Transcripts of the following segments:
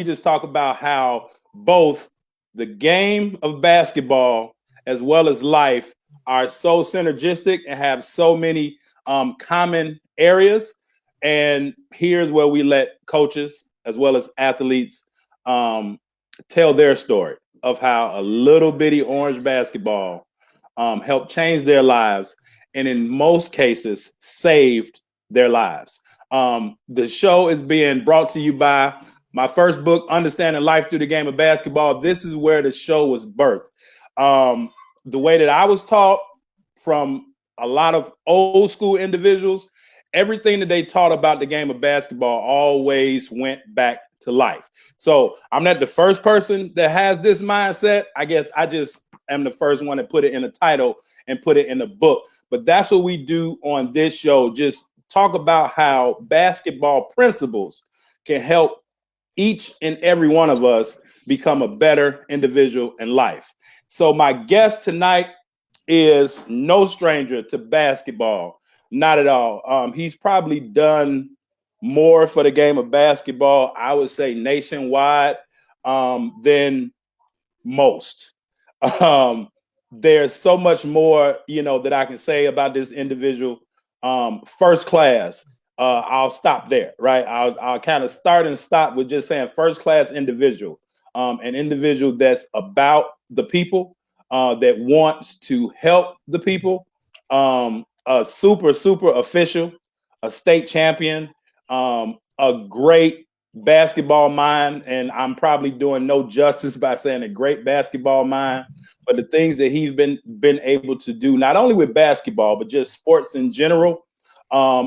just talk about how both the game of basketball as well as life are so synergistic and have so many common areas. And here's where we let coaches as well as athletes um, tell their story of how a little bitty orange basketball helped change their lives and in most cases saved their lives. The show is being brought to you by my first book, Understanding Life Through the Game of Basketball. This is where the show was birthed. The way that I was taught from a lot of old school individuals, everything that they taught about the game of basketball always went back to life. So I'm not the first person that has this mindset. I guess I just am the first one to put it in a title and put it in a book. But that's what we do on this show. Just talk about how basketball principles can help each and every one of us become a better individual in life. So my guest tonight is no stranger to basketball, not at all. He's probably done more for the game of basketball, I would say nationwide, than most. Um, there's so much more, that I can say about this individual. First class. I'll stop there, right? I'll kind of start and stop with just saying first class individual, an individual that's about the people, that wants to help the people, a super official, a state champion, a great basketball mind, and I'm probably doing no justice by saying a great basketball mind, but the things that he's been able to do, not only with basketball, but just sports in general,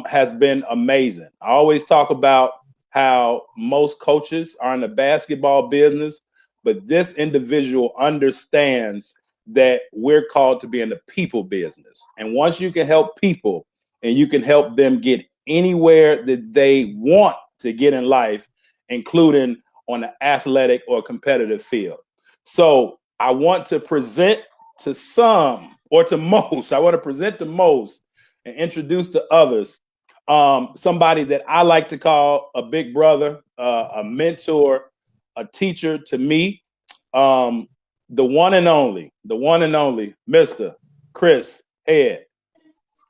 has been amazing. I always talk about how most coaches are in the basketball business, but this individual understands that we're called to be in the people business. And once you can help people and you can help them get anywhere that they want to get in life, including on the athletic or competitive field. So I want to present to some or to most, I want to present to most and introduce to others somebody that I like to call a big brother, a mentor, a teacher to me, um, the one and only, Mr. Chris Head.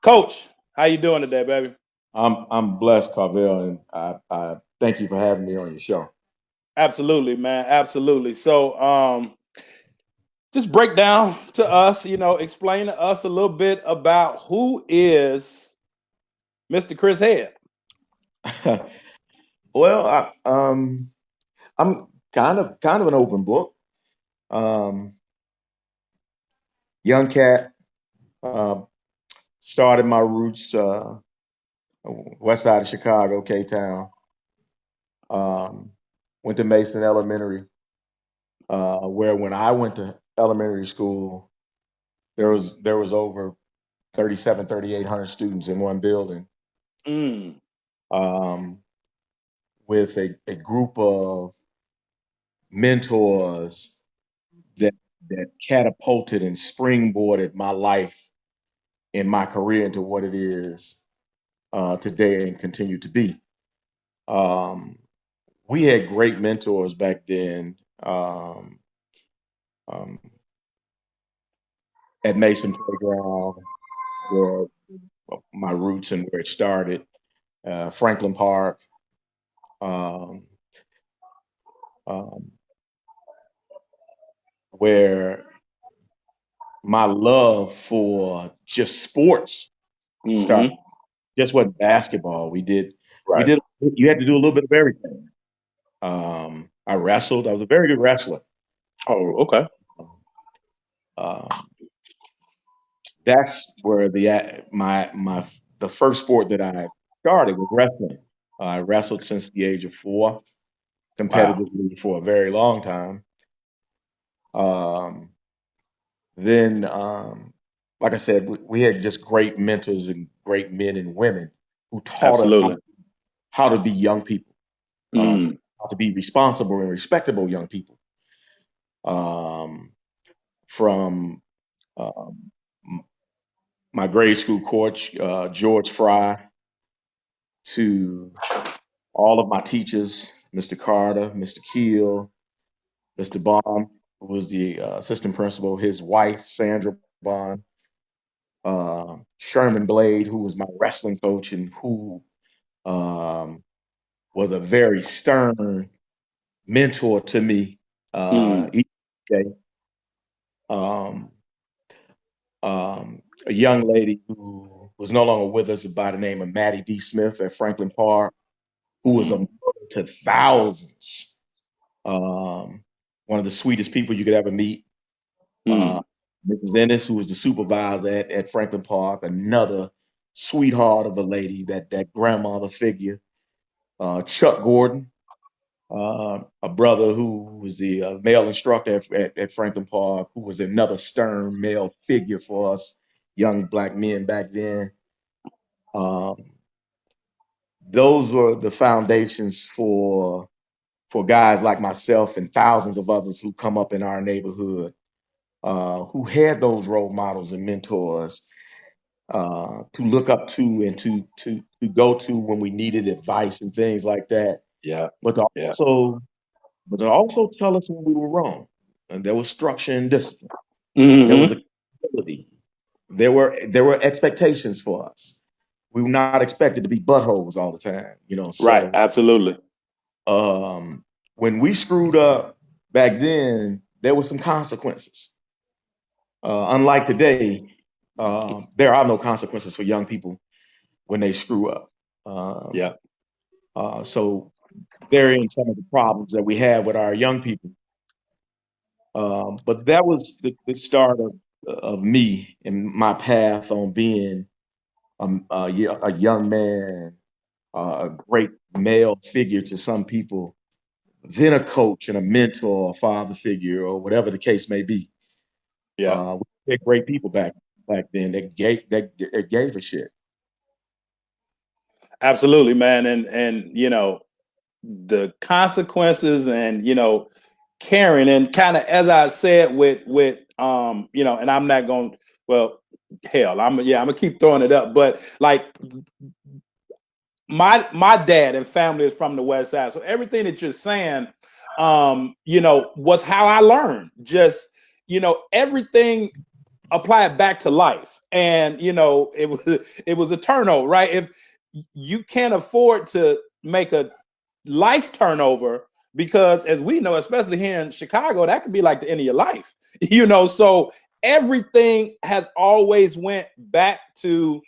Coach, how you doing today, baby? I'm blessed, Carvel, and I thank you for having me on your show. Absolutely, man. Absolutely. So, just break down to us, explain to us a little bit about who is Mr. Chris Head. Well, I'm kind of an open book. Um, Young cat, uh, started my roots west side of Chicago, K Town. Um, Went to Mason Elementary, where when I went to elementary school, there was over 3,800 students in one building. Mm, Um, with a group of mentors that that catapulted and springboarded my life and my career into what it is today and continue to be. Um, we had great mentors back then um, at Mason Playground, where my roots and where it started. Franklin Park, um, um, where my love for just sports started. hmm Just wasn't basketball. We Right. did. You had to do a little bit of everything. I wrestled. I was a very good wrestler. Oh, okay. Um, that's where the first sport that I started was wrestling. I wrestled since the age of 4, Wow. competitively for a very long time. Um, then, like I said, we had just great mentors and great men and women who taught us Absolutely. how to be young people, Mm, how to be responsible and respectable young people. Um, from um, my grade school coach, George Fry, to all of my teachers, Mr. Carter, Mr. Keel, Mr. Bond, who was the assistant principal, his wife, Sandra Bond, Sherman Blade, who was my wrestling coach and who um, was a very stern mentor to me each day. Um, a young lady who was no longer with us by the name of Maddie D. Smith at Franklin Park, who was a mother to thousands. One of the sweetest people you could ever meet. Mrs. Ennis, who was the supervisor at Franklin Park, another sweetheart of a lady, that grandmother figure. Chuck Gordon, a brother who was the male instructor at Franklin Park, who was another stern male figure for us young black men back then. Um, those were the foundations for guys like myself and thousands of others who come up in our neighborhood, who had those role models and mentors to look up to and to go to when we needed advice and things like that. Yeah. But to Yeah. also but to also tell us when we were wrong. And there was structure and discipline. There was Mm-hmm. accountability. There were expectations for us. We were not expected to be buttholes all the time, you know. Right. So Absolutely. when we screwed up back then, there were some consequences. Unlike today, there are no consequences for young people when they screw up. Yeah. So therein some of the problems that we have with our young people. But that was the start of me and my path on being a young man, a great male figure to some people, then a coach and a mentor, a father figure, or whatever the case may be. Yeah. We had great people back then that gave a shit. Absolutely, man. And the consequences and caring and kind of as I said with and I'm not going well hell I'm gonna keep throwing it up, but like my dad and family is from the West Side, so everything that you're saying was how I learned. Just everything applied back to life, and it was a turnover, right? If you can't afford to make a life turnover, because as we know, especially here in Chicago, that could be like the end of your life. So everything has always went back to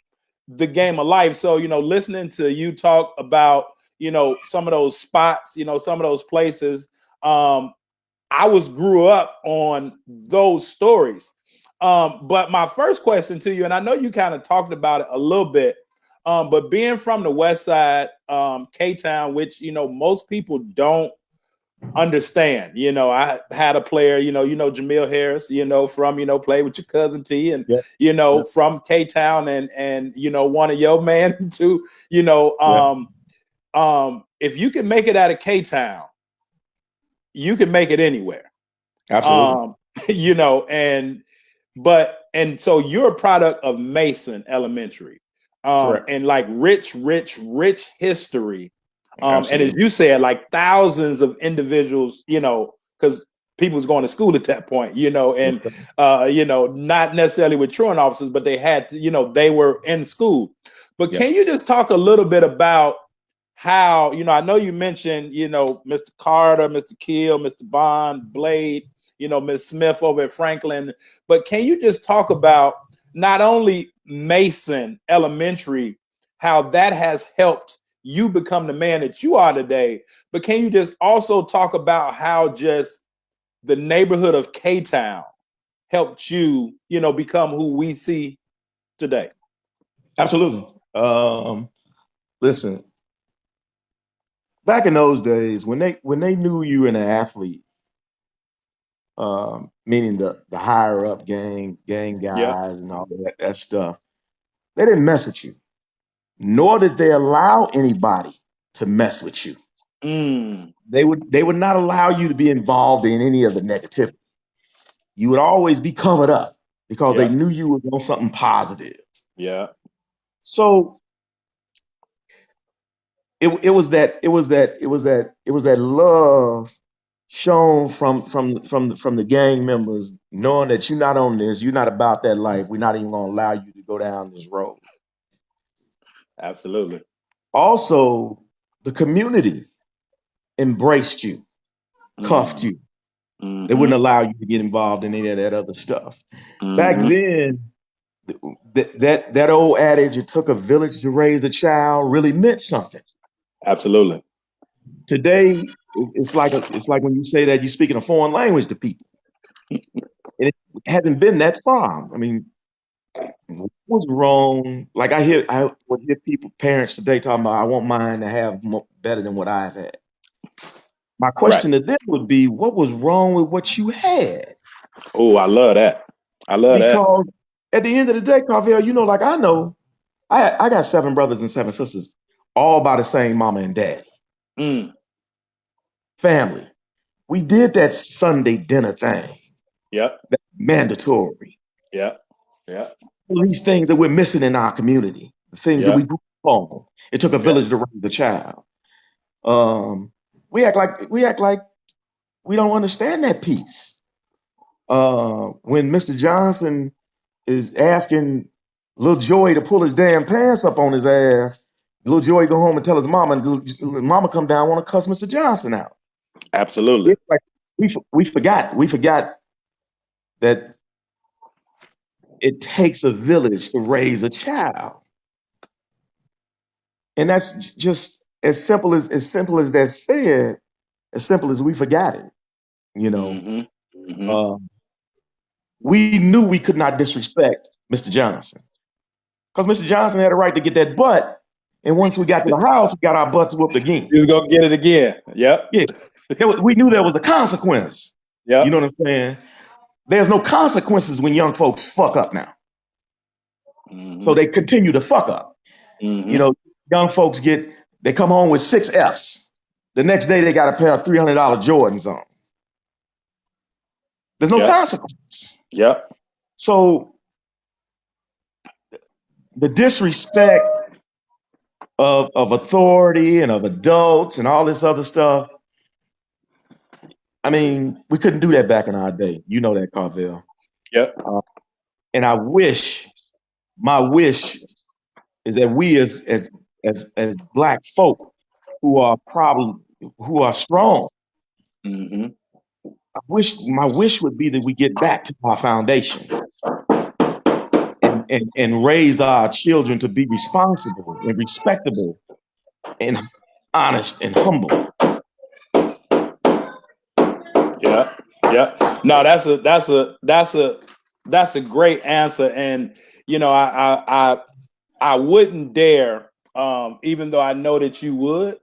the game of life. So listening to you talk about some of those spots, some of those places, I grew up on those stories. But my first question to you, and I know you kind of talked about it a little bit, but being from the West Side, K-Town, which most people don't understand. I had a player, Jamil Harris, from Play With Your Cousin T, and Yeah. from K-Town, and one of your man too. If you can make it out of K-Town, you can make it anywhere. Absolutely. And so you're a product of Mason Elementary, Correct. and like rich history. And as Absolutely. you said, like thousands of individuals, because people was going to school at that point, and not necessarily with truant officers, but they had to, they were in school. But Yeah. can you just talk a little bit about how, I know you mentioned, Mr. Carter, Mr. Keel, Mr. Bond, Blade, Ms. Smith over at Franklin, but can you just talk about not only Mason Elementary, how that has helped you become the man that you are today, but can you just also talk about how just the neighborhood of K-Town helped you, become who we see today? Absolutely. Listen, back in those days when they knew you were an athlete, meaning the higher up gang Yeah. guys and all that stuff, they didn't mess with you, nor did they allow anybody to mess with you. Mm, They would not allow you to be involved in any of the negativity. You would always be covered up because they yeah. knew you were on something positive. Yeah. So it was that love shown from the gang members, knowing that you're not on this, you're not about that life. We're not even gonna allow you to go down this road. Absolutely. Also, the community embraced you, cuffed you. They wouldn't allow you to get involved in any of that other stuff. Back then, that old adage, "It took a village to raise a child," really meant something. Absolutely. Today, it's like when you say that you're speaking a foreign language to people, and it hasn't been that far. I mean, what was wrong? Like I would hear parents today talking about, "I want mine to have better than what I've had." My question to them would be, what was wrong with what you had? Oh, I love that. I love that. Because at the end of the day, Carvel, like I know, I got 7 brothers and 7 sisters, all by the same mama and daddy. Family. We did that Sunday dinner thing. Yep. That's mandatory. Yep. Yep. These things that we're missing in our community, the things that we grew up on. It took a village to raise a child. We act like we don't understand that piece. When Mr. Johnson is asking Lil Joy to pull his damn pants up on his ass, Lil Joy go home and tell his mama, and mama come down, want to cuss Mr. Johnson out. Absolutely. It's like we forgot that it takes a village to raise a child, and that's just as simple as that said. As simple as we forgot it, we knew we could not disrespect Mr. Johnson because Mr. Johnson had a right to get that butt. And once we got to the house, we got our butts whooped again. He was gonna get it again. Yep. Yeah. We knew there was a consequence. Yeah. You know what I'm saying? There's no consequences when young folks fuck up now. So they continue to fuck up. Young folks they come home with 6 Fs. The next day they got a pair of $300 Jordans on. There's no consequence. Yep. So the disrespect of authority and of adults and all this other stuff, I mean, we couldn't do that back in our day. You know that, Carvel. Yep. And my wish is that we as Black folk who are strong, my wish would be that we get back to our foundation and raise our children to be responsible and respectable and honest and humble. Yeah. Yeah. No, that's a great answer. And I wouldn't dare, even though I know that you would,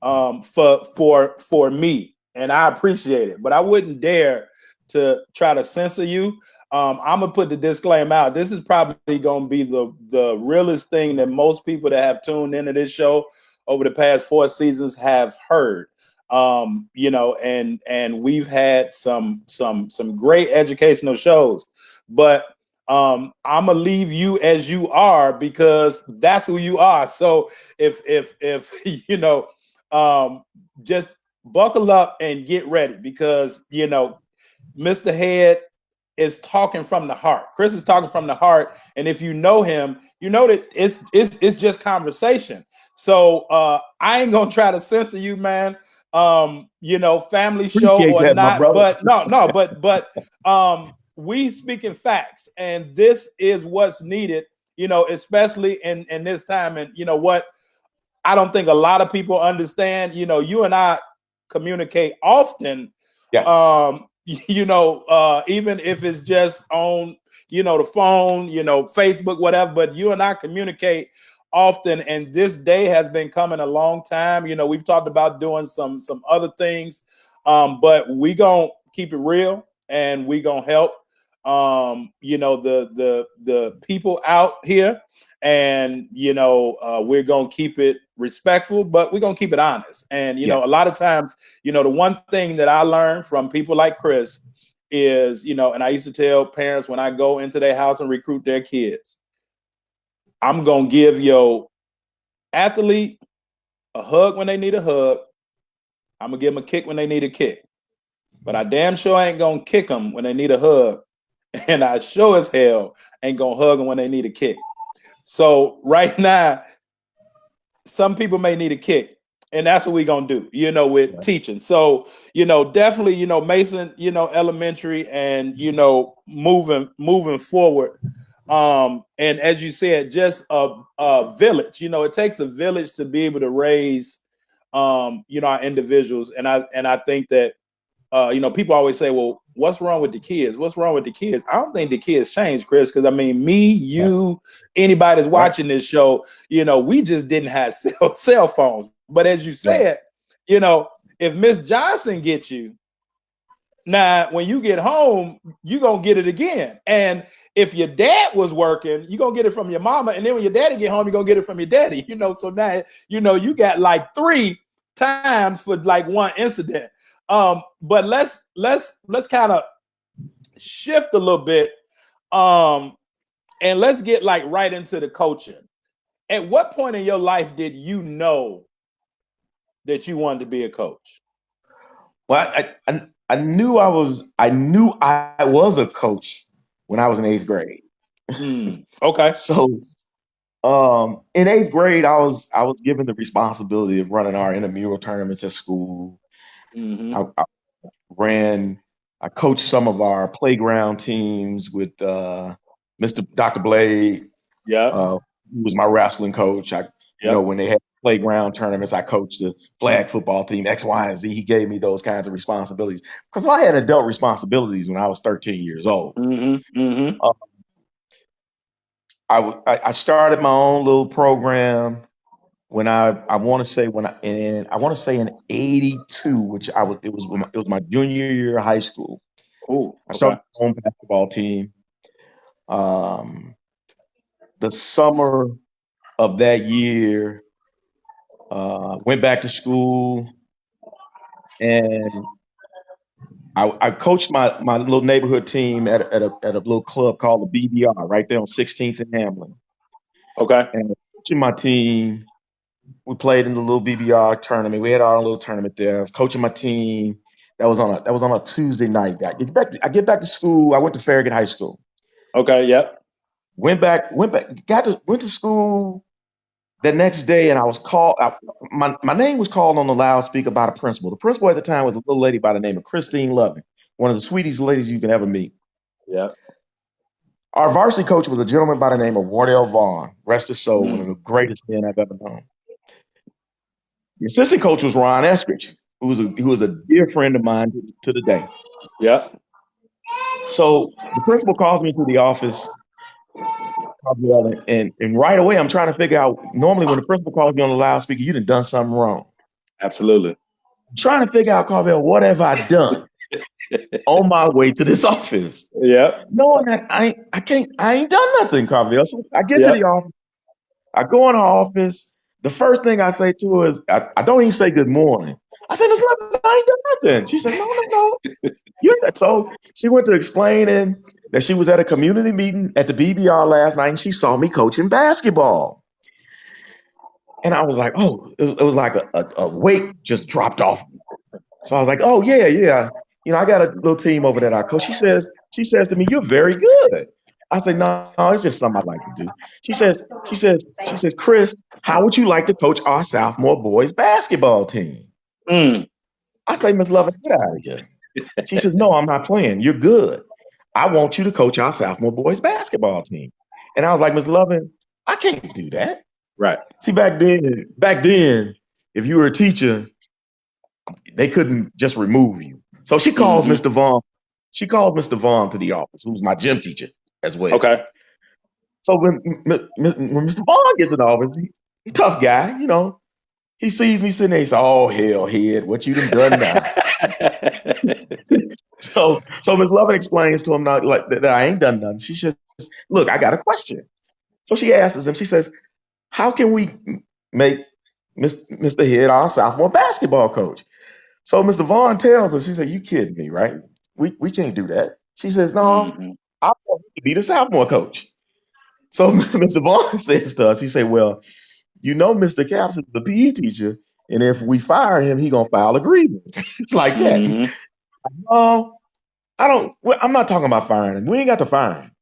for me, and I appreciate it, but I wouldn't dare to try to censor you. I'm gonna put the disclaimer out. This is probably gonna be the realest thing that most people that have tuned into this show over the past 4 seasons have heard. And we've had some great educational shows, but I'm gonna leave you as you are because that's who you are. So if just buckle up and get ready because Mr. Head is talking from the heart. Chris is talking from the heart, and if you know him, you know that it's just conversation. So I ain't gonna try to censor you, man. Family show Appreciate or that, not, but we speaking facts, and this is what's needed, especially in this time. And you know what? I don't think a lot of people understand. You and I communicate often. Yes. Even if it's just on, the phone, Facebook, whatever, but you and I communicate often, and this day has been coming a long time. We've talked about doing some other things, but we gonna keep it real and we gonna help the people out here, and we're gonna keep it respectful, but we're gonna keep it honest. And a lot of times, the one thing that I learned from people like Chris is, and I used to tell parents when I go into their house and recruit their kids, I'm gonna give your athlete a hug when they need a hug. I'm gonna give them a kick when they need a kick. But I damn sure ain't gonna kick them when they need a hug, and I sure as hell ain't gonna hug them when they need a kick. So right now, some people may need a kick, and that's what we're gonna do, with teaching. So, definitely, Mason, elementary, and moving forward. And as you said, just a village. It takes a village to be able to raise, our individuals, and I think that. People always say, well, what's wrong with the kids? What's wrong with the kids? I don't think the kids change, Chris, because I mean, me, you, anybody that's watching this show, we just didn't have cell phones. But as you said, if Miss Johnson gets you, now when you get home, you're going to get it again. And if your dad was working, you're going to get it from your mama. And then when your daddy get home, you're going to get it from your daddy. So now, you got like 3 times for like one incident. But let's kind of shift a little bit, and let's get like right into the coaching. At what point in your life did you know that you wanted to be a coach? Well, I knew I was a coach when I was in 8th grade. Okay. So, in 8th grade, I was given the responsibility of running our intramural tournaments at school. Mm-hmm. I coached some of our playground teams with Dr. Blade. Yeah. Who was my wrestling coach. When they had playground tournaments, I coached the flag football team, X, Y, and Z. He gave me those kinds of responsibilities because I had adult responsibilities when I was 13 years old. Mm-hmm. Mm-hmm. I started my own little program when I want to say in '82, which it was my junior year of high school. Oh, I started my own basketball team. The summer of that year, went back to school, and I coached my little neighborhood team at a little club called the BBR right there on 16th and Hamlin. Okay. And coaching my team, we played in the little BBR tournament. We had our own little tournament there. I was coaching my team. That was on a Tuesday night. I get back to school. I went to Farragut High School. Okay. Yep. Went to school the next day, and I was called. My name was called on the loudspeaker by the principal. The principal at the time was a little lady by the name of Christine Loving, one of the sweetest ladies you can ever meet. Yeah. Our varsity coach was a gentleman by the name of Wardell Vaughn. Rest his soul, one of the greatest men I've ever known. The assistant coach was Ron Eskridge, who was a dear friend of mine to the day. Yeah. So the principal calls me to the office, and right away I'm trying to figure out. Normally, when the principal calls you on the loudspeaker, you done something wrong. Absolutely. I'm trying to figure out, Carvel, what have I done on my way to this office? Yeah. Knowing that I ain't done nothing, Carvel. So I get to the office. I go in the office. The first thing I say to her is, I don't even say good morning. I said, Miss Love, I ain't done nothing. She said, no. So she went to explaining that she was at a community meeting at the BBR last night, and she saw me coaching basketball. And I was like, oh, it was like a weight just dropped off. So I was like, oh, yeah. I got a little team over there that I coach. She says to me, you're very good. I say, no, it's just something I like to do. She says, Chris, how would you like to coach our sophomore boys basketball team? I say, Miss Lovin, get out of here. She says, no, I'm not playing. You're good. I want you to coach our sophomore boys basketball team. And I was like, Miss Lovin, I can't do that. Right. See, back then, if you were a teacher, they couldn't just remove you. So she calls Mr. Vaughn. She calls Mr. Vaughn to the office, who's my gym teacher as well. Okay. So when Mr. Vaughn gets in the office, he's a tough guy, He sees me sitting there. He says, "Oh hell, head, what you done now?" So Miss Lovin explains to him now, like that I ain't done nothing. She says, "Look, I got a question." So she asks him. She says, "How can we make Mr. Head our sophomore basketball coach?" So Mr. Vaughn tells her, she said, "You kidding me, right? We can't do that." She says, "No, I want you to be the sophomore coach." So Mr. Vaughn says to us, he said, "Well, Mr. Caps is the PE teacher, and if we fire him, he gonna file a grievance. It's like that. Mm-hmm. Oh, I'm not talking about firing him. We ain't got to fire him.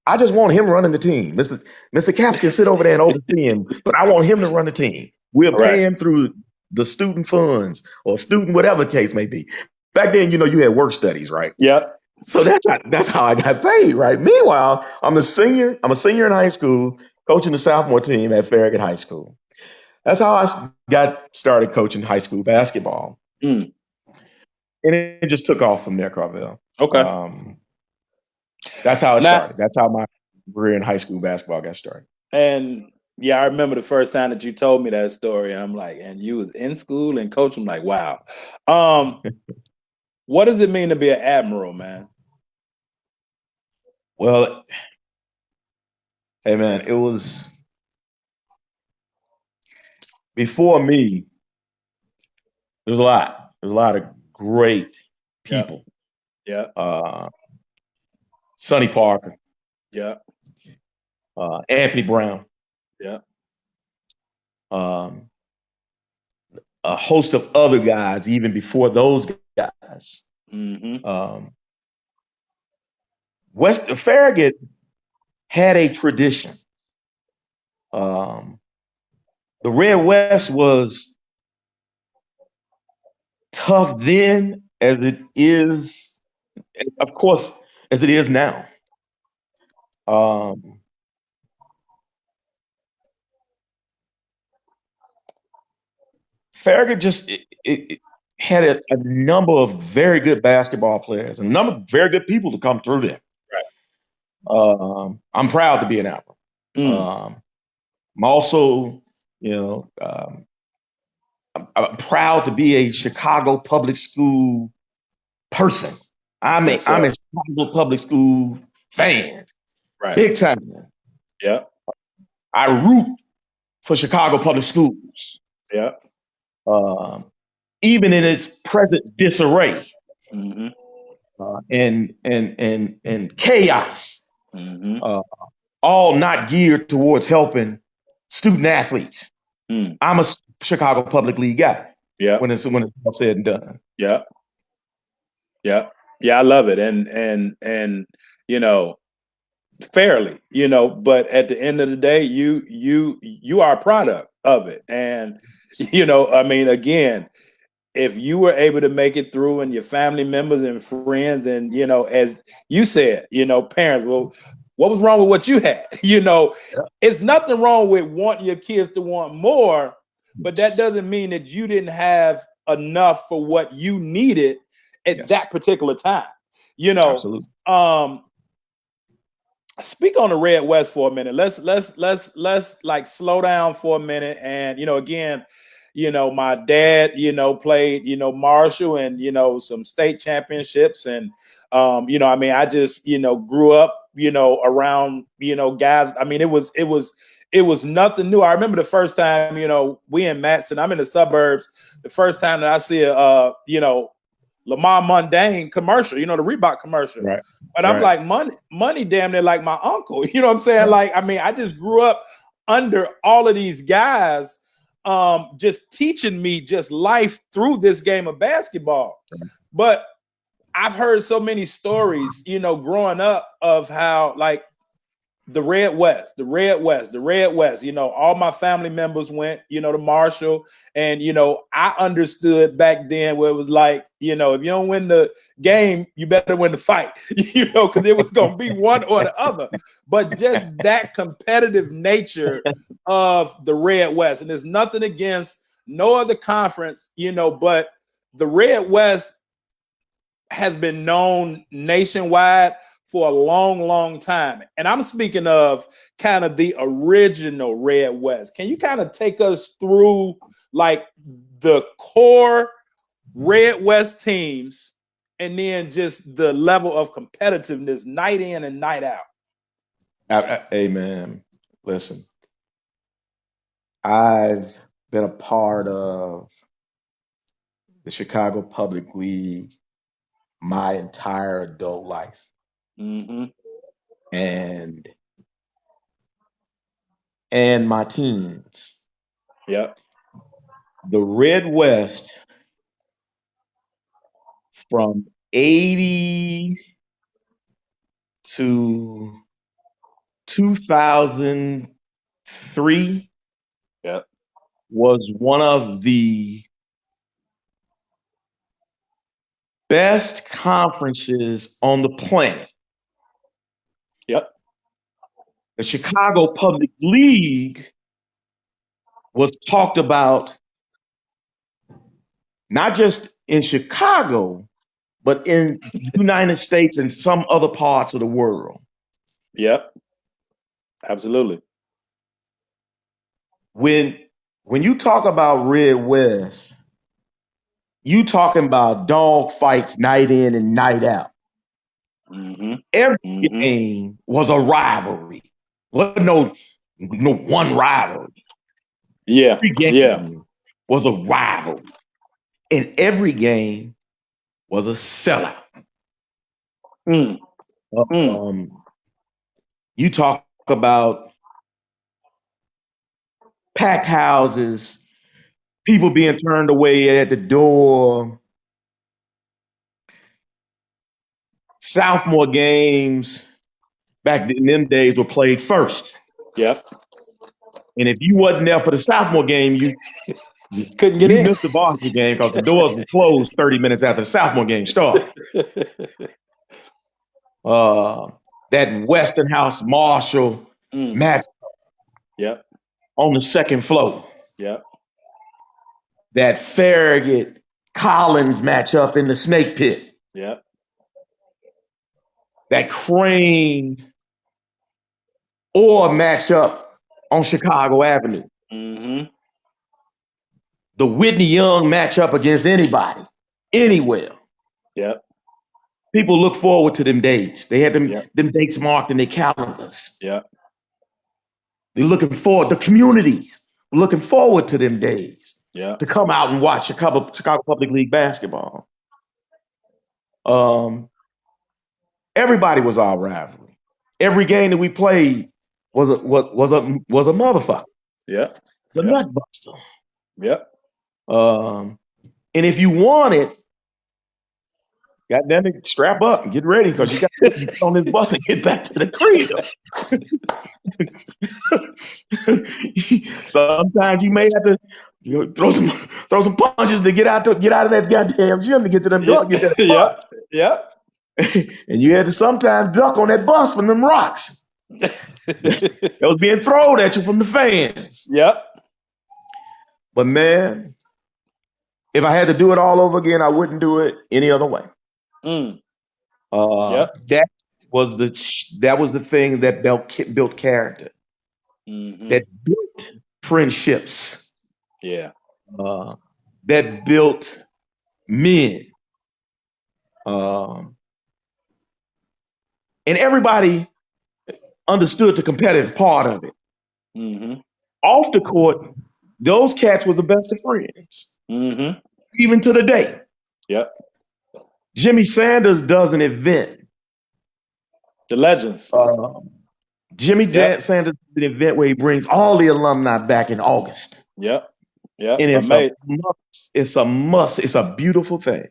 I just want him running the team. Mr. Caps can sit over there and oversee him, but I want him to run the team. We'll All right. pay him through the student funds or student whatever case may be. Back then, you had work studies, right? Yep. So that's how I got paid, right? Meanwhile, I'm a senior in high school, coaching the sophomore team at Farragut High School. That's how I got started coaching high school basketball. Mm. And it just took off from there, Carvel. Okay. That's how it started. That's how my career in high school basketball got started. And yeah, I remember the first time that you told me that story. I'm like, and you was in school and coach. I'm like, wow. What does it mean to be an admiral, man? Well, hey man, it was before me. There's a lot. There's a lot of great people. Yeah. Sonny Parker. Yeah. Anthony Brown. Yeah. A host of other guys, even before those guys. Mm-hmm. West Farragut had a tradition. The Red West was tough then, as it is, of course, as it is now. Farragut just it had a number of very good basketball players, a number of very good people to come through there. Right. I'm proud to be an Apple. I'm also, I'm proud to be a Chicago public school person. I'm a Chicago public school fan, right? Big time. Yeah. I root for Chicago public schools. Yeah. Even in its present disarray. Mm-hmm. And chaos, mm-hmm. All not geared towards helping student athletes. I'm a Chicago Public League guy. Yeah. When it's all said and done. Yeah. Yeah. Yeah. I love it. And fairly, but at the end of the day, you are a product of it. And, I mean, again, if you were able to make it through and your family members and friends and, as you said, parents, well, what was wrong with what you had? It's nothing wrong with wanting your kids to want more, but that doesn't mean that you didn't have enough for what you needed at that particular time. Absolutely. Speak on the Red West for a minute. Let's like slow down for a minute. And, again, my dad, played, Marshall and, some state championships. And, I mean, I just, grew up, around, guys. I mean, it was nothing new. I remember the first time, we in Matson, I'm in the suburbs. The first time that I see a, Lamar Mundane commercial, the Reebok commercial. Right. But I'm like, money damn near like my uncle. You know what I'm saying? Like, I mean, I just grew up under all of these guys just teaching me just life through this game of basketball. But I've heard so many stories, growing up of how like the Red West, all my family members went, to Marshall. And, I understood back then where it was like, if you don't win the game, you better win the fight, because it was going to be one or the other. But just that competitive nature of the Red West. And there's nothing against no other conference, but the Red West has been known nationwide for a long, long time. And I'm speaking of kind of the original Red West. Can you kind of take us through like the core Red West teams and then just the level of competitiveness night in and night out? Hey, man, listen, I've been a part of the Chicago Public League my entire adult life. Mm-hmm. And my teens. Yep. The Red West from 80 to 2003 Yep. was one of the best conferences on the planet. Yep. The Chicago Public League was talked about not just in Chicago, but in the United States and some other parts of the world. Yep. Absolutely. When you talk about Red West, you talking about dog fights night in and night out. Mm-hmm. Every Mm-hmm. game was a rivalry. Wasn't no one rivalry. Yeah. Every game Yeah. was a rivalry. And every game was a sellout. Mm. Mm. You talk about packed houses, people being turned away at the door, sophomore games back in them days were played first. Yep. And if you wasn't there for the sophomore game, you Couldn't get in. missed the varsity game because the doors were closed 30 minutes after the sophomore game started. That Westinghouse Marshall match Yep. on the second floor. Yep. That Farragut Collins matchup in the snake pit. Yep. That Crane Orr matchup on Chicago Avenue. Mm-hmm. The Whitney Young matchup against anybody, anywhere. Yep. People look forward to them dates. They had them Yep. them dates marked in their calendars. Yep. They're looking forward. The communities were looking forward to them days Yep. to come out and watch Chicago Public League basketball. Everybody was our rivalry. Every game that we played was a motherfucker. Yep. The Yep. nutbuster. Yep. And if you want it, goddamn it, strap up and get ready because you got to get on this bus and get back to the crib. Sometimes you may have to throw some punches to get out of that goddamn gym to get to them Yep. get that Yep. Yep. and you had to sometimes duck on that bus from them rocks that was being thrown at you from the fans. Yep. But man, if I had to do it all over again, I wouldn't do it any other way. Mm. Yep. That was the thing that built character. Mm-hmm. That built friendships. Yeah. That built men. And everybody understood the competitive part of it. Mm-hmm. Off the court, those cats were the best of friends. Mm-hmm. Even to the day. Yep. Jimmy Sanders does an event. The legends. Jimmy Sanders did an event where he brings all the alumni back in August. Yep. Yep. And it's a must. It's a beautiful thing.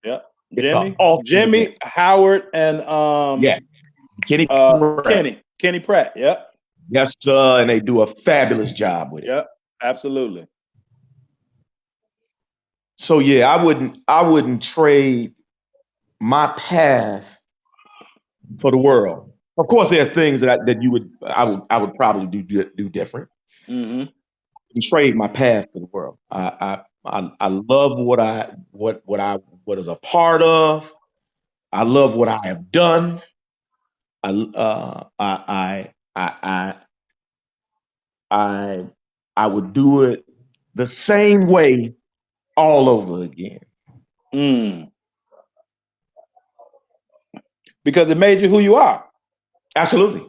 Yep. It's Jimmy Howard and Kenny Pratt. Yep. Yes, sir. And they do a fabulous job with it. Yep. Absolutely. So yeah, I wouldn't trade my path for the world. Of course, there are things that I would probably do different. Mm-hmm. And trade my path for the world. I love what is a part of. I love what I have done. I would do it the same way all over again. Because it made you who you are. Absolutely.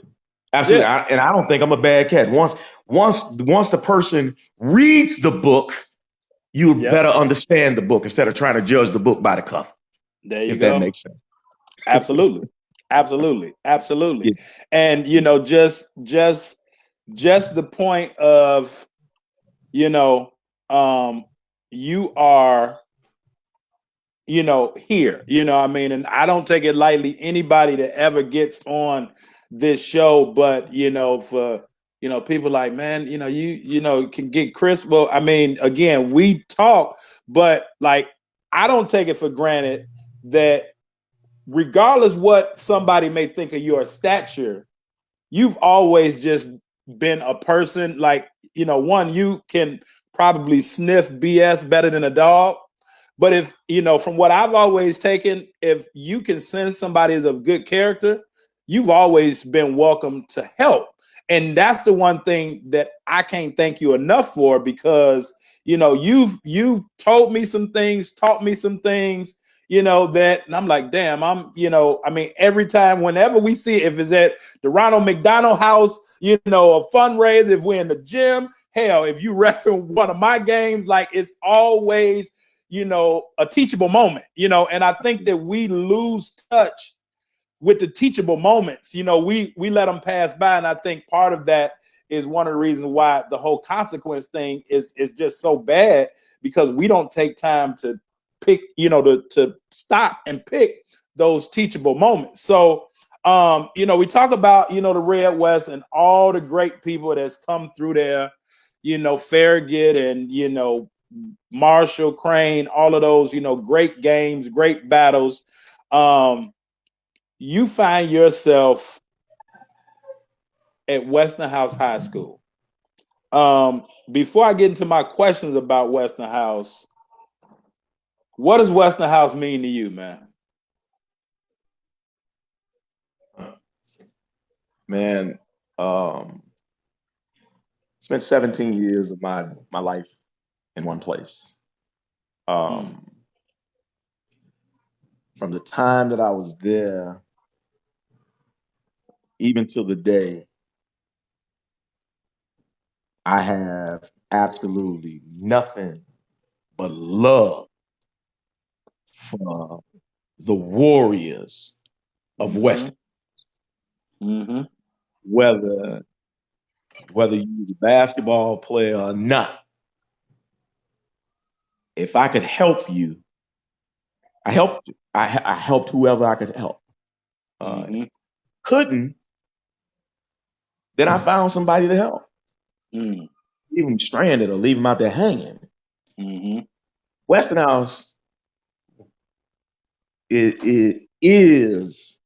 Yeah. And I don't think I'm a bad cat. Once the person reads the book, you better understand the book instead of trying to judge the book by the cover. There you go. If that makes sense. Absolutely. Absolutely. Absolutely. Yeah. And just the point of you know, you are, here, I mean, and I don't take it lightly, anybody that ever gets on this show, but, for, people like, man, can get Chris. Well, I mean, again, we talk, but like, I don't take it for granted that regardless what somebody may think of your stature, you've always just been a person like, one, you can probably sniff BS better than a dog. But if, from what I've always taken, if you can sense somebody is of good character, you've always been welcome to help. And that's the one thing that I can't thank you enough for, because, you've told me some things, taught me some things, that, and I'm like, damn, I mean, every time, whenever we see, if it's at the Ronald McDonald House, a fundraiser, if we're in the gym, hell, if you reference one of my games, like, it's always, a teachable moment, and I think that we lose touch with the teachable moments. We let them pass by. And I think part of that is one of the reasons why the whole consequence thing is just so bad, because we don't take time to pick, to stop and pick those teachable moments. So, we talk about, the Red West and all the great people that's come through there, Farragut and, Marshall, Crane, all of those, great games, great battles. You find yourself at Western House High School. Before I get into my questions about Western House, what does Western House mean to you, man? Man, spent 17 years of my life in one place. From the time that I was there, even till the day, I have absolutely nothing but love for the warriors of West. Mm-hmm. Whether you're a basketball player or not, if I could help you, I helped you. I helped whoever I could help. Couldn't, then I found somebody to help. Leave them stranded or leave them out there hanging. Western House it is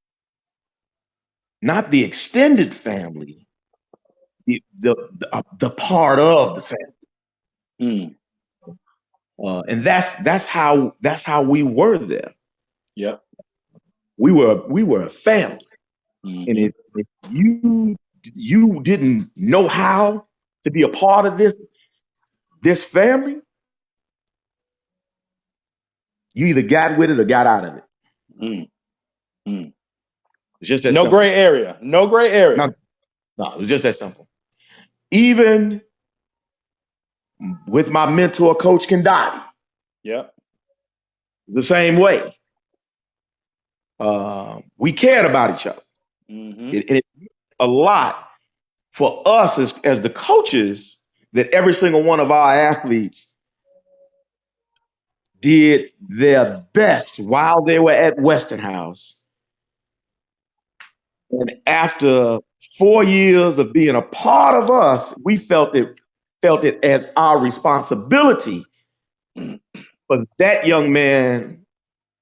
not the extended family, the part of the family. And that's how we were there. Yep. We were a family. And if you didn't know how to be a part of this family, you either got with it or got out of it. It's just that no simple. gray area. No gray area. No, it was just that simple. Even with my mentor, Coach Kendati. Yep. The same way. We cared about each other. It meant a lot for us as the coaches that every single one of our athletes did their best while they were at Western House. And after 4 years of being a part of us, we felt it as our responsibility for that young man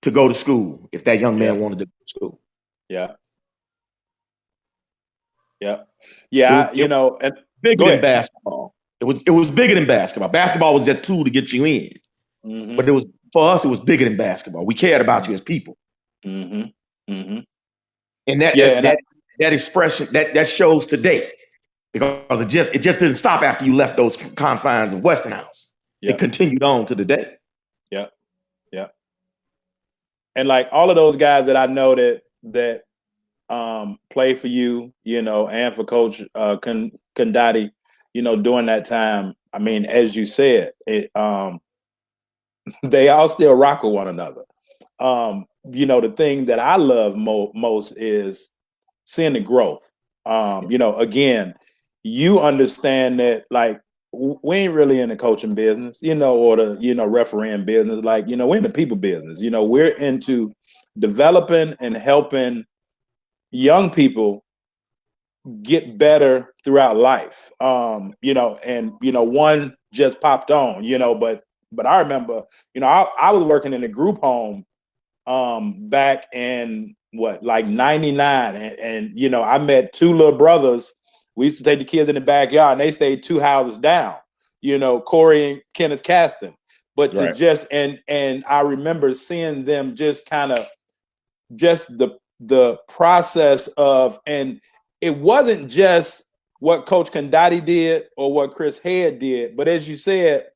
to go to school, if that young man wanted to go to school. Yeah. And bigger than basketball. It was bigger than basketball. Basketball was that tool to get you in. But for us, it was bigger than basketball. We cared about you as people. And that expression that shows today, because it just didn't stop after you left those confines of Western House. It continued on to the day. Yeah. And like all of those guys that I know that play for you, and for Coach Kendati, during that time. I mean, as you said, they all still rock with one another. The thing that I love most is seeing the growth. Again, you understand that, like, we ain't really in the coaching business, or the, refereeing business. Like, we're in the people business. We're into developing and helping young people get better throughout life. One just popped on, but I remember, I was working in a group home back in like 99. And I met two little brothers. We used to take the kids in the backyard and they stayed two houses down, Corey and Kenneth Caston. But to just, and I remember seeing them just kind of just the process of, and it wasn't just what Coach Condotti did or what Chris Head did, but as you said,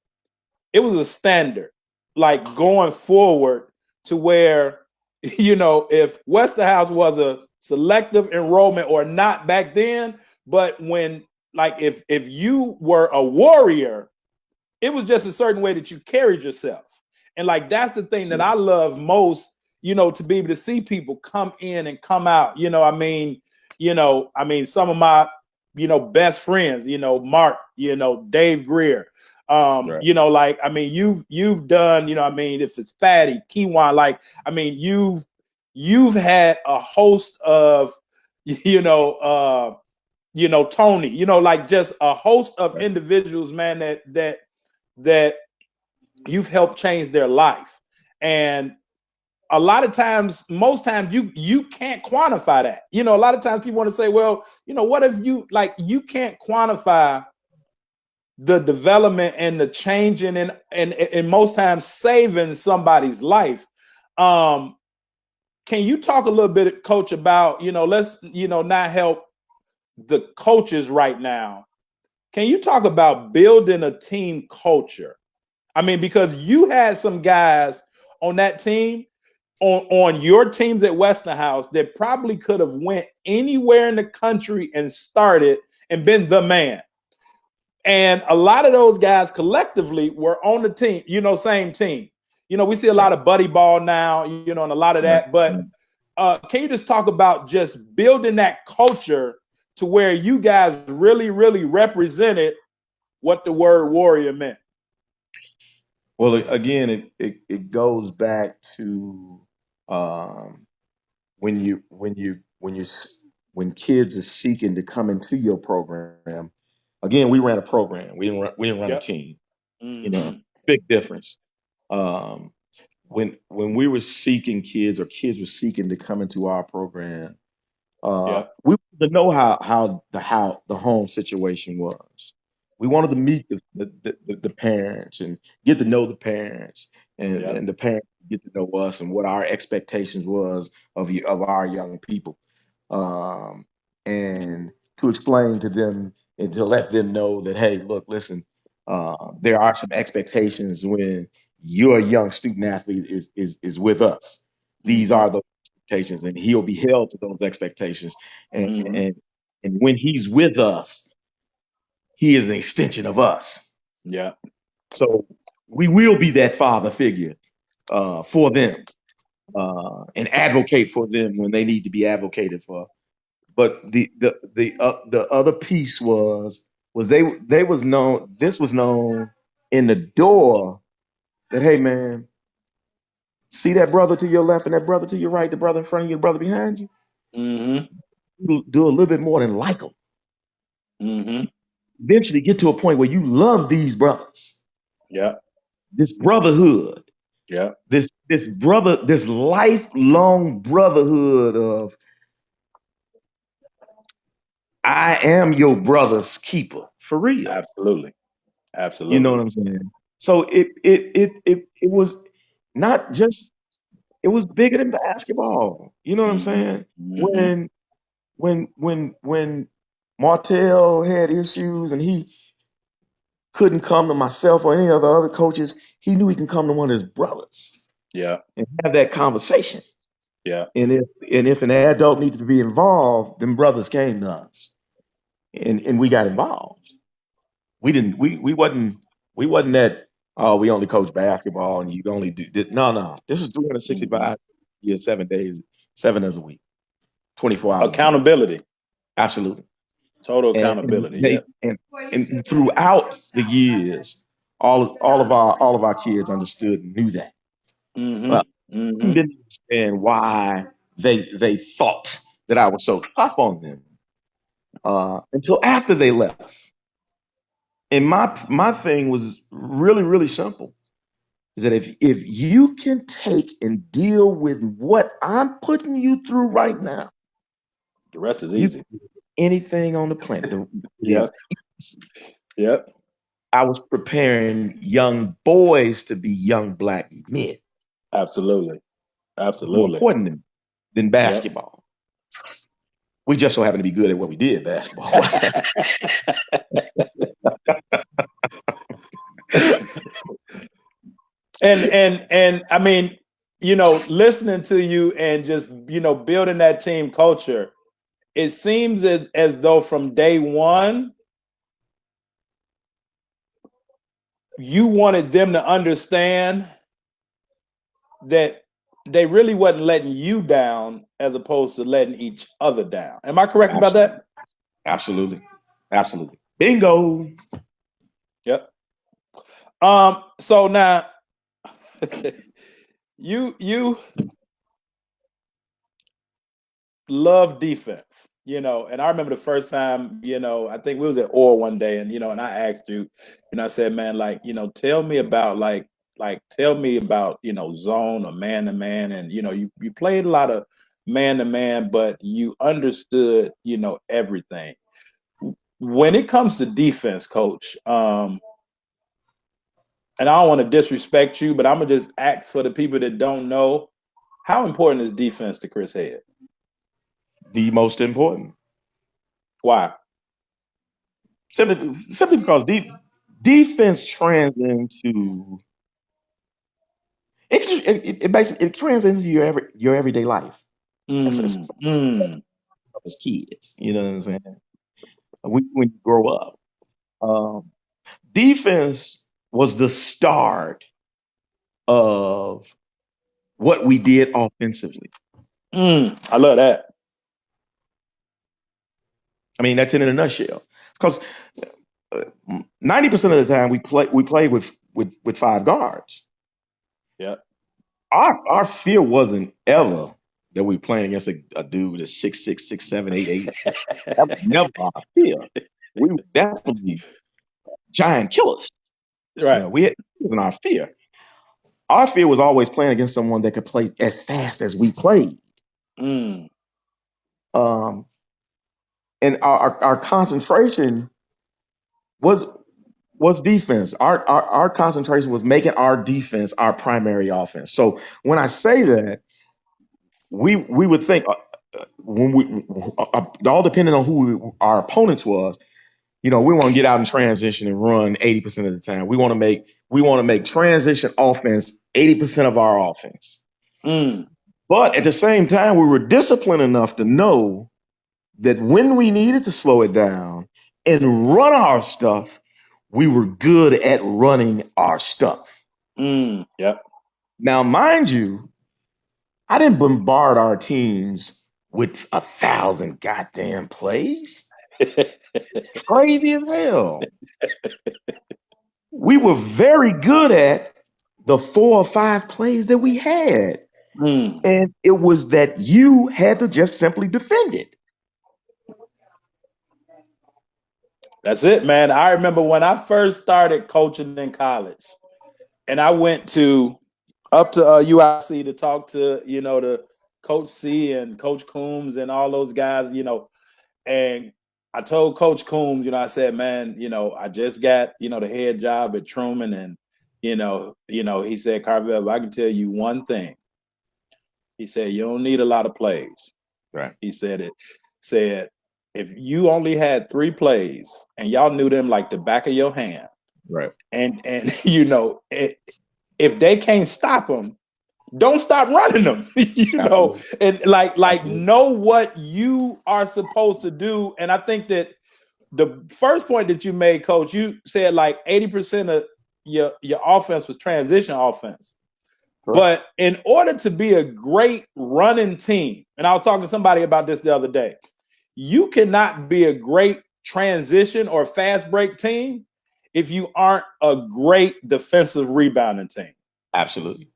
it was a standard, like going forward to where, if Westerhouse was a selective enrollment or not back then, but when, like, if you were a warrior, it was just a certain way that you carried yourself. And like, that's the thing that I love most, to be able to see people come in and come out, some of my, best friends, Mark, Dave Greer, you've done, if it's Fatty, Kiwan, you've had a host of, Tony, just a host of individuals, man, that you've helped change their life. And a lot of times, most times you can't quantify that. A lot of times people want to say, well, what if you can't quantify the development and the changing and most times saving somebody's life. Can you talk a little bit, Coach, about, let's, not help the coaches right now. Can you talk about building a team culture? I mean, because you had some guys on that team, on your teams at Westerhouse that probably could have went anywhere in the country and started and been the man. And a lot of those guys collectively were on the team, same team. We see a lot of buddy ball now, and a lot of that. But can you just talk about just building that culture to where you guys really, really represented what the word warrior meant? Well, again, it goes back to when kids are seeking to come into your program. Again, we ran a program. We didn't run a team. Mm-hmm. Big difference. When we were seeking kids, or kids were seeking to come into our program, we wanted to know how the home situation was. We wanted to meet the parents and get to know the parents, and the parents get to know us and what our expectations was of our young people, and to explain to them and to let them know that, hey, look, listen, there are some expectations when your young student athlete is with us. These are those expectations, and he'll be held to those expectations. And when he's with us, he is an extension of us. Yeah. So we will be that father figure for them, and advocate for them when they need to be advocated for. But the other piece was they was known. This was known in the door that, hey, man, see that brother to your left and that brother to your right, the brother in front of you, the brother behind you. You do a little bit more than like them. Eventually get to a point where you love these brothers. Yeah. This brotherhood. Yeah. This lifelong brotherhood of, I am your brother's keeper, for real. Absolutely. You know what I'm saying? So it was not just, it was bigger than basketball. You know what I'm saying? When Martell had issues and he couldn't come to myself or any of the other coaches, he knew he can come to one of his brothers. Yeah. And have that conversation. Yeah. And if an adult needed to be involved, then brothers came to us. And we got involved. We wasn't that, oh, we only coach basketball and you only do this. No. This is 365 7 days, 7 days a week, 24 hours. Accountability. Absolutely. Total And accountability. Yeah. they and throughout the years, all of our kids understood and knew that. Uh, Mm-hmm. Mm-hmm. didn't understand why they thought that I was so tough on them until after they left. And my thing was really simple. Is that if you can take and deal with what I'm putting you through right now, The rest is you easy. can do anything on the planet. It Yeah. is easy. Yep. I was preparing young boys to be young black men. Absolutely. More Absolutely. important than Yep. basketball. We just so happen to be good at what we did, basketball. and I mean, listening to you and just building that team culture, it seems as though from day one you wanted them to understand that they really wasn't letting you down as opposed to letting each other down. Am I correct about that? Absolutely. Absolutely. Bingo. Yep. So now you love defense, and I remember the first time, I think we was at Orr one day, and I asked you, I said, man, like, tell me about tell me about, zone or man to man. And, you played a lot of man to man, but you understood, everything. When it comes to defense, coach, and I don't want to disrespect you, but I'm gonna just ask for the people that don't know, how important is defense to Chris Head? The most important. Why? Simply because defense trans into it basically it trans into your everyday life. That's Mm, mm, as kids. You know what I'm saying? When you grow up, um, defense was the start of what we did offensively. I love that. I mean, that's in a nutshell. Because 90% of the time we play with five guards. Yeah. Our fear wasn't ever that we playing against a dude that's 6'6", 6'7", 8'8". That was never our fear. We were definitely giant killers. You Right. know, we had in our fear. Our fear was always playing against someone that could play as fast as we played. Mm, Um, and our concentration was defense. Our concentration was making our defense our primary offense. So when I say that, we would think when we all depending on our opponents was, we want to get out in transition and run 80% of the time. We want to make transition offense 80% of our offense. mm, But at the same time, we were disciplined enough to know that when we needed to slow it down and run our stuff, we were good at running our stuff. yep. Now, mind you, I didn't bombard our teams with 1,000 goddamn plays. Crazy as hell. We were very good at the 4 or 5 plays that we had. Mm. And it was that you had to just simply defend it. That's it, man. I remember when I first started coaching in college, and I went up to UIC to talk to, the Coach C and Coach Coombs and all those guys, and I told Coach Coombs, I said, man, I just got, the head job at Truman, and he said, Carvel, I can tell you one thing. He said, you don't need a lot of plays. Right. He said if you only had 3 plays and y'all knew them like the back of your hand, Right. and if they can't stop them, don't stop running them, Absolutely. and like Absolutely. know what you are supposed to do. And I think that the first point that you made, Coach, you said like 80% of your offense was transition offense. Correct. But in order to be a great running team, and I was talking to somebody about this the other day, you cannot be a great transition or fast break team if you aren't a great defensive rebounding team. Absolutely.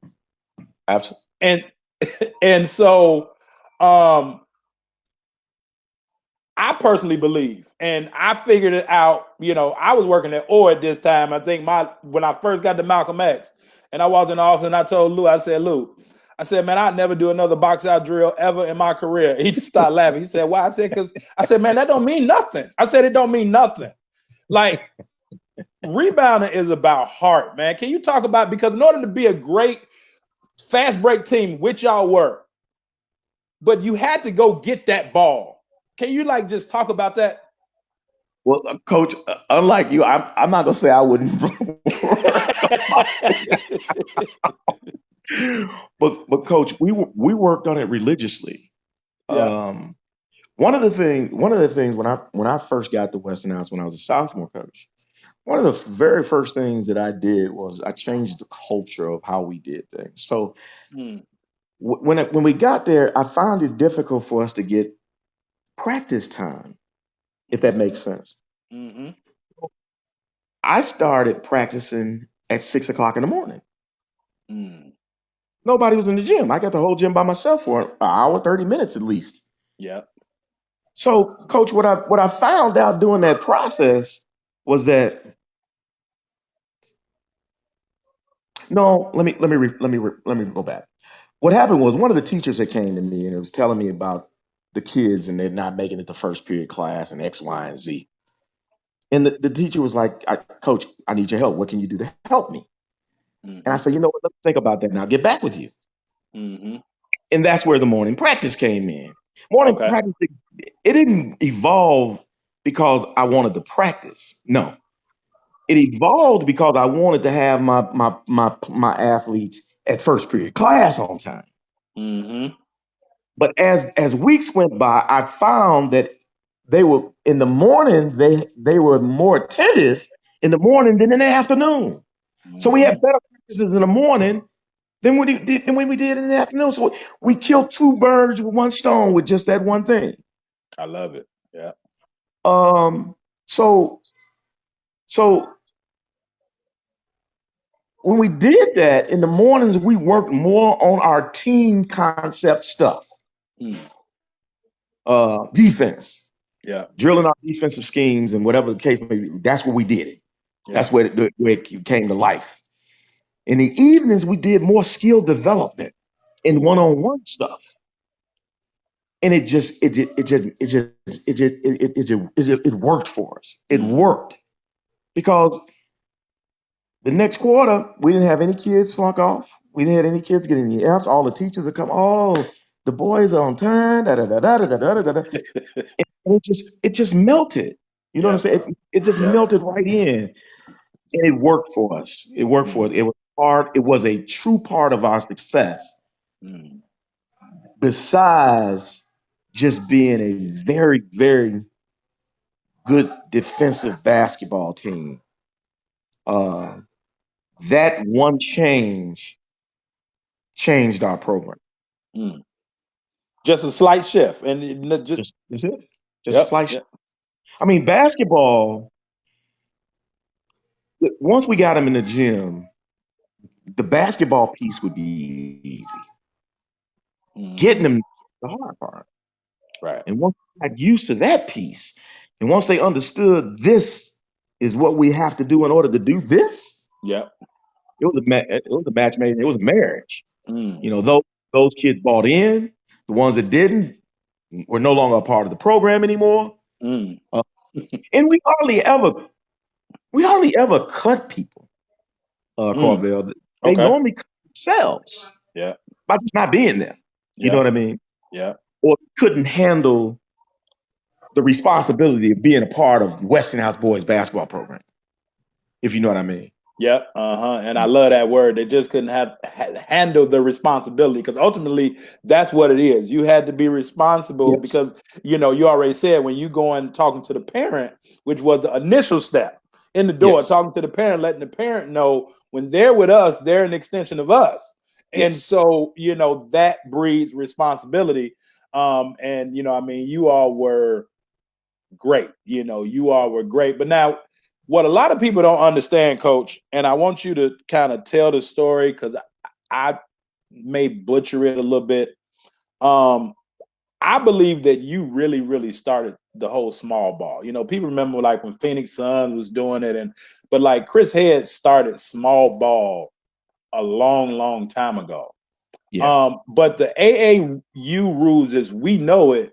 And so I personally believe, and I figured it out. I was working at OR at this time. I think when I first got to Malcolm X, and I walked in the office and I told Lou, I said, man, I'd never do another box out drill ever in my career. He just started laughing. He said, why? I said, man, that don't mean nothing. I said, it don't mean nothing. Like, rebounding is about heart, man. Can you talk about, because in order to be a great fast break team, which y'all were, but you had to go get that ball. Can you just talk about that? Well, Coach, unlike you, I'm not gonna say I wouldn't. but Coach, we worked on it religiously. Yeah. One of the things when I first got to Westinghouse when I was a sophomore coach, one of the very first things that I did was I changed the culture of how we did things. So when we got there, I found it difficult for us to get practice time, if that makes sense. Mm-hmm. I started practicing at 6 o'clock in the morning. Nobody was in the gym. I got the whole gym by myself for an hour, 30 minutes at least. Yeah. So, Coach, what I found out during that process was that let me go back. What happened was one of the teachers that came to me and it was telling me about the kids and they're not making it to first period class and X, Y, and Z. And the teacher was like, Coach, I need your help. What can you do to help me? And I said, what, let me think about that and I'll get back with you. Mm-hmm. And that's where the morning practice came in. Morning practice, it didn't evolve because I wanted to practice. No. It evolved because I wanted to have my athletes at first period class on time. Mm-hmm. But as weeks went by, I found that they were in the morning, they were more attentive in the morning than in the afternoon. Mm-hmm. So we had better practices in the morning than when we did in the afternoon. So we killed two birds with one stone with just that one thing. I love it. Yeah. So when we did that in the mornings, we worked more on our team concept stuff. Defense. Yeah. Drilling our defensive schemes and whatever the case may be. That's what we did. Yeah. That's where it came to life. In the evenings, we did more skill development and one-on-one stuff. And it worked for us. It worked because the next quarter, we didn't have any kids flunk off. We didn't have any kids getting any Fs. All the teachers would come, the boys are on time, It just melted. You know what I'm saying? It just melted right in. And it worked for us. It worked for us. It was hard. It was a true part of our success. Besides just being a very, very good defensive basketball team. That one change changed our program. Just a slight shift. And just a slight shift. I mean, basketball, once we got them in the gym, the basketball piece would be easy. Getting them the hard part. Right. And once they got used to that piece, and once they understood this is what we have to do in order to do this, it was a match made. It was a marriage. Those kids bought in. The ones that didn't were no longer a part of the program anymore. And we hardly ever cut people. Carvel. They normally cut themselves. Yeah. By just not being there. You know what I mean? Yeah. Or couldn't handle the responsibility of being a part of Westinghouse boys basketball program. If you know what I mean. Yeah. And I love that word. They just couldn't handle the responsibility, because ultimately that's what it is. You had to be responsible because, you already said when you go and talking to the parent, which was the initial step in the door, talking to the parent, letting the parent know when they're with us, they're an extension of us. And so, that breeds responsibility. And, you all were great. You know, you all were great. But now, what a lot of people don't understand, Coach, and I want you to kind of tell the story because I may butcher it a little bit. I believe that you really, really started the whole small ball. You know, people remember like when Phoenix Suns was doing it, but like Chris Head started small ball a long, long time ago. Yeah, But the AAU rules, as we know it,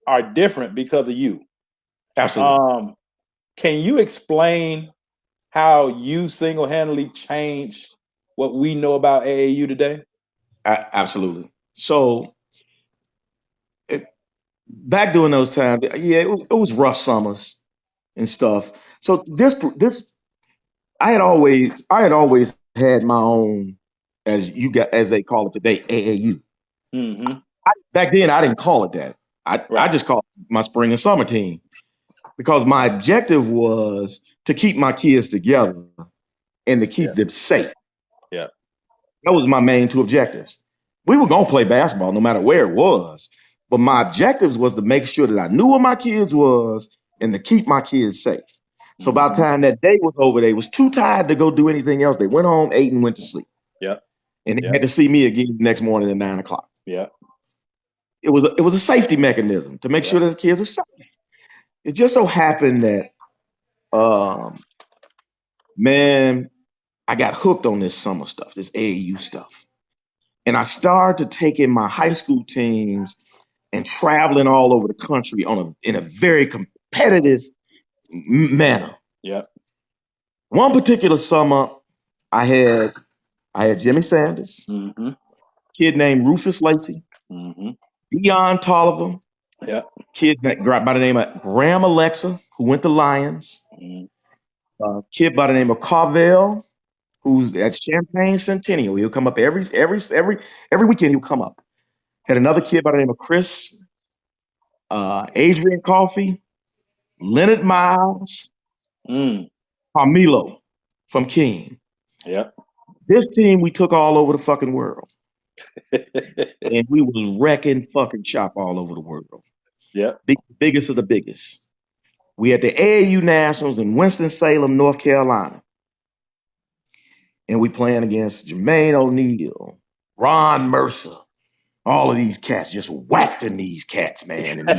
are different because of you. absolutely. Can you explain how you single-handedly changed what we know about AAU today? Absolutely. So back during those times, yeah, it was rough summers and stuff. So this I had always had my own, as they call it today, AAU. Mm-hmm. Back then I didn't call it that. I Right. just called it my spring and summer team because my objective was to keep my kids together and to Yeah. keep them safe. Yeah. That was my main two objectives. We were gonna play basketball no matter where it was, but my objectives was to make sure that I knew where my kids was and to keep my kids safe. So by the Mm-hmm. time that day was over, they was too tired to go do anything else. They went home, ate, and went to sleep. Yeah. And they Yeah. had to see me again the next morning at 9 o'clock. Yeah. It was a safety mechanism to make Yeah. sure that the kids are safe. It just so happened that um, man, I got hooked on this summer stuff, this AAU stuff. And I started taking my high school teams and traveling all over the country in a very competitive manner. Yeah. One particular summer, I had Jimmy Sanders, Mm-hmm. kid named Rufus Lacey, Mm-hmm. Dion Tolliver, Yeah. kid by the name of Graham Alexa, who went to Lions, Mm-hmm. kid by the name of Carvel, who's at Champaign Centennial. He'll come up every weekend. He'll come up. Had another kid by the name of Chris, Adrian Coffey, Leonard Miles, Mm. Carmelo from King. Yeah. This team we took all over the fucking world, and we was wrecking fucking shop all over the world. Yeah. Biggest of the biggest. We had the AAU Nationals in Winston-Salem, North Carolina, and we playing against Jermaine O'Neal, Ron Mercer, all of these cats, just waxing these cats, man. And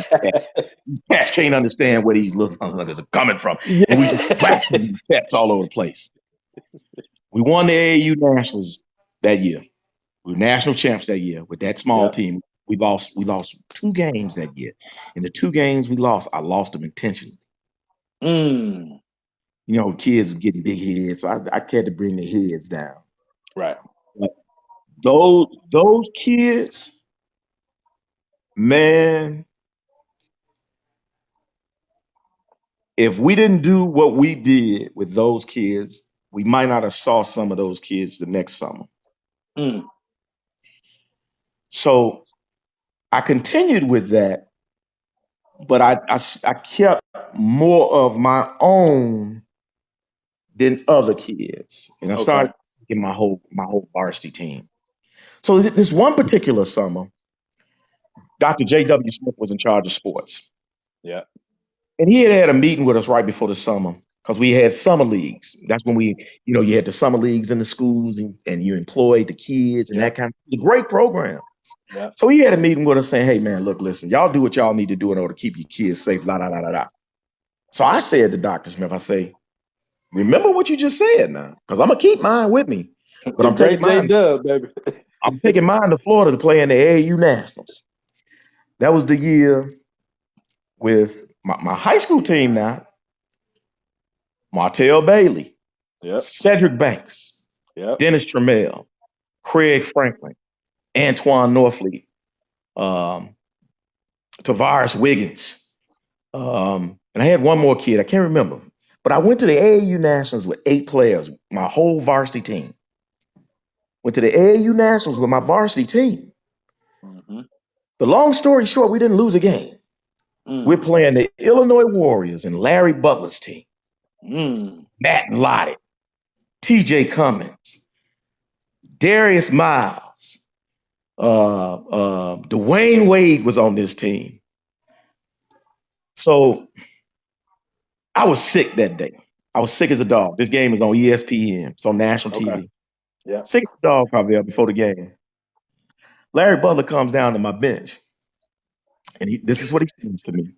these cats can't understand where these little motherfuckers are coming from. And we just waxing these cats all over the place. We won the AAU Nationals that year. We were national champs that year with that small Yeah. team. We lost 2 games that year. And the 2 games we lost, I lost them intentionally. Mm. You know, kids were getting big heads, so I had to bring their heads down. Right. But those kids, man, if we didn't do what we did with those kids, we might not have saw some of those kids the next summer. Mm. So I continued with that, but I kept more of my own than other kids, and I Okay. started in my whole varsity team. So this one particular summer, Dr. J.W. Smith was in charge of sports, Yeah. and he had a meeting with us right before the summer because we had summer leagues. That's when you had the summer leagues in the schools, and you employed the kids and Yeah. that kind of. It's a great program. Yeah. So he had a meeting with us saying, "Hey man, look, listen, y'all do what y'all need to do in order to keep your kids safe." La la la la la. So I said to Dr. Smith, I say, remember what you just said now, because I'm gonna keep mine with me, but The great J Dub, baby. I'm taking mine to Florida to play in the AAU Nationals. That was the year with my high school team now. Martell Bailey, Yep. Cedric Banks, Yep. Dennis Trammell, Craig Franklin, Antoine Norfleet, Tavares Wiggins. And I had one more kid, I can't remember. But I went to the AAU Nationals with 8 players, my whole varsity team. Went to the AAU Nationals with my varsity team. Mm-hmm. The long story short, we didn't lose a game. We're Mm. playing the Illinois Warriors and Larry Butler's team. Mm. Matt Lottie, TJ Cummins, Darius Miles, Dwayne Wade was on this team. So I was sick that day. I was sick as a dog. This game is on ESPN. It's on national Okay. TV. Yeah. Sick as a dog, Carvel, before the game. Larry Butler comes down to my bench, and this is what he says to me.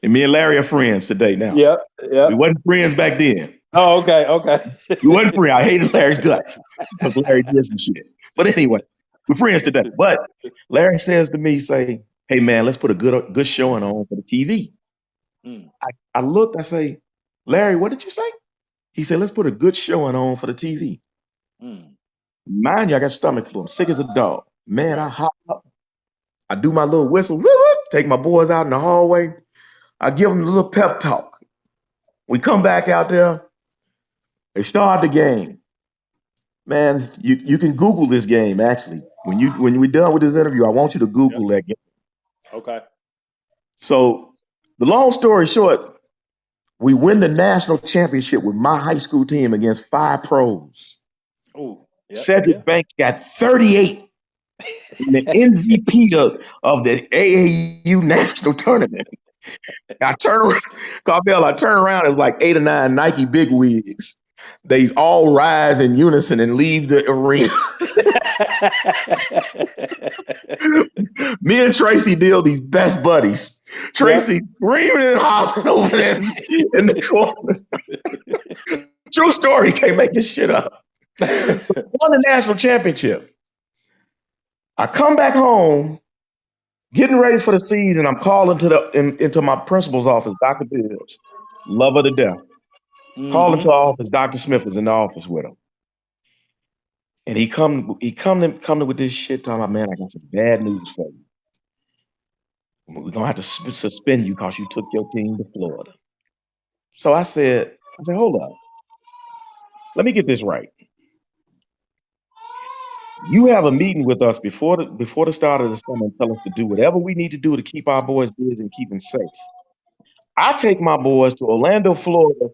And me and Larry are friends today now. Yep. Yep. We wasn't friends back then. Oh, okay. Okay. We wasn't friends. I hated Larry's guts because Larry did some shit. But anyway, we're friends today. But Larry says to me, say, hey, man, let's put a good showing on for the TV. I looked, I say, Larry, what did you say? He said, let's put a good showing on for the TV. Mind you, I got stomach flu. I'm sick as a dog. Man, I hop up. I do my little whistle, whoop, whoop, take my boys out in the hallway. I give them a little pep talk. We come back out there. They start the game. Man, you can Google this game, actually. When we're done with this interview, I want you to Google that game. Okay. So the long story short, we win the national championship with my high school team against 5 pros. Ooh, Cedric Banks got 38 in the MVP of the AAU national tournament. I turn around, it's like 8 or 9 Nike bigwigs. They all rise in unison and leave the arena. Me and Tracy Deal, these best buddies. Tracy screaming and hollering over there in the corner. True story, can't make this shit up. So I won the national championship. I come back home, getting ready for the season. I'm calling into my principal's office, Dr. Bills, love her to death. Calling to our office, Dr. Smith was in the office with him. And he come with this shit talking about, man, I got some bad news for you. We're gonna have to suspend you because you took your team to Florida. So I said, hold up. Let me get this right. You have a meeting with us before the start of the summer and tell us to do whatever we need to do to keep our boys busy and keep them safe. I take my boys to Orlando, Florida,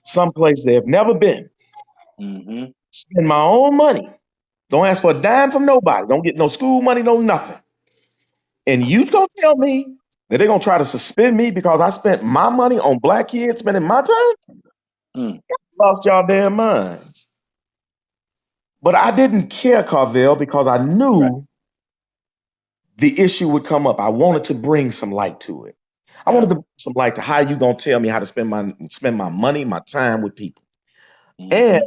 someplace they have never been. Spend my own money. Don't ask for a dime from nobody. Don't get no school money, no nothing. And you gonna tell me that they're gonna try to suspend me because I spent my money on black kids spending my time? Lost y'all damn minds. But I didn't care, Carvel, because I knew the issue would come up. I wanted to bring some light to it. I wanted to bring some light to how you gonna tell me how to spend my money, my time with people. And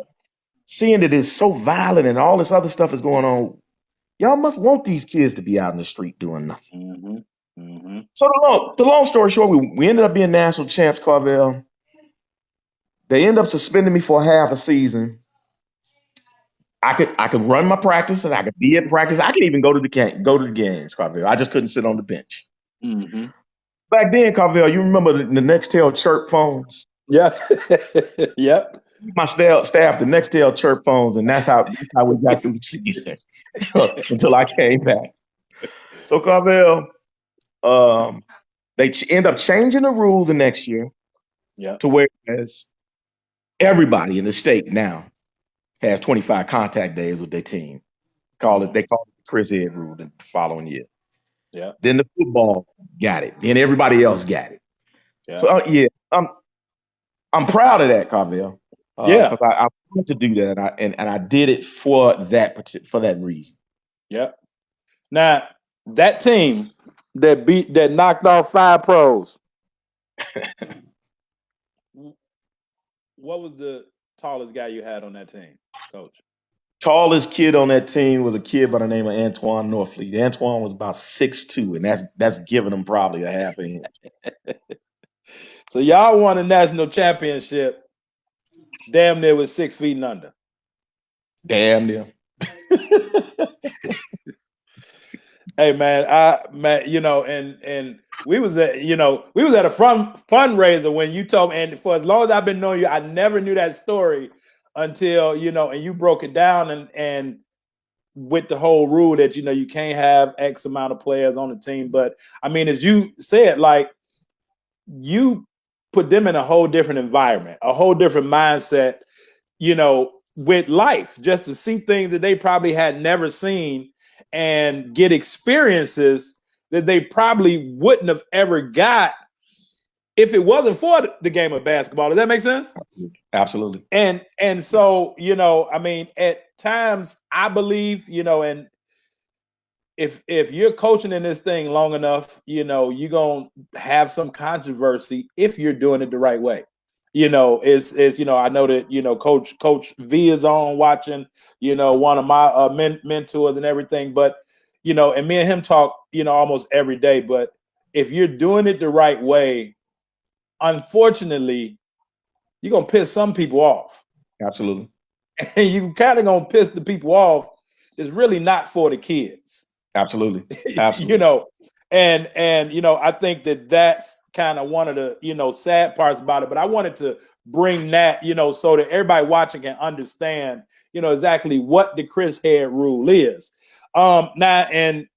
seeing that it's so violent and all this other stuff is going on, y'all must want these kids to be out in the street doing nothing. So the long story short, we ended up being national champs, Carvel. They end up suspending me for half a season. I could run my practice and I could be at practice. I could even go to the games, Carvel. I just couldn't sit on the bench. Back then, Carvel, you remember the Nextel chirp phones? Yeah. Yep. My staff, the Nextel chirp phones, and that's how we got through the season until I came back. So, Carvel, they end up changing the rule the next year to whereas everybody in the state now has 25 contact days with their team. They call it the Chris Ed rule the following year. Yeah. Then the football got it. Then everybody else got it. Yeah. So I'm proud of that, Carvel. Because I wanted to do that, and I did it for that reason. Yep. Now that team that knocked off 5 pros. What was the tallest guy you had on that team, Coach? Tallest kid on that team was a kid by the name of Antoine Norfleet. Antoine was about 6'2", and that's giving him probably a half an inch. So y'all won a national championship damn near with 6 feet and under. Damn near. Hey man, and we was at a fundraiser when you told me, and for as long as I've been knowing you, I never knew that story until and you broke it down and with the whole rule that you can't have X amount of players on the team. But I mean, as you said, like you put them in a whole different environment, a whole different mindset, with life, just to see things that they probably had never seen and get experiences that they probably wouldn't have ever got if it wasn't for the game of basketball. Does that make sense? Absolutely. And so, I mean, at times I believe, and if you're coaching in this thing long enough, you're gonna have some controversy if you're doing it the right way. It's I know that Coach V is on watching, one of my mentors and everything, but and me and him talk, almost every day. But if you're doing it the right way, unfortunately, you're gonna piss some people off. Absolutely. And you kind of gonna piss the people off. It's really not for the kids. Absolutely. Absolutely. And I think that that's kind of one of the sad parts about it. But I wanted to bring that so that everybody watching can understand exactly what the Chris Head rule is. Now in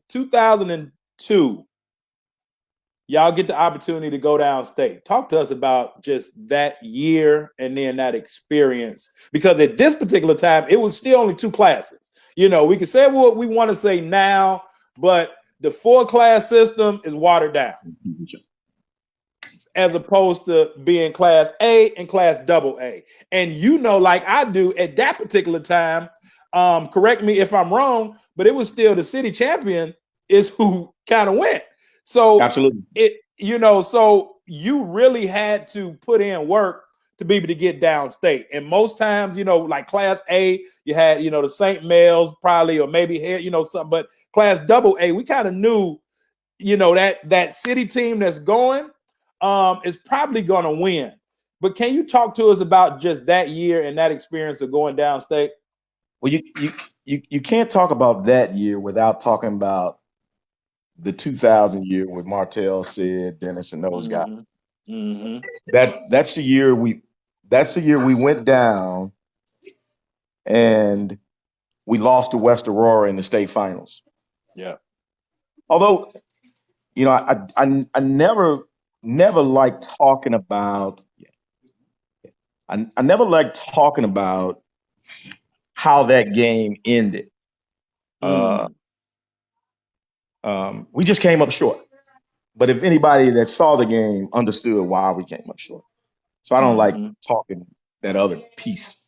2002, y'all get the opportunity to go downstate. Talk to us about just that year and then that experience, because at this particular time it was still only 2 classes. We can say what we want to say now, but the 4-class system is watered down as opposed to being class A and class AA. And like I do at that particular time, correct me if I'm wrong, but it was still the city champion is who kind of went. So absolutely, so you really had to put in work to be able to get downstate. And most times, like class A, you had, the St. Males probably, or maybe here, something, but class AA, we kind of knew, that city team that's going is probably going to win. But can you talk to us about just that year and that experience of going downstate? Well, you can't talk about that year without talking about the 2000 year with Martell, Sid, Dennis, and those guys. Mm-hmm. That's the year we went down and we lost to West Aurora in the state finals. Yeah. Although, I never liked talking about. I never liked talking about how that game ended. We just came up short. But if anybody that saw the game understood why we came up short. So I don't like talking that other piece.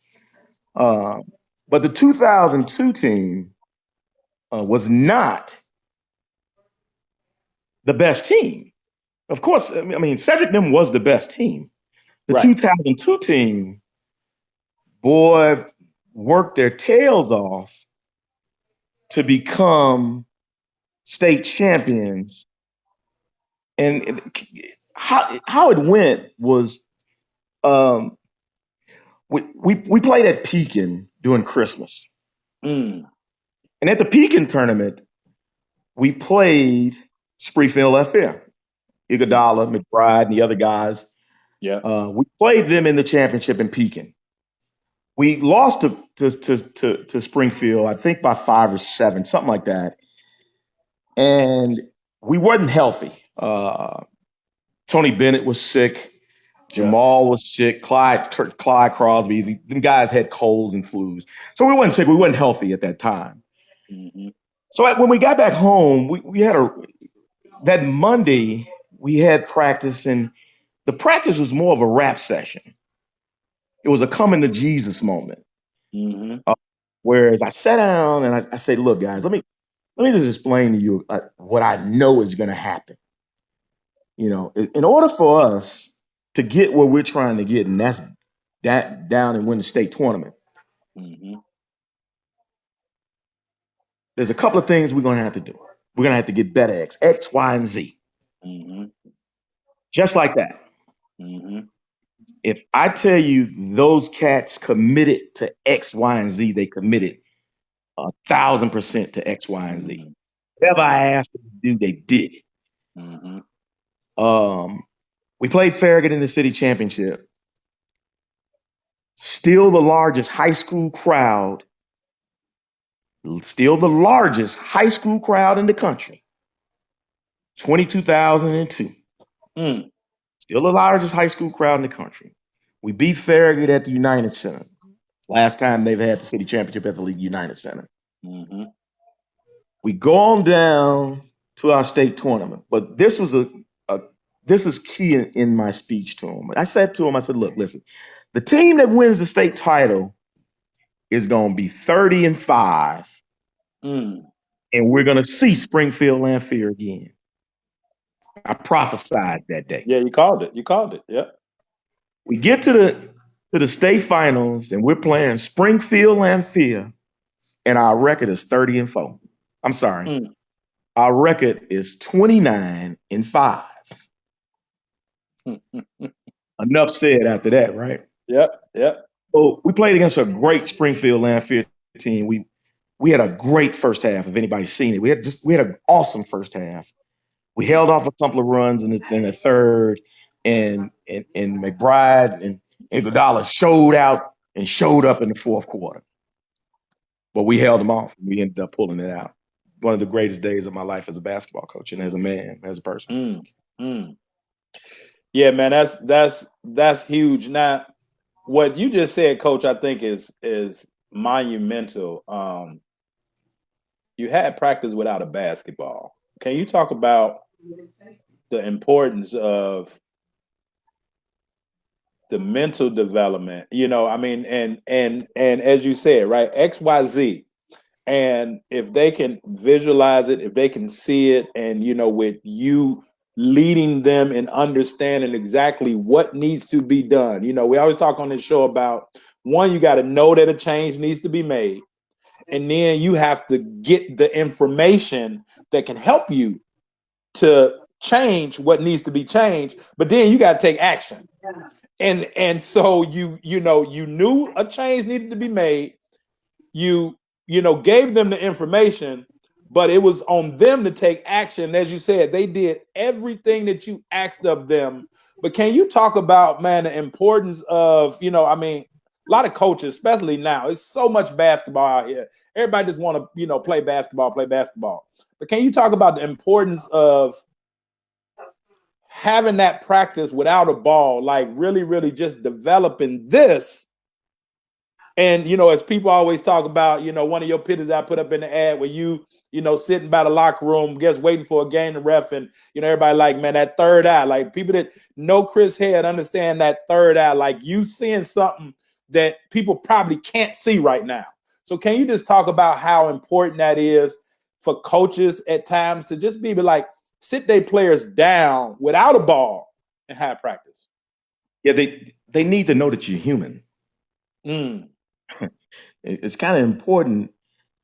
But the 2002 team was not the best team. Of course, I mean, Cedric them was the best team. The 2002 team, boy, worked their tails off to become state champions. And how it went was we played at Pekin during Christmas. And at the Pekin tournament, we played Springfield FF, Iguodala, McBride, and the other guys. Yeah. We played them in the championship in Pekin. We lost to Springfield, I think by 5 or 7, something like that. And we wasn't healthy. Tony Bennett was sick. Jamal was sick. Clyde Crosby. Them guys had colds and flus. So we wasn't sick. We wasn't healthy at that time. Mm-hmm. So when we got back home, we had that Monday, we had practice, and the practice was more of a rap session. It was a coming to Jesus moment. Whereas I sat down and I said, look, guys, let me just explain to you what I know is going to happen. In order for us to get where we're trying to get, and that's that down and win the state tournament, there's a couple of things we're going to have to do. We're going to have to get better X, Y, and Z. Just like that. If I tell you those cats committed to X, Y, and Z, they committed 1,000% to X, Y, and Z. Whatever I asked them to do, they did it. We played Farragut in the city championship. Still the largest high school crowd. Still the largest high school crowd in the country. 22,002. Still the largest high school crowd in the country. We beat Farragut at the United Center. Last time they've had the city championship at the League United Center. We go on down to our state tournament. But this was this is key in my speech to him. I said to him, I said, look, listen, the team that wins the state title is going to be 30-5, Mm. and we're going to see Springfield Lanphier again. I prophesied that day. Yeah, you called it. You called it. Yeah. We get to the state finals, and we're playing Springfield Lanphier, and our record is 30-4. I'm sorry. Mm. Our record is 29-5. Enough said after that, right? Yep. Yep. So we played against a great Springfield Lanphier team. We had a great first half. If anybody's seen it, we had an awesome first half. We held off a couple of runs in the third, and McBride and Iguodala showed up in the fourth quarter. But we held them off. We ended up pulling it out. One of the greatest days of my life as a basketball coach and as a man, as a person. Yeah, man, that's huge. Now, what you just said, Coach, I think is monumental. You had practice without a basketball. Can you talk about the importance of the mental development? You know, I mean, and as you said, right, XYZ. And if they can visualize it, if they can see it, and you know, with you leading them and understanding exactly what needs to be done. You know, we always talk on this show about, one, you got to know that a change needs to be made. And then you have to get the information that can help you to change what needs to be changed. But then you got to take action. And so you knew a change needed to be made. You gave them the information, but it was on them to take action. As you said, they did everything that you asked of them. But can you talk about, man, the importance of, I mean, a lot of coaches, especially now, it's so much basketball out here. Everybody just want to, play basketball. But can you talk about the importance of having that practice without a ball, like really, really just developing this? And, as people always talk about, one of your pictures I put up in the ad where you sitting by the locker room, just waiting for a game to ref. And, everybody like, man, that third eye, like people that know Chris Head understand that third eye, like you seeing something that people probably can't see right now. So can you just talk about how important that is for coaches at times to just be like, sit their players down without a ball and have practice? Yeah, they need to know that you're human. It's kind of important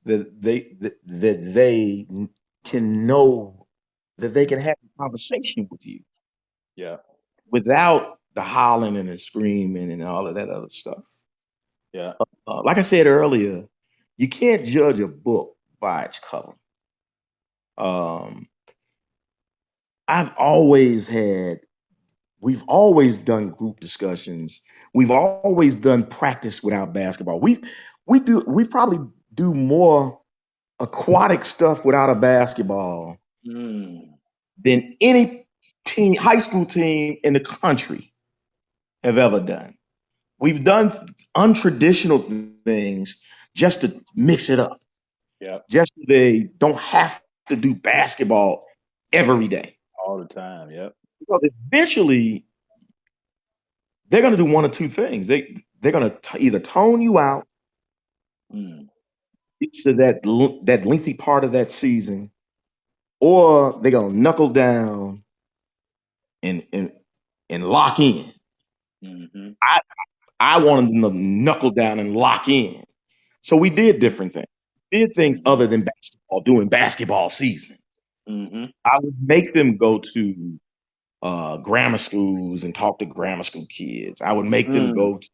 that they can know that they can have a conversation with you. Yeah. Without the hollering and the screaming and all of that other stuff. Yeah. Like I said earlier, you can't judge a book by its cover. We've always done group discussions. We've always done practice without basketball. We probably do more aquatic stuff without a basketball than any team, high school team in the country have ever done. We've done untraditional things just to mix it up. Yeah. Just so they don't have to do basketball every day. All the time, yep. Because eventually they're going to do one or two things. They're going to either tone you out to that lengthy part of that season, or they're going to knuckle down and lock in. Mm-hmm. I wanted them to knuckle down and lock in. So we did different things. Did things other than basketball, doing basketball season. Mm-hmm. I would make them go to grammar schools and talk to grammar school kids. I would make them go to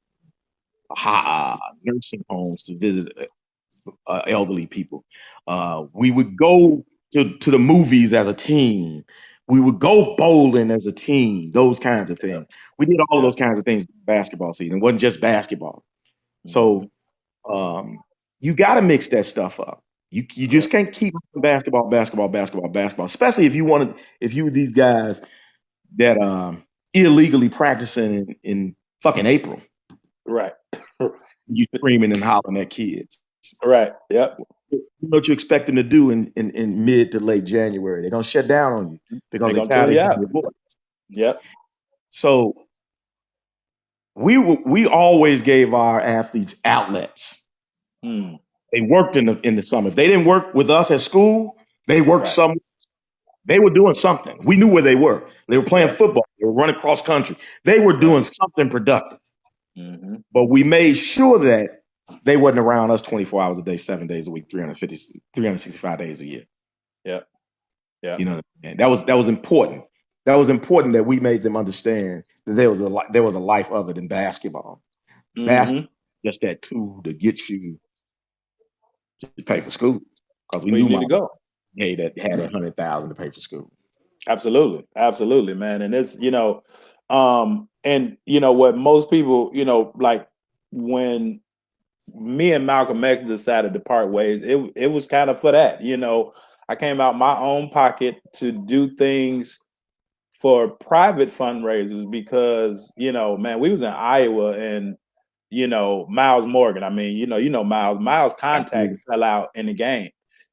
nursing homes to visit elderly people. We would go to the movies as a team. We would go bowling as a team, those kinds of things. We did all of those kinds of things basketball season. It wasn't just basketball. So you got to mix that stuff up. You just can't keep basketball, especially if you were these guys that illegally practicing in fucking April. Right. You screaming and hollering at kids. Right. Yep. You know what you expect them to do in mid to late January. They're gonna shut down on you because They're they're gonna tune tired of you hearing out. your voice. Yep. So we always gave our athletes outlets. Mm, They worked in the summer. If they didn't work with us at school, they worked right. some. They were doing something. We knew where they were. They were playing Yep. football. They were running cross country. They were Yep. doing something productive. Hmm. But we made sure that they wasn't around us 24 hours a day, 7 days a week, 365 days a year. Yep. You Yep. know, and that was important. That was important that we made them understand that there was a life other than basketball. Basketball Hmm. just that tool to get you to pay for school because we Where you knew need my to go. hey that had 100,000 to pay for school. Absolutely. Absolutely, man. And it's, and what most people, like when me and Malcolm X decided to part ways, it was kind of for that. I came out my own pocket to do things for private fundraisers because, man, we was in Iowa and Miles Morgan. I mean, Miles. Miles' contact Absolutely. fell out in the game,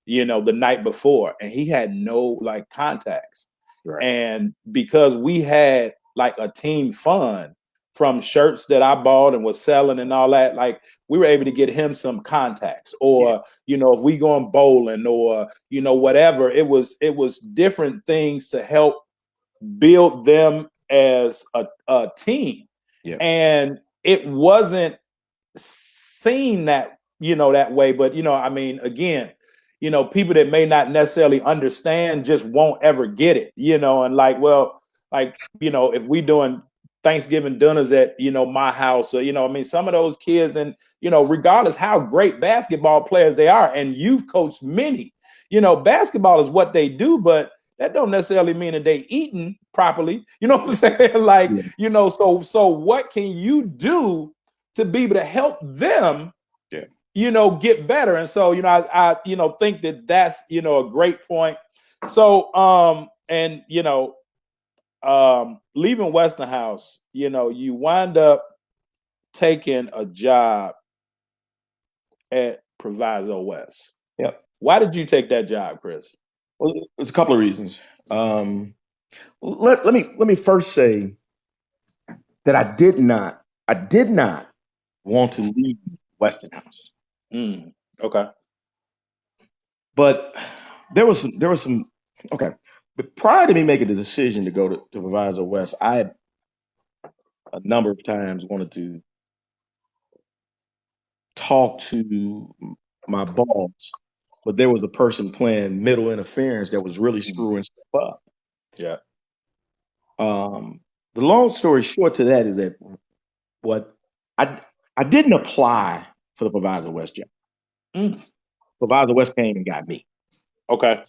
the night before, and he had no like contacts. Right. And because we had like a team fund from shirts that I bought and was selling and all that, like we were able to get him some contacts, Yeah. or if we going bowling or whatever, it was different things to help build them as a team. Yeah. And it wasn't seen that way, but I mean, again, people that may not necessarily understand just won't ever get it, and like, well, like, if we doing Thanksgiving dinners at my house, or I mean, some of those kids, and regardless how great basketball players they are, and you've coached many, basketball is what they do, but that don't necessarily mean that they eating properly. You know what I'm saying? Like, Yeah. so what can you do to be able to help them, Yeah. get better? And so, I think that that's, a great point. So, and, leaving Westinghouse, you wind up taking a job at Proviso West. Yeah. Why did you take that job, Chris? Well, there's a couple of reasons. Let me first say that I did not want to leave Westinghouse, Okay. but there was some okay. But prior to me making the decision to go to Proviso West, I had a number of times wanted to talk to my boss, but there was a person playing middle interference that was really Mm. screwing stuff up. Yeah. The long story short to that is that what I I didn't apply for the Proviso West job. Mm. Proviso West came and got me. Okay.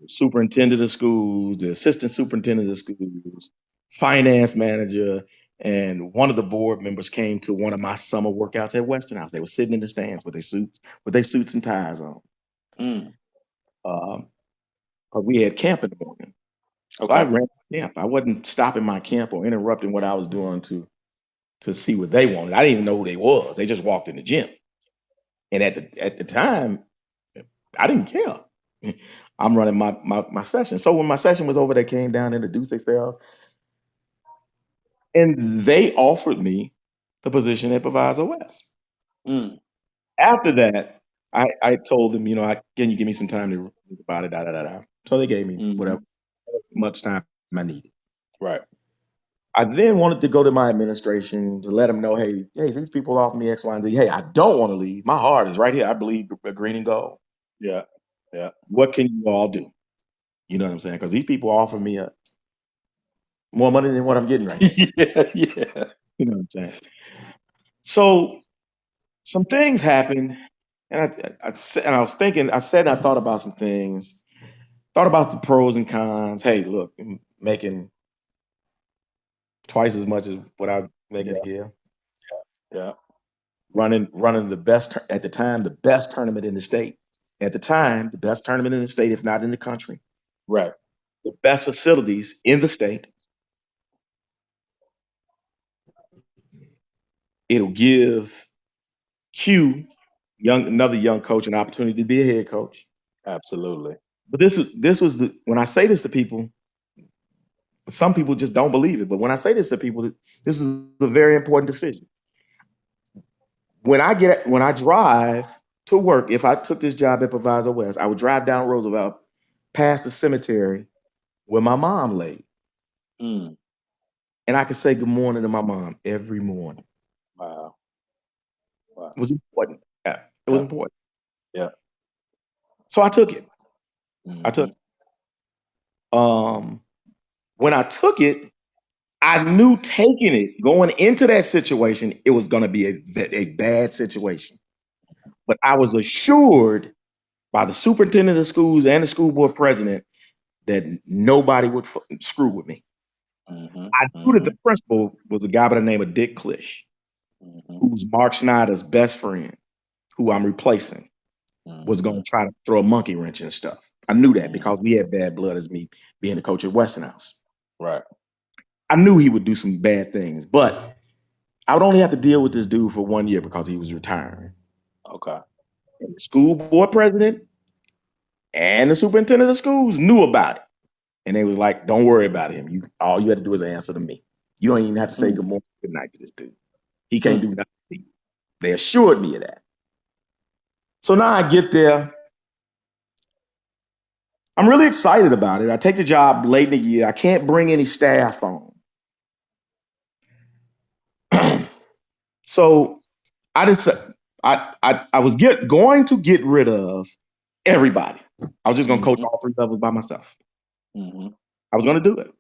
Superintendent of schools, the assistant superintendent of schools, finance manager, and one of the board members came to one of my summer workouts at Westinghouse. They were sitting in the stands with their suits and ties on. Mm. Um, but we had camp in the morning. So I Okay. ran camp. I wasn't stopping my camp or interrupting what I was doing to see what they wanted. I didn't even know who they was. They just walked in the gym. And at the time, I didn't care. I'm running my session. So when my session was over, they came down, introduced themselves, and they offered me the position at Proviso West. Mm. After that, I told them, can you give me some time to think about it? Da, da, da, da. So they gave me Hmm. whatever much time I needed. Right. I then wanted to go to my administration to let them know, hey, these people offer me X, Y, and Z. Hey, I don't want to leave. My heart is right here. I believe green and gold. Yeah. Yeah. What can you all do? You know what I'm saying? Because these people offer me more money than what I'm getting right now. Yeah. Yeah. You know what I'm saying? So some things happened, and I was thinking. I thought about some things, thought about the pros and cons. Hey, look, I'm making twice as much as what I'm making Yeah. here. Yeah. Running the best at the time, the best tournament in the state. At the time, the best tournament in the state, if not in the country. Right. The best facilities in the state. It'll give Q another young coach an opportunity to be a head coach. Absolutely. But this was when I say this to people, some people just don't believe it. But when I say this to people, this is a very important decision. When I drive to work, if I took this job at Proviso West, I would drive down Roosevelt past the cemetery where my mom laid. Mm. And I could say good morning to my mom every morning. Wow. It was important. Yeah, it was important. Yeah. So I took it. Mm-hmm. I took it. When I took it, I knew taking it, going into that situation, it was going to be a bad situation. But I was assured by the superintendent of schools and the school board president that nobody would screw with me. Mm-hmm. I knew that the principal was a guy by the name of Dick Klisch, who's Mark Schneider's best friend, who I'm replacing, was going to try to throw a monkey wrench and stuff. I knew that because we had bad blood as me being the coach at Westinghouse. Right. I knew he would do some bad things, but I would only have to deal with this dude for 1 year because he was retiring. Okay. And the school board president and the superintendent of schools knew about it. And they was like, don't worry about him. All you had to do is answer to me. You don't even have to say good morning, good night to this dude. He can't do nothing to you. They assured me of that. So now I get there. I'm really excited about it. I take the job late in the year. I can't bring any staff on. So I was going to get rid of everybody. I was just going to coach all 3 levels by myself. I was going to do it.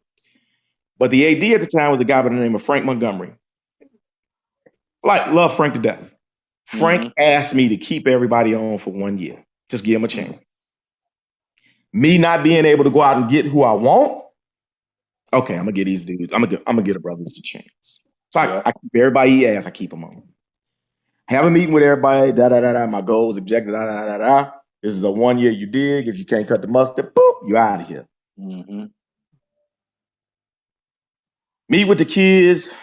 But the AD at the time was a guy by the name of Frank Montgomery. Love Frank to death. Frank asked me to keep everybody on for 1 year. Just give him a chance. Me not being able to go out and get who I want. Okay, I'm gonna get these dudes. I'm gonna get a brothers a chance. So I keep everybody he asks, I keep them on. Have a meeting with everybody. My goals, objectives. This is a 1 year you dig. If you can't cut the mustard, boop, you're out of here. Meet with the kids.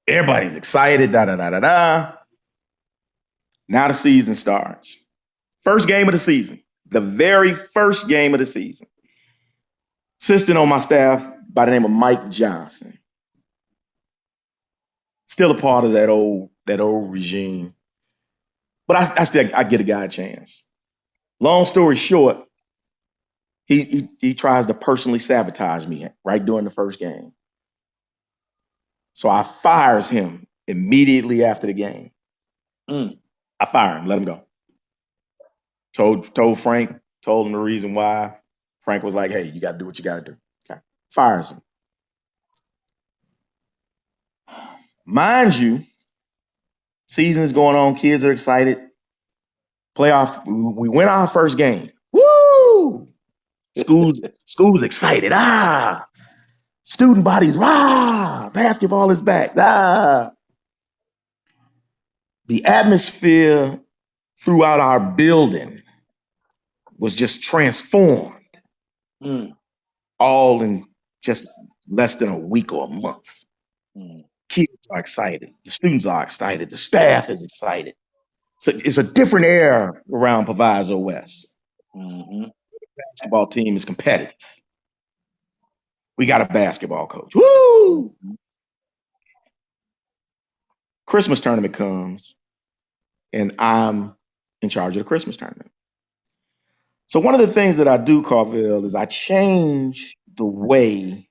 Everybody's excited. Now the season starts. First game of the season. The very first game of the season. Assistant on my staff by the name of Mike Johnson. Still a part of that old regime. But I get a guy a chance. Long story short, he tries to personally sabotage me right during the first game. So I fires him immediately after the game. I fire him, let him go. Told Frank, told him the reason why. Frank was like, hey, you got to do what you got to do. Okay. Fires him. Mind you, season is going on. Kids are excited. Playoff. We win our first game. Woo! School's excited. Student bodies. Basketball is back. The atmosphere throughout our building was just transformed. All in just less than a week or a month. Kids are excited. The students are excited. The staff is excited. So it's a different air around Proviso West. The basketball team is competitive. We got a basketball coach. Woo! Christmas tournament comes, and I'm in charge of the Christmas tournament. So one of the things that I do, Carvel, is I change the way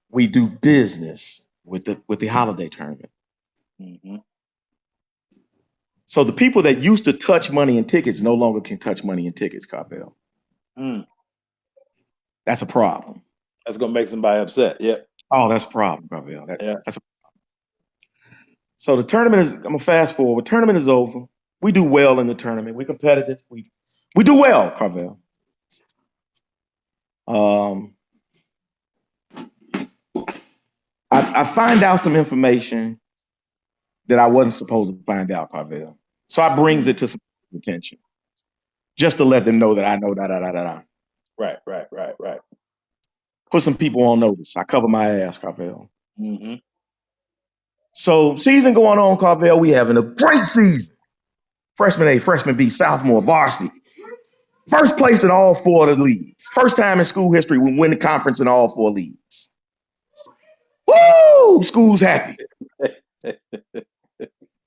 we do business with the holiday tournament. So the people that used to touch money and tickets no longer can touch money and tickets, Carvel. That's a problem. That's gonna make somebody upset. Yeah. Oh, that's a problem, Carvel. That's a problem. So the tournament is. I'm gonna fast forward. Tournament is over. We do well in the tournament. We're competitive. We do well, Carvel. I find out some information that I wasn't supposed to find out, Carvel. So I brings it to some attention, just to let them know that I know Right. Put some people on notice. I cover my ass, Carvel. So season going on, Carvel. We having a great season. freshman A, freshman B, sophomore, varsity. First place in all 4 of the leagues. First time in school history we win the conference in all 4 leagues. Woo! School's happy.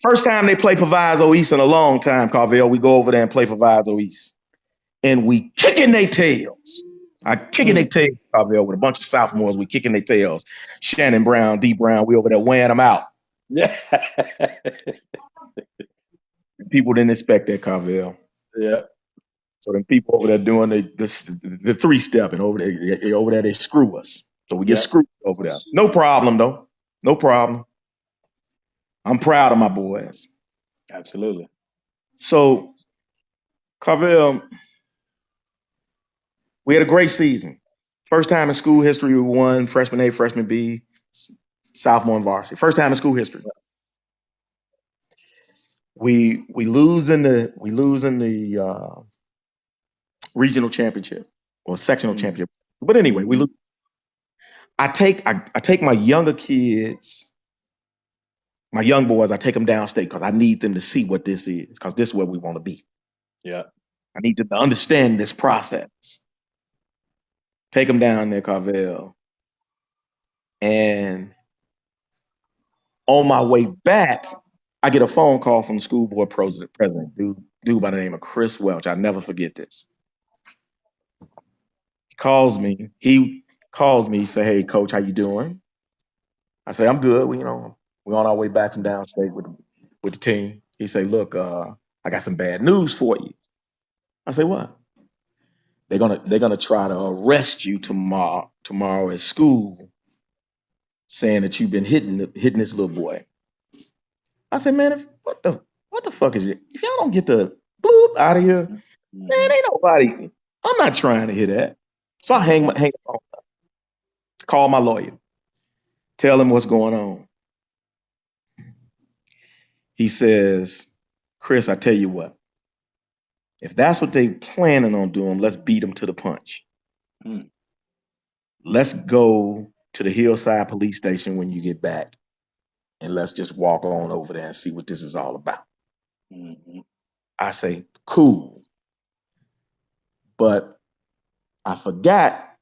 First time they play Proviso East in a long time, Carvel. We go over there and play Proviso East. And we kicking their tails. I kicking their tails, Carvel, with a bunch of sophomores. We kicking their tails. Shannon Brown, D Brown, we over there weighing them out. Yeah. People didn't expect that, Carvel. Yeah. So then people over there doing the 3-step, and over there they screw us. So we get screwed over there. No problem though. No problem. I'm proud of my boys. Absolutely. So, Carvel, we had a great season. First time in school history we won freshman A, freshman B, sophomore and varsity. First time in school history. We lose in the regional championship or sectional championship. But anyway, we lose. I take my younger kids, my young boys, I take them downstate because I need them to see what this is, because this is where we want to be. Yeah. I need them to understand this process. Take them down there, Carvel. And on my way back, I get a phone call from the school board president, dude by the name of Chris Welch. I'll never forget this. He calls me, say, "Hey, coach, how you doing?" I say, "I'm good. We're on our way back from downstate with the team." He say, "Look, I got some bad news for you." I say, "What?" They're gonna try to arrest you tomorrow at school, saying that you've been hitting this little boy. I said, "Man, what the fuck is it? If y'all don't get the bloop out of here, man, ain't nobody. I'm not trying to hear that." So I hang the phone up, call my lawyer, tell him what's going on. He says, "Chris, I tell you what. If that's what they planning on doing, let's beat them to the punch. Let's go to the Hillside Police Station when you get back, and let's just walk on over there and see what this is all about." I say, "Cool." But I forgot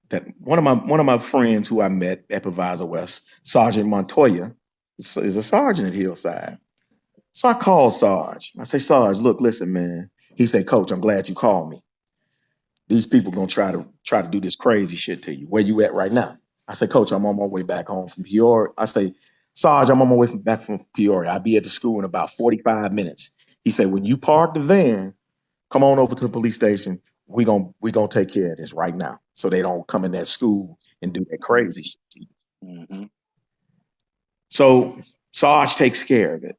that one of my friends who I met at Proviso West, Sergeant Montoya, is a sergeant at Hillside. So I called Sarge. I say, "Sarge, look, listen, man." He said, "Coach, I'm glad you called me. These people gonna try to do this crazy shit to you. Where you at right now?" I say, "Coach, I'm on my way back home from Peoria." I say, "Sarge, I'm on my way back from Peoria. I'll be at the school in about 45 minutes. He said, "When you park the van, come on over to the police station. We gonna take care of this right now, so they don't come in that school and do that crazy shit to you." So Sarge takes care of it.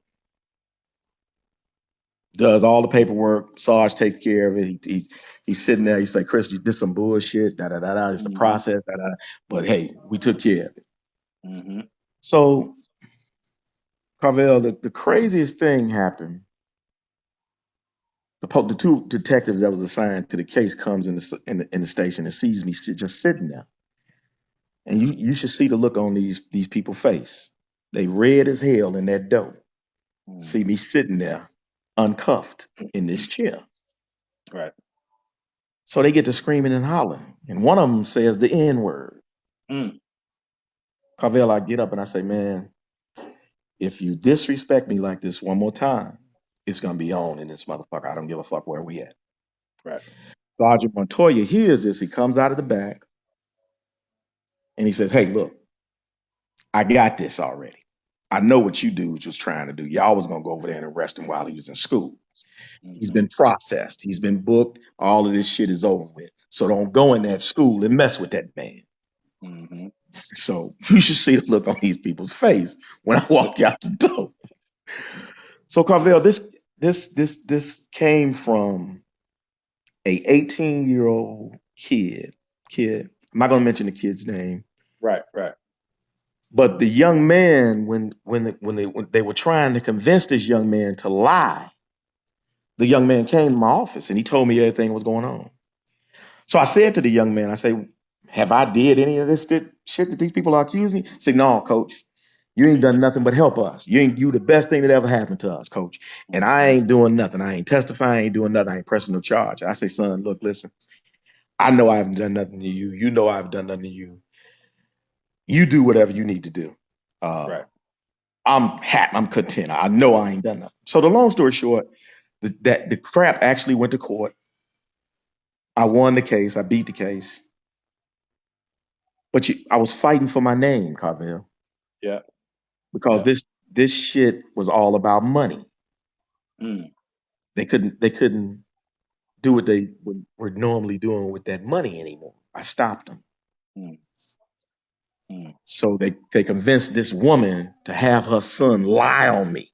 Does all the paperwork. Sarge takes care of it. He's sitting there. He's like, "Chris, you did some bullshit. Da da da da. It's the process. Da da. But hey, we took care of it." So, Carvel, the craziest thing happened. The 2 detectives that was assigned to the case comes in the station and sees me just sitting there. And you should see the look on these people's face. They red as hell in that dough. See me sitting there, uncuffed in this chair. Right. So they get to screaming and hollering. And one of them says the N-word. Carvel, I get up and I say, "Man, if you disrespect me like this one more time, it's gonna be on in this motherfucker. I don't give a fuck where we at." Right. Sergeant Montoya hears this. He comes out of the back and he says, "Hey, look, I got this already. I know what you dudes was trying to do. Y'all was gonna go over there and arrest him while he was in school. He's been processed. He's been booked. All of this shit is over with. So don't go in that school and mess with that man." So you should see the look on these people's face when I walk out the door. So Carvel, this came from a 18-year-old kid. I'm not gonna mention the kid's name. Right. But the young man, when they were trying to convince this young man to lie, the young man came to my office and he told me everything was going on. So I said to the young man, I say, "Have I did any of this shit that these people are accusing me?" He said, "No, coach. You ain't done nothing but help us. You the best thing that ever happened to us, coach. And I ain't doing nothing. I ain't testifying, I ain't doing nothing. I ain't pressing no charge. I say, son, look, listen, I know I haven't done nothing to you. You know I've done nothing to you. You do whatever you need to do. Right. I'm happy. I'm content. I know I ain't done nothing. So the long story short, the crap actually went to court. I won the case. I beat the case. But I was fighting for my name, Carvel, Yeah. because Yeah. this shit was all about money. Mm. They couldn't do what they were normally doing with that money anymore. I stopped them. Mm. Mm. So they convinced this woman to have her son lie on me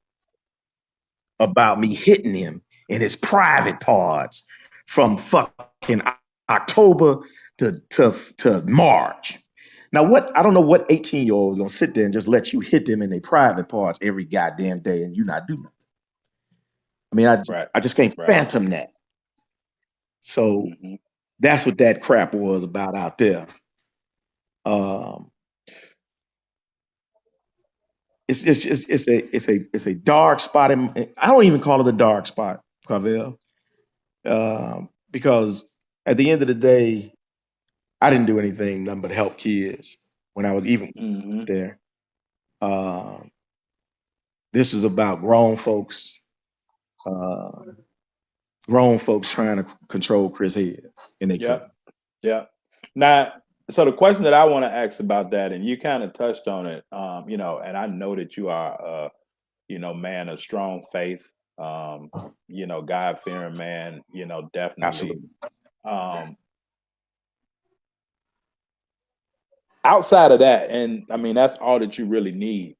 about me hitting him in his private parts from fucking October to March. Now, I don't know what 18-year-old is gonna sit there and just let you hit them in their private parts every goddamn day and you not do nothing. I mean, Right. I just can't Right. phantom that. So Mm-hmm. that's what that crap was about out there. It's a dark spot. I don't even call it a dark spot, Carvel, because at the end of the day, I didn't do anything nothing but help kids when I was even Mm-hmm. there. Um, this is about uh, grown folks trying to control Chris Head in their Yeah. company. Yeah. Now, so the question that I want to ask about that, and you kind of touched on it, and I know that you are, man of strong faith, God fearing man, definitely. Absolutely. Um, Outside of that, and I mean, that's all that you really need.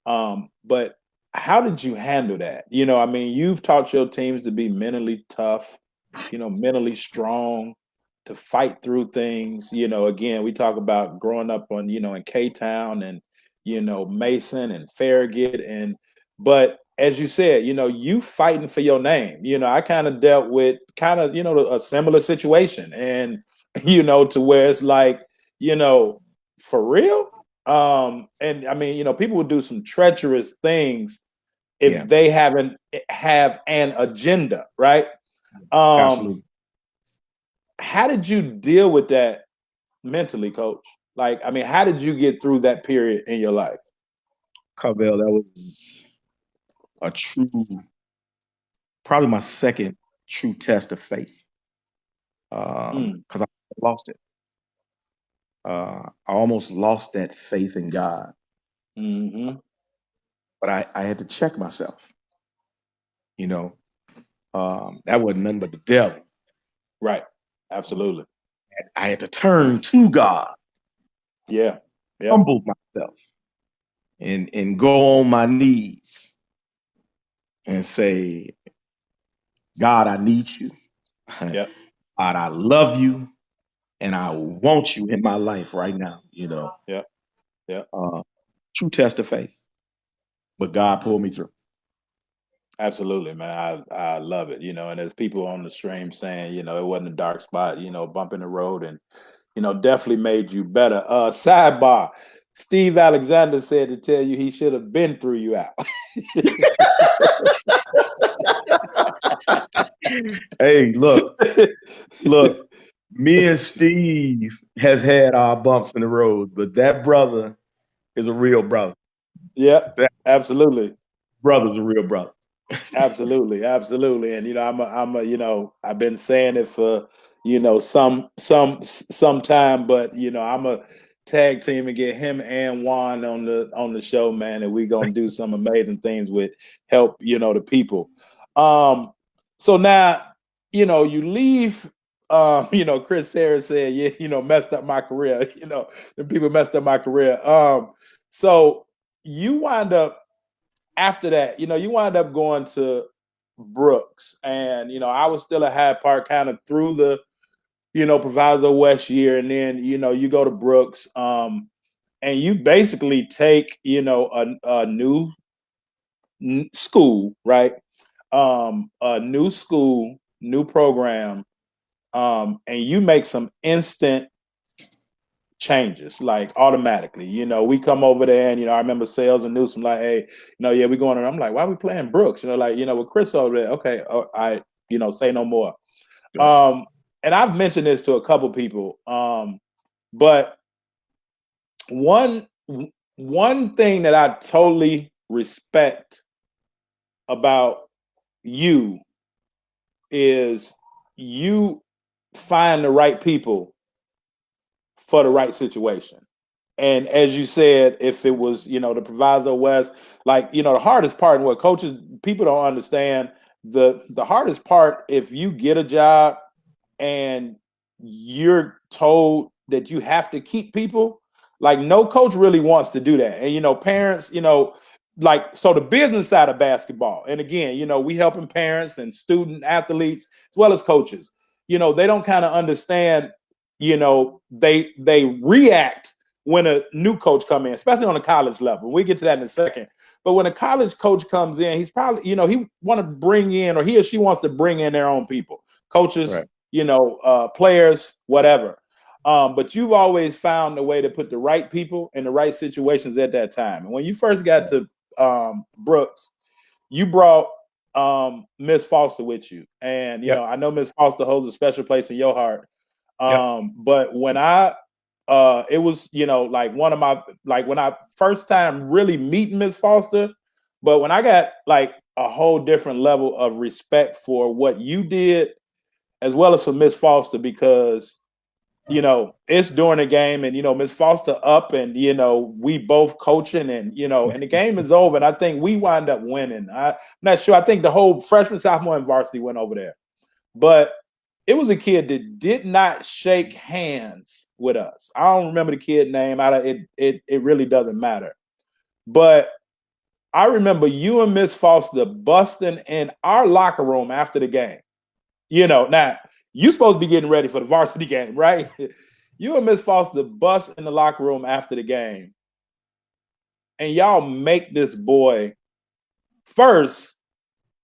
But how did you handle that? I mean, you've taught your teams to be mentally tough, mentally strong, to fight through things. Again, we talk about growing up in K-Town and, Mason and Farragut. But as you said, you fighting for your name. I kind of dealt with a similar situation and, to where it's like, for real. And I mean, people would do some treacherous things Yeah, if they haven't have an agenda, right? Um, absolutely. how did you deal with that mentally, coach? Like, I mean, how did you get through that period in your life? Carvel, that was a true, probably my second true test of faith. Mm, Because I lost it. I almost lost that faith in God, hmm. but I had to check myself. You know, that wasn't nothing but the devil. Right. Absolutely. I had to turn to God, Yeah. Yep. humble myself, and go on my knees and say, God, I need you. God, Yep. I love you, and I want you in my life right now. Yep. Yep. Uh, true test of faith, but God pulled me through. Absolutely, man. I love it. And there's people on the stream saying, it wasn't a dark spot, bump in the road and definitely made you better. Sidebar. Steve Alexander said to tell you he should have been threw you out. Hey, look. Me and Steve has had our bumps in the road, but that brother is a real brother. Yep, That absolutely. brother's a real brother. Absolutely, absolutely. And I've been saying it for some time, but I'm a tag team and get him and Juan on the show, man, and we gonna do some amazing things with help the people. Um, so now you leave. Chris Harris said, yeah, messed up my career. The people messed up my career. So you wind up after that, you wind up going to Brooks. And, I was still at Hyde Park kind of through the, Proviso West year. And then, you go to Brooks. And you basically take, a new school, right? A new school, new program. And you make some instant changes like automatically. You know, we come over there and, you know, I remember Sales and Newsom like, hey, you know, yeah, we going on. I'm like, why are we playing Brooks? You know, like, you know, with Chris over there. Okay, I, you know, say no more. Yeah. And I've mentioned this to a couple people. But one thing that I totally respect about you is you find the right people for the right situation. And as you said, if it was, you know, the Proviso West, like, you know, the hardest part and what coaches, people don't understand, the hardest part, if you get a job and you're told that you have to keep people, like no coach really wants to do that. And, you know, parents, you know, like, so the business side of basketball, and again, you know, we helping parents and student athletes as well as coaches, you know, they don't kind of understand, you know, they react when a new coach come in, especially on a college level. We get to that in a second. But when a college coach comes in, he's probably, you know, he want to bring in, or he or she wants to bring in their own people, coaches, Right. you know, players, whatever. But you've always found a way to put the right people in the right situations at that time. And when you first got to Brooks, you brought Miss Foster with you. And, you Yep. know, I know Miss Foster holds a special place in your heart. Yep. But when it was, you know, like one of my, like when I first time really meeting Miss Foster, but when I got like a whole different level of respect for what you did as well as for Miss Foster, because, you know, it's during the game and, you know, Miss Foster up and, you know, we both coaching and, you know, and the game is over. And I think we wind up winning. I'm not sure. I think the whole freshman, sophomore, and varsity went over there. But it was a kid that did not shake hands with us. I don't remember the kid name. It really doesn't matter. But I remember you and Miss Foster busting in our locker room after the game. You know, now you supposed to be getting ready for the varsity game, right? You and Miss Foster bust in the locker room after the game, and y'all make this boy first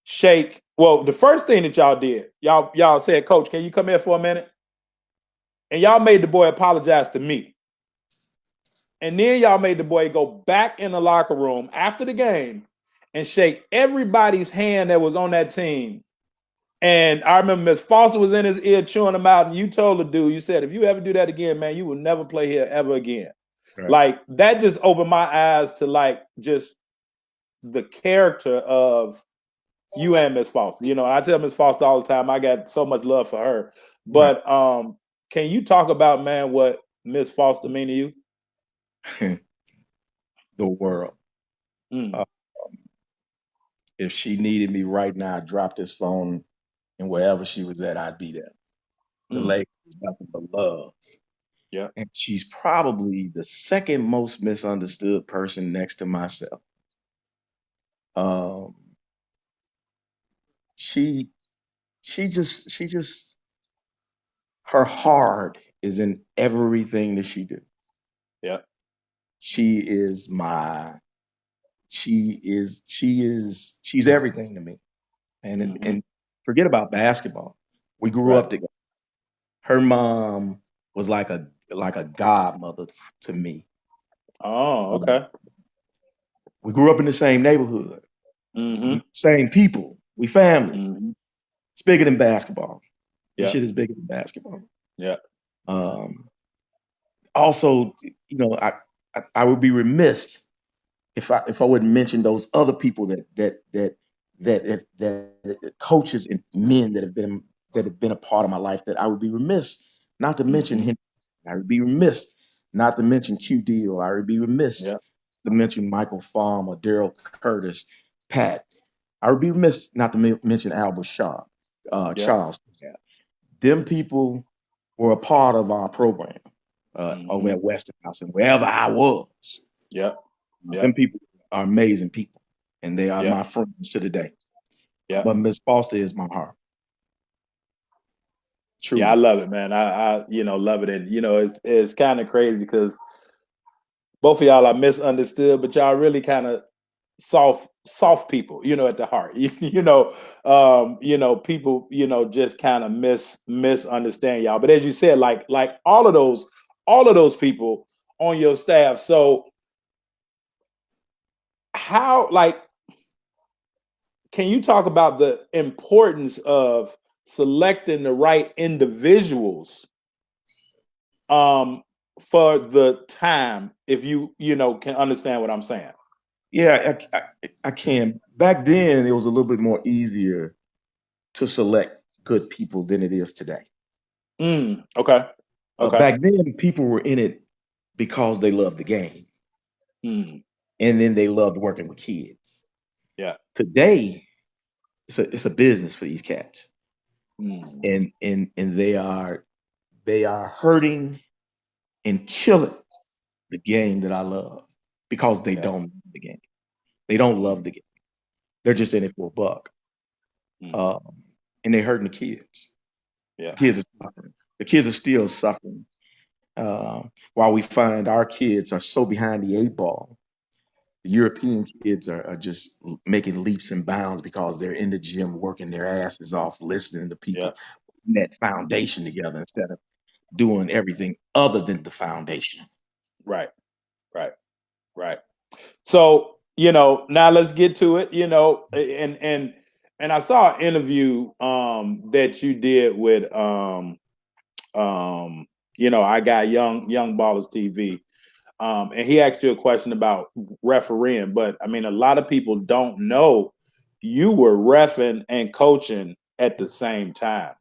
shake. Well, the first thing that y'all did, y'all said, "Coach, can you come here for a minute?" And y'all made the boy apologize to me. And then y'all made the boy go back in the locker room after the game and shake everybody's hand that was on that team. And I remember Miss Foster was in his ear chewing him out, and you told the dude, you said, if you ever do that again, man, you will never play here ever again. Right. Like that just opened my eyes to like just the character of you and Miss Foster. You know, I tell Miss Foster all the time, I got so much love for her. But can you talk about, man, what Miss Foster mean to you? The world. If she needed me right now, I'd drop this phone, and wherever she was at, I'd be there. The lady was nothing but love. Yeah. And she's probably the second most misunderstood person next to myself. She just her heart is in everything that she do. Yeah. She's everything to me. And forget about basketball. We grew up together. Her mom was like a godmother to me. Oh, okay. We grew up in the same neighborhood. Same people. We family. It's bigger than basketball. This shit is bigger than basketball. Yeah. Also, you know, I would be remiss if I wouldn't mention those other people that coaches and men that have been a part of my life, that I would be remiss not to mention him. I would be remiss not to mention Q Deal. I would be remiss to mention Michael Farmer, Daryl Curtis, Pat. I would be remiss not to mention Albert Shaw, Charles. Them people were a part of our program over at Westinghouse and wherever I was. Them people are amazing people, and they are my friends to the day. But Miss Foster is my heart. Truly. Yeah, I love it, man. I you know, love it. And you know, it's kind of crazy because both of y'all are misunderstood, but y'all really kind of soft people, you know, at the heart. You know, people, you know, just kind of misunderstand y'all. But as you said, like all of those all of those people on your staff. So how, like, can you talk about the importance of selecting the right individuals for the time, if you can understand what I'm saying? Yeah, I can. Back then, it was a little bit more easier to select good people than it is today. Okay. Back then, people were in it because they loved the game, Mm, and then they loved working with kids. yeah. Today, it's a business for these cats, Mm, and they are hurting and killing the game that I love because they yeah. don't love the game. They don't love the game. They're just in it for a buck, Mm, um, and they're hurting the kids. yeah. The kids are suffering. The kids are still suffering. While we find our kids are so behind the eight ball, the European kids are just making leaps and bounds because they're in the gym working their asses off, listening to Yeah. people, putting that foundation together instead of doing everything other than the foundation. Right. Right. Right. So, now let's get to it, and I saw an interview that you did with I got Young Ballers TV. And he asked you a question about refereeing, but I mean, a lot of people don't know you were reffing and coaching at the same time.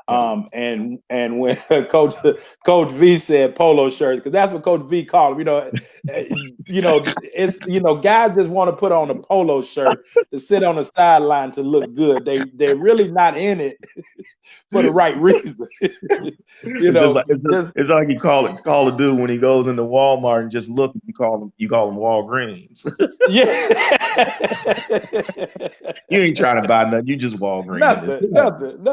Yeah. And when Coach V said polo shirts, because that's what Coach V called him. It's guys just want to put on a polo shirt to sit on the sideline to look good. They're really not in it for the right reason. It's just like it's like you call a dude when he goes into Walmart and just look. You call him Walgreens. Yeah. You ain't trying to buy nothing. You just Walgreens. Nothing.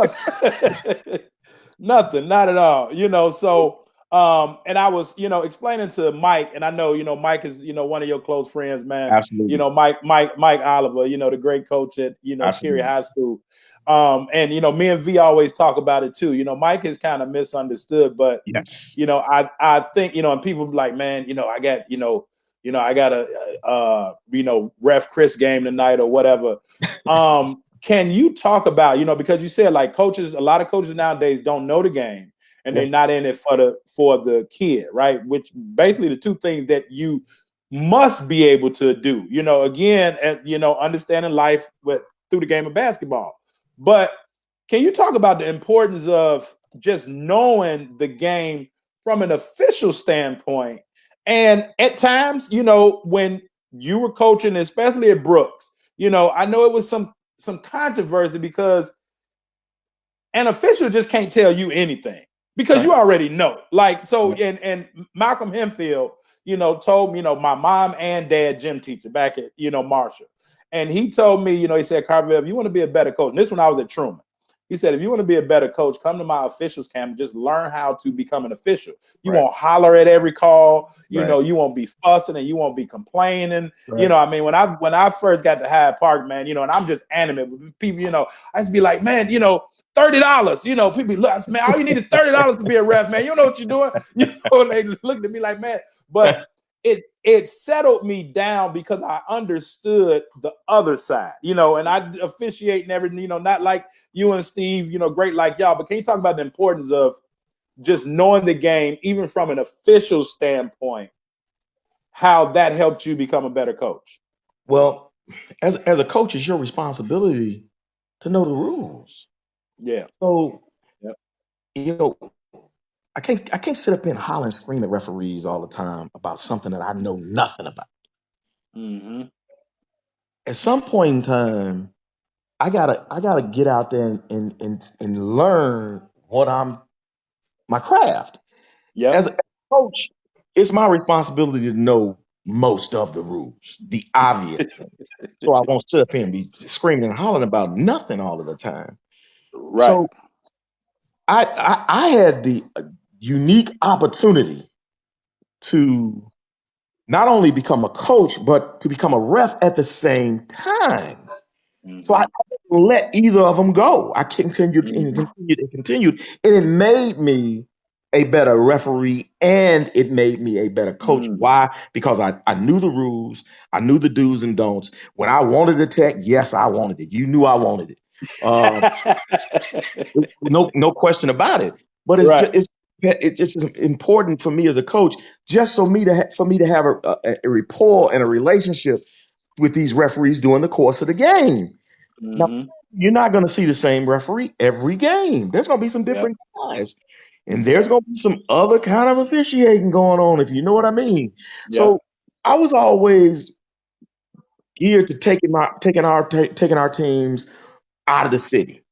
Nothing, not at all. So and I was, explaining to Mike, and I know, Mike is, one of your close friends, man. Absolutely. Mike Oliver, the great coach at, Cary Absolutely. High School. And me and V always talk about it too. Mike is kind of misunderstood, but Yes. I think, and people be like, man, I got, I got a ref Chris game tonight or whatever. Can you talk about, because you said like coaches, a lot of coaches nowadays don't know the game and they're not in it for the kid, right? Which basically the two things that you must be able to do, again, understanding life through the game of basketball. But can you talk about the importance of just knowing the game from an official standpoint? And at times, when you were coaching, especially at Brooks, I know it was some controversy because an official just can't tell you anything because you already know. Like, so, and Malcolm Hempfield, told me, my mom and dad gym teacher back at, Marshall. And he told me, he said, Carville, if you want to be a better coach, and this when I was at Truman, he said, if you want to be a better coach, come to my officials camp and just learn how to become an official. You won't holler at every call. You won't be fussing and you won't be complaining. I mean, when I first got to Hyde Park, man, and I'm just animate with people, I used to be like, man, $30. People look, man, all you need is $30 to be a ref, man. You don't know what you're doing. And they just looked at me like, man. But it settled me down because I understood the other side, and I officiate and everything, not like you and Steve, great like y'all. But can you talk about the importance of just knowing the game, even from an official standpoint, how that helped you become a better coach? Well, as a coach, it's your responsibility to know the rules. Yeah. So, I can't sit up here and holler and scream at referees all the time about something that I know nothing about. Mm-hmm. At some point in time, I gotta get out there and learn my craft. Yeah. As a coach, it's my responsibility to know most of the rules, the obvious things. So I won't sit up here and be screaming and hollering about nothing all of the time. Right. So I had the unique opportunity to not only become a coach, but to become a ref at the same time. Mm-hmm. So I didn't let either of them go. I continued and continued and continued. And it made me a better referee and it made me a better coach. Mm. Why? Because I knew the rules, I knew the do's and don'ts. When I wanted a tech, yes, I wanted it. You knew I wanted it. No question about it. But Right. it's just important for me as a coach, just for me to have a rapport and a relationship with these referees during the course of the game. Now, Mm-hmm. you're not going to see the same referee every game. There's going to be some Yep. different guys. And there's going to be some other kind of officiating going on, if you know what I mean. Yep. So I was always geared to taking our teams out of the city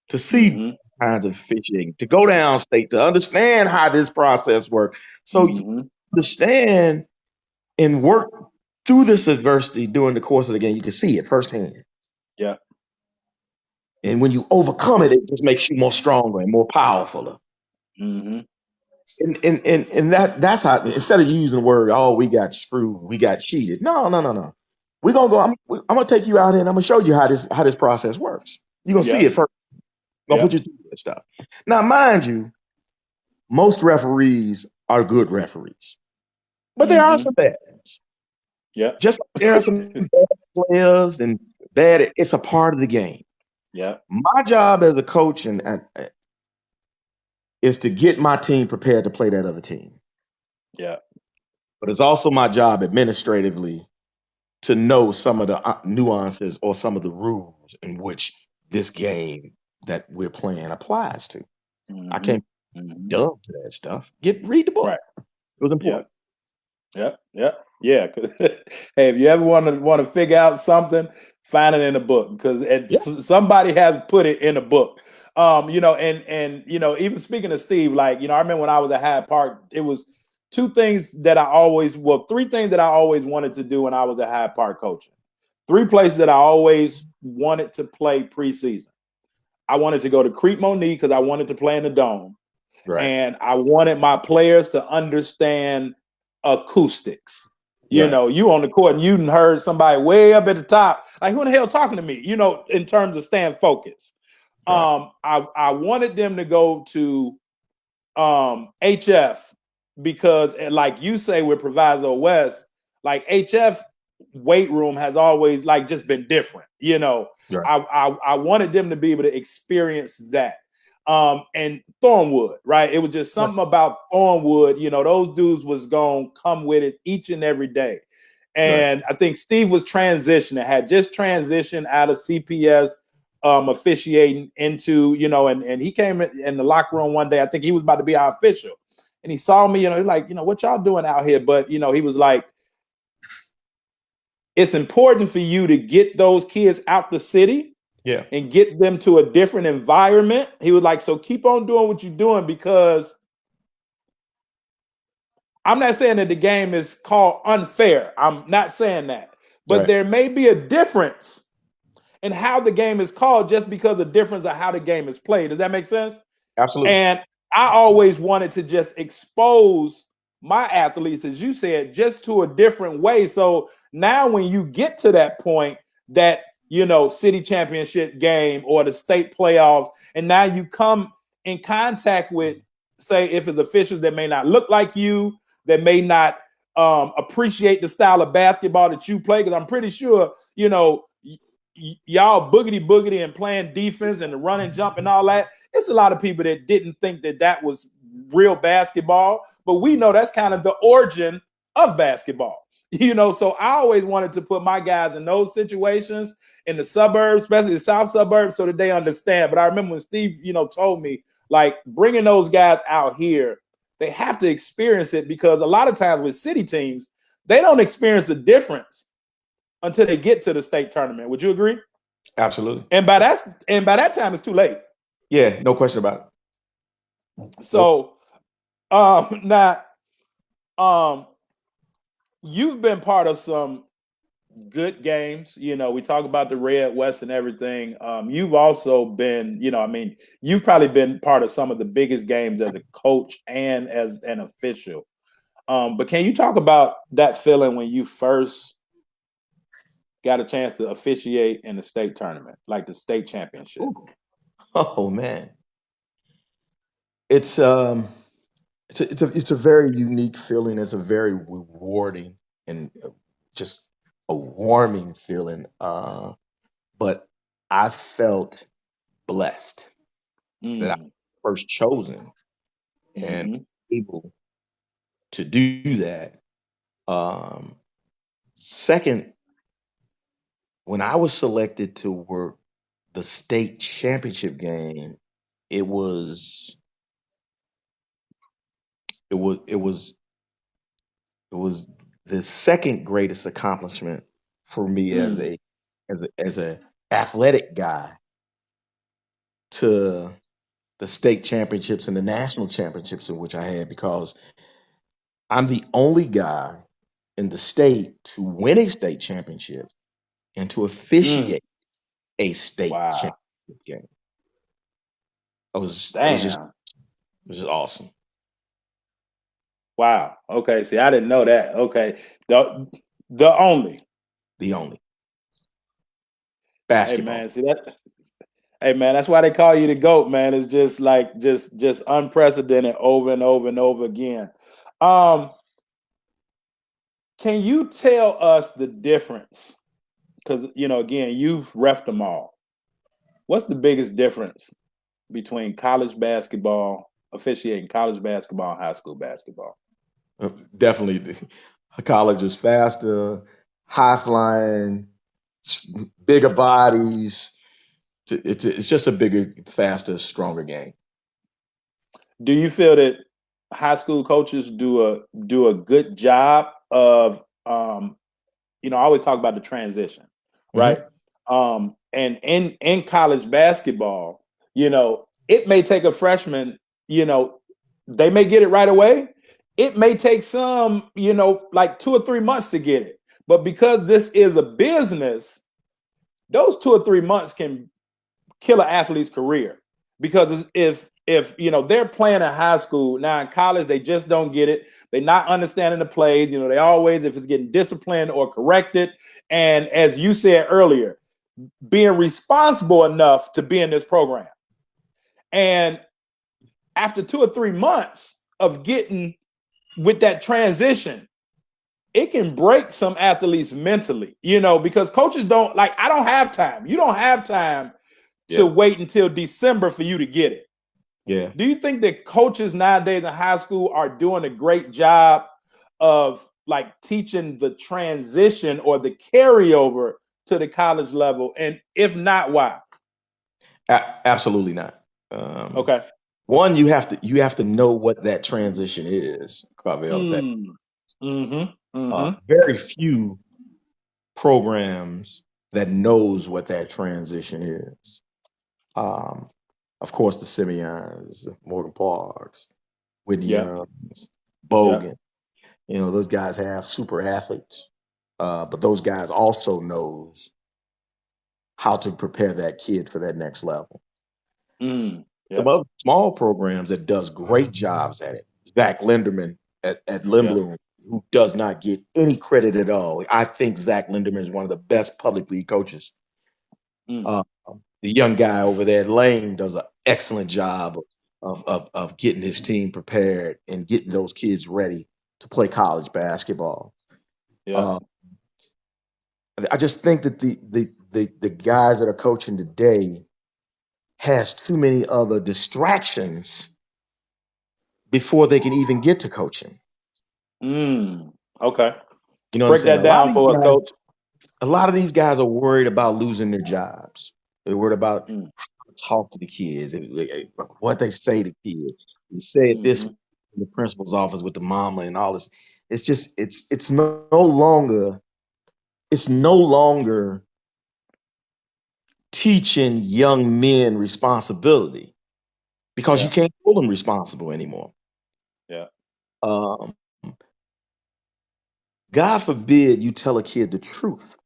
to see Mm-hmm. kinds of officiating, to go downstate, to understand how this process works. So you Mm-hmm. understand and work through this adversity during the course of the game. You can see it firsthand. Yeah. And when you overcome it, it just makes you more stronger and more powerful. Mm-hmm. And that's how, instead of using the word, oh, we got screwed, we got cheated. No. We're gonna go. I'm gonna take you out here and I'm gonna show you how this process works. You're gonna see Yeah. it first. I'm gonna put you through that stuff. Now, mind you, most referees are good referees, but there are Mm-hmm. some bad ones. Yeah. Just like there are some bad players and bad. It's a part of the game. Yeah. My job as a coach is to get my team prepared to play that other team. Yeah. But it's also my job administratively to know some of the nuances or some of the rules in which this game that we're playing applies to. Mm-hmm. I can't be Mm-hmm. dumb to that stuff. Read the book. Right. It was important. Yeah. Yeah. 'Cause, hey, if you ever want to figure out something, find it in a book because somebody has put it in a book. And even speaking of Steve, like, I remember when I was at Hyde Park, it was three things that I always wanted to do when I was at Hyde Park coaching. Three places that I always wanted to play preseason. I wanted to go to Crete Monique because I wanted to play in the Dome. Right. And I wanted my players to understand acoustics. You on the court and you heard somebody way up at the top, like, who the hell talking to me? In terms of staying focused. Right. I wanted them to go to HF because, like you say with Proviso West, like HF weight room has always like just been different. Right. I wanted them to be able to experience that. And Thornwood, right? It was just something about Thornwood, those dudes was gonna come with it each and every day. And I think Steve was had just transitioned out of CPS officiating into, and he came in the locker room one day. I think he was about to be our official. And he saw me, he's like, what y'all doing out here? But, he was like, it's important for you to get those kids out the city. Yeah. And get them to a different environment. He was like, so keep on doing what you're doing, because I'm not saying that the game is called unfair. I'm not saying that. But there may be a difference in how the game is called just because of the difference of how the game is played. Does that make sense? Absolutely. And I always wanted to just expose my athletes, as you said, just to a different way. So now when you get to that point that city championship game or the state playoffs, and now you come in contact with, say, if it's officials that may not look like you, that may not appreciate the style of basketball that you play, because I'm pretty sure, y'all boogity and playing defense and the run and jump and all that. It's a lot of people that didn't think that was real basketball, but we know that's kind of the origin of basketball. So I always wanted to put my guys in those situations in the suburbs, especially the south suburbs, so that they understand. But I remember when Steve, told me, like, bringing those guys out here, they have to experience it, because a lot of times with city teams, they don't experience the difference until they get to the state tournament. Would you agree? Absolutely. And by that time, it's too late. Yeah, no question about it. So, now, you've been part of some good games. We talk about the Red West and everything. You've also been, you've probably been part of some of the biggest games as a coach and as an official. But can you talk about that feeling when you first got a chance to officiate in the state tournament, like the state championship? Oh man, it's it's a very unique feeling. It's a very rewarding and just a warming feeling. But I felt blessed that I Mm, was first chosen and hmm able to do that. Um, Second, when I was selected to work the state championship game, it was it was it was it was the second greatest accomplishment for me mm, as a athletic guy to the state championships and the national championships in which I had because I'm the only guy in the state to win a state championship and to mm. officiate a state Wow. championship game. Damn. It was just awesome. Wow. Okay. See, I didn't know that. Okay. The only. The only Hey basketball. man, see that. Hey man, that's why they call you the GOAT, man. It's just like just unprecedented over and over and over again. Um, can you tell us the difference? Because again, you've refed them all. What's the biggest difference between college basketball, officiating college basketball, and high school basketball? Definitely, college is faster, high flying, bigger bodies. It's just a bigger, faster, stronger game. Do you feel that high school coaches do a good job of I always talk about the transition, right? Hmm. And in college basketball, it may take a freshman, they may get it right away. It may take some, like 2 or 3 months to get it. But because this is a business, those 2 or 3 months can kill an athlete's career because if they're playing in high school now in college they just don't get it, they're not understanding the plays, they always, if it's getting disciplined or corrected, and as you said earlier, being responsible enough to be in this program, and after 2 or 3 months of getting with that transition, it can break some athletes mentally, because coaches don't, like, I don't have time, you don't have time to Yeah, wait until December for you to get it. yeah. Do you think that coaches nowadays in high school are doing a great job of like teaching the transition or the carryover to the college level? And if not, why? Absolutely not. Um, Okay. One, you have to know what that transition is, Carvel. Mm. Mm-hmm. Mm-hmm. Very few programs that knows what that transition is. Um, of course, the Simeons, Morgan Parks, Whitney Yeah. Youngs, Yeah. Bogan. Those guys have super athletes, but those guys also knows how to prepare that kid for that next level. Mm. Some Yeah. other small programs that does great jobs at it. Zach Linderman at Yeah. Lindblom, who does not get any credit at all. I think Zach Linderman is one of the best public league coaches. Mm. Uh, the young guy over there at Lane does an excellent job of getting his team prepared and getting those kids ready to play college basketball. Yeah. Uh, I just think that the guys that are coaching today has too many other distractions before they can even get to coaching. Mm. Okay. You know what I'm Break saying? that down for us, coach. A lot of these guys are worried about losing their jobs. They're worried about Mm. how to talk to the kids, what they say to kids. You say it this Mm-hmm. way in the principal's office with the mama and all this. It's just it's no longer teaching young men responsibility because you Yeah. can't hold them responsible anymore. Yeah. Um, God forbid you tell a kid the truth.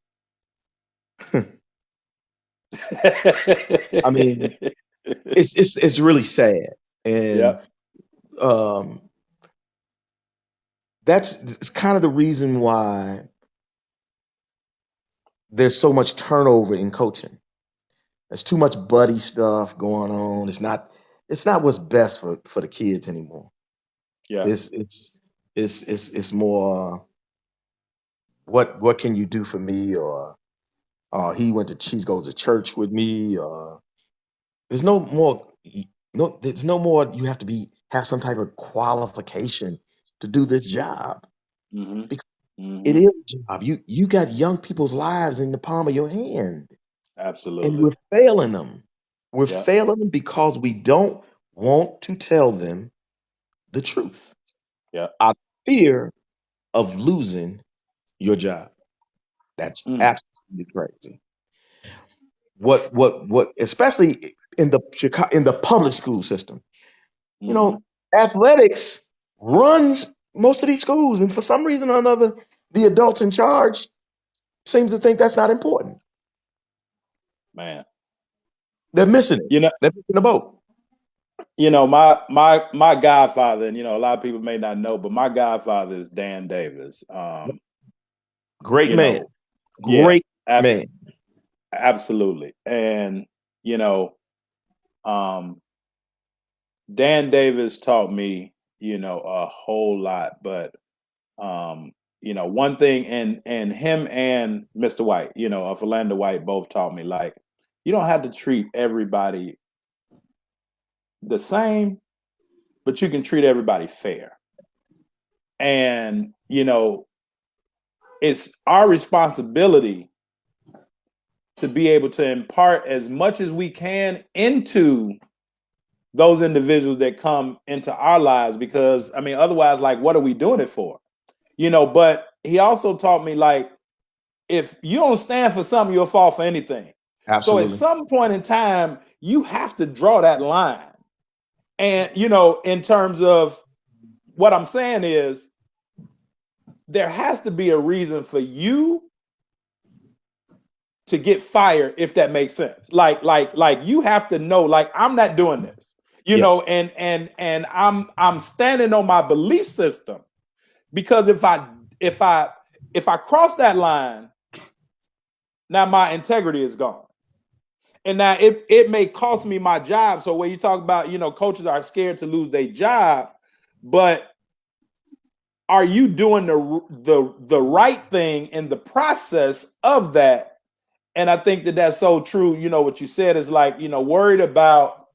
I mean, it's really sad, and Yeah. um, it's kind of the reason why there's so much turnover in coaching. There's too much buddy stuff going on. It's not what's best for the kids anymore. Yeah. It's more what can you do for me, or she's goes to church with me, or there's no more there's no more you have to have some type of qualification to do this job. Mm-hmm. Because it Mm-hmm. is a job. You got young people's lives in the palm of your hand, and Absolutely. we're failing them. We're Yeah. failing them because we don't want to tell them the truth. Yeah. Out of fear of losing your job. That's Mm. absolutely crazy. What especially in the in the public school system. You Mm-hmm. know, athletics runs most of these schools, and for some reason or another, the adults in charge seems to think that's not important. Man. They're missing it. You know, They're missing the boat. my godfather, and a lot of people may not know, but my godfather is Dan Davis. Great You man. know, yeah, Great ab- man. absolutely. And you know, um, Dan Davis taught me, a whole lot. But one thing, and him and Mr. White, of Orlando White, both taught me, like, you don't have to treat everybody the same, but you can treat everybody fair. And it's our responsibility to be able to impart as much as we can into those individuals that come into our lives, because I mean, otherwise, like, what are we doing it for? But he also taught me, like, if you don't stand for something, you'll fall for anything. So at Absolutely. some point in time, you have to draw that line. And in terms of what I'm saying is, there has to be a reason for you to get fired, if that makes sense. Like you have to know, like, I'm not doing this, Yes. and I'm standing on my belief system, because if I cross that line, now my integrity is gone. And now it may cost me my job. So when you talk about, coaches are scared to lose their job, but are you doing the right thing in the process of that? And I think that that's so true. What you said is, like, worried about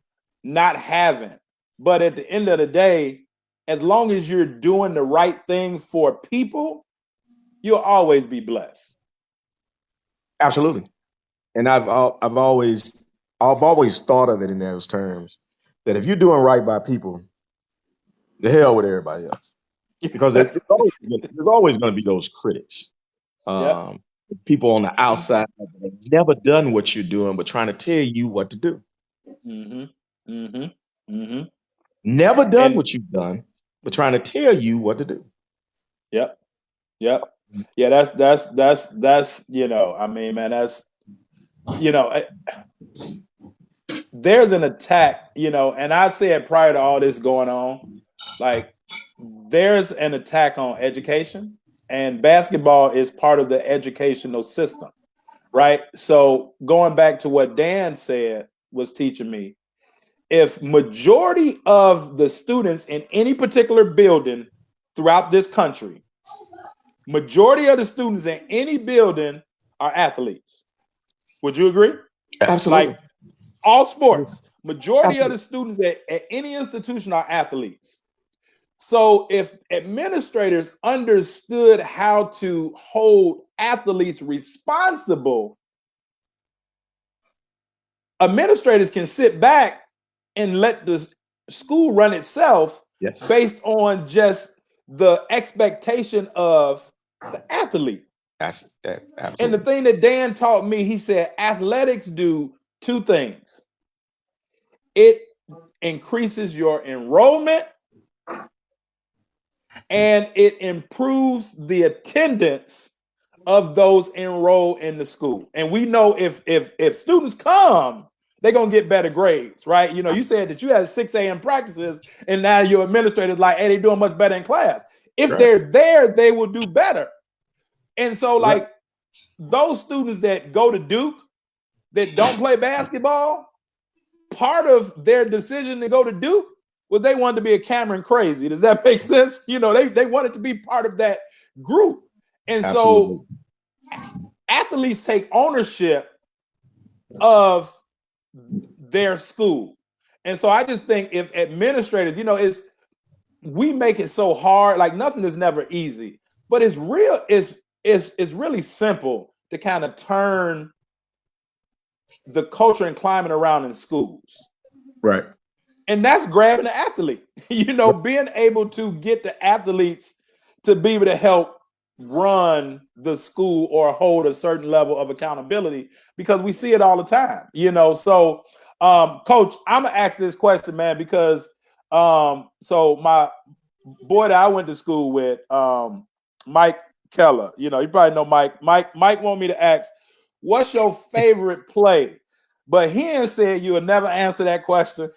not having. But at the end of the day, as long as you're doing the right thing for people, you'll always be blessed. Absolutely. And I've always thought of it in those terms, that if you're doing right by people, the hell with everybody else. Because there's always going to be those critics, Yep. um, people on the outside that have never done what you're doing, but trying to tell you what to do. Mm-hmm. Mm-hmm. Mm-hmm. Never done And what you've done, but trying to tell you what to do. yep. Yep. Yeah, that's I mean, man, that's you know, I- there's an attack, and I said prior to all this going on, like, there's an attack on education, and basketball is part of the educational system, right? So going back to what Dan said was teaching me, if majority of the students in any particular building throughout this country, majority of the students in any building are athletes. Would you agree? Absolutely. Like, all sports, majority of Absolutely. the students at any institution are athletes. So if administrators understood how to hold athletes responsible, administrators can sit back and let the school run itself Yes. based on just the expectation of the athlete. And the Absolutely. thing that Dan taught me, he said, athletics do two things. It increases your enrollment, and it improves the attendance of those enrolled in the school. And we know if students come, they're gonna get better grades, right? You said that you had 6 a.m. practices, and now your administrator's like, hey, they're doing much better in class. If Right. they're there, they will do better. And so, Right. like, those students that go to Duke that don't play basketball, part of their decision to go to Duke well, they wanted to be a Cameron crazy. Does that make sense? You know, they wanted to be part of that group. And Absolutely. so athletes take ownership of their school. And so I just think if administrators, you know, we make it so hard, like nothing is never easy, but it's really simple to kind of turn the culture and climate around in schools. Right. And that's grabbing the athlete, you know, being able to get the athletes to be able to help run the school or hold a certain level of accountability, because we see it all the time, you know. So Coach, I'm gonna ask this question, man, because so my boy that I went to school with, Mike Keller, you know, you probably know Mike. Mike want me to ask, what's your favorite play? But he ain't said you will never answer that question.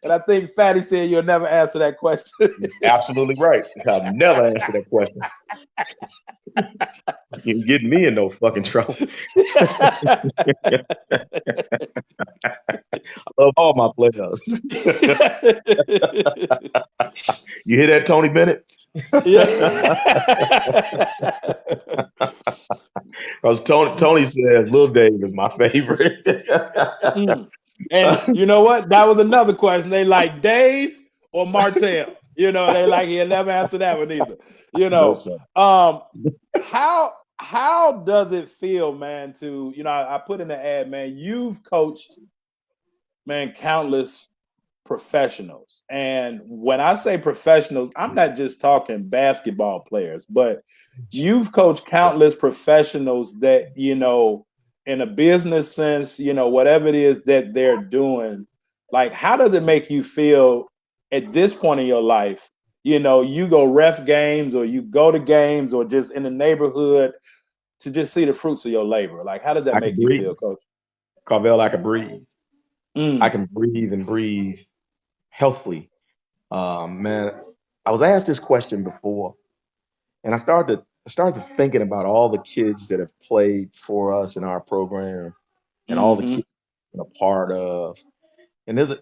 And I think Fatty said you'll never answer that question. Absolutely right. I'll never answer that question. You get me in no fucking trouble. I love all my players. You hear that, Tony Bennett? Because Tony says Lil Dave is my favorite. And you know what? That was another question. They like Dave or Martell. You know, they like he'll never answer that one either. You know, how does it feel, man, to, you know, I put in the ad, man, you've coached, man, countless professionals. And when I say professionals, I'm not just talking basketball players, but you've coached countless professionals that, you know, in a business sense, you know, whatever it is that they're doing, like, how does it make you feel at this point in your life? You know, you go ref games or you go to games or just in the neighborhood to just see the fruits of your labor. Like, how does that make you feel, Coach? Carvel, I can breathe. I can breathe and breathe healthily. Man, I was asked this question before, and I started thinking about all the kids that have played for us in our program, and all the kids I'm a part of. And there's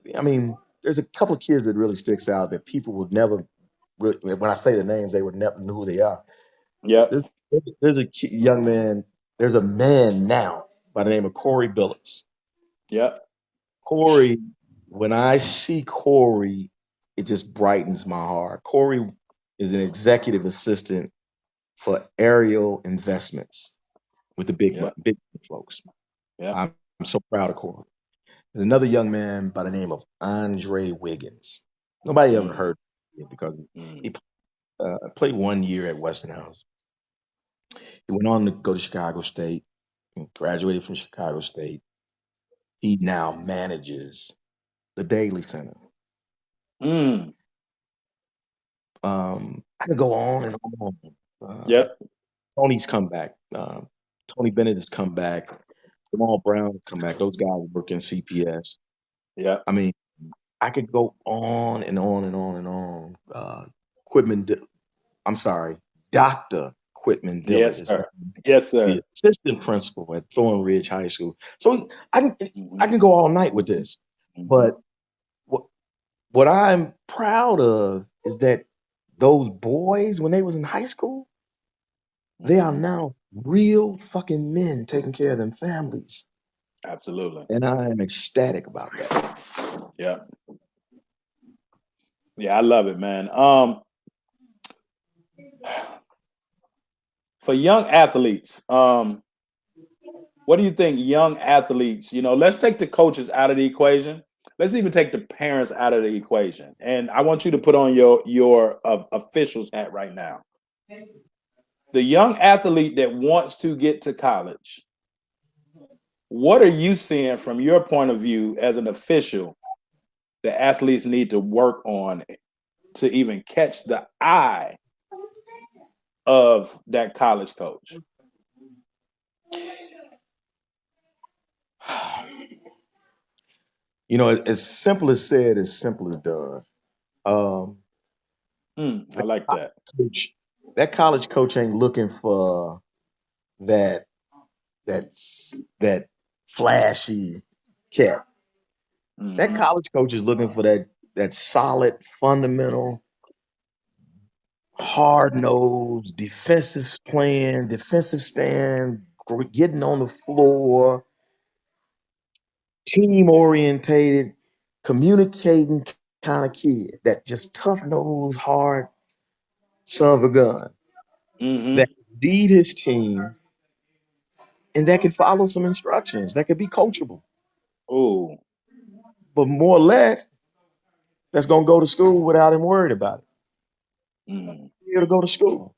a couple of kids that really sticks out that people would never really, when I say the names, they would never know who they are. Yeah. There's a young man. There's a man now by the name of Corey Billups. Yeah. Corey, when I see Corey, it just brightens my heart. Corey is an executive assistant for Ariel Investments with the big folks. Yeah. I'm so proud of Corey. There's another young man by the name of Andre Wiggins. Nobody ever heard of him because he played 1 year at Westinghouse. He went on to go to Chicago State and graduated from Chicago State. He now manages the Daily Center. I could go on and on. Tony's come back. Tony Bennett has come back. Jamal Brown has come back. Those guys work in CPS. Yeah. I mean, I could go on and on and on and on. Dr. Quitman Dillard. Yes, sir. Yes, sir. The assistant principal at Thorn Ridge High School. So I can go all night with this. But what I'm proud of is that those boys, when they was in high school, they are now real fucking men taking care of them families. Absolutely. And I am ecstatic about that. Yeah. Yeah, I love it, man. For young athletes, what do you think young athletes, you know, let's take the coaches out of the equation. Let's even take the parents out of the equation. And I want you to put on your official's hat right now. The young athlete that wants to get to college, what are you seeing from your point of view as an official that athletes need to work on to even catch the eye of that college coach? You know, as simple as said, as simple as done. I like that. That college coach ain't looking for that flashy cat. That college coach is looking for that that solid, fundamental, hard nosed, defensive plan, defensive stand, getting on the floor, team orientated, communicating kind of kid, that just tough nosed, hard son of a gun that Mm-hmm. can lead his team and that can follow some instructions, that could be coachable. Oh. But more or less, that's gonna go to school without him worried about it. Mm. Here to go to school.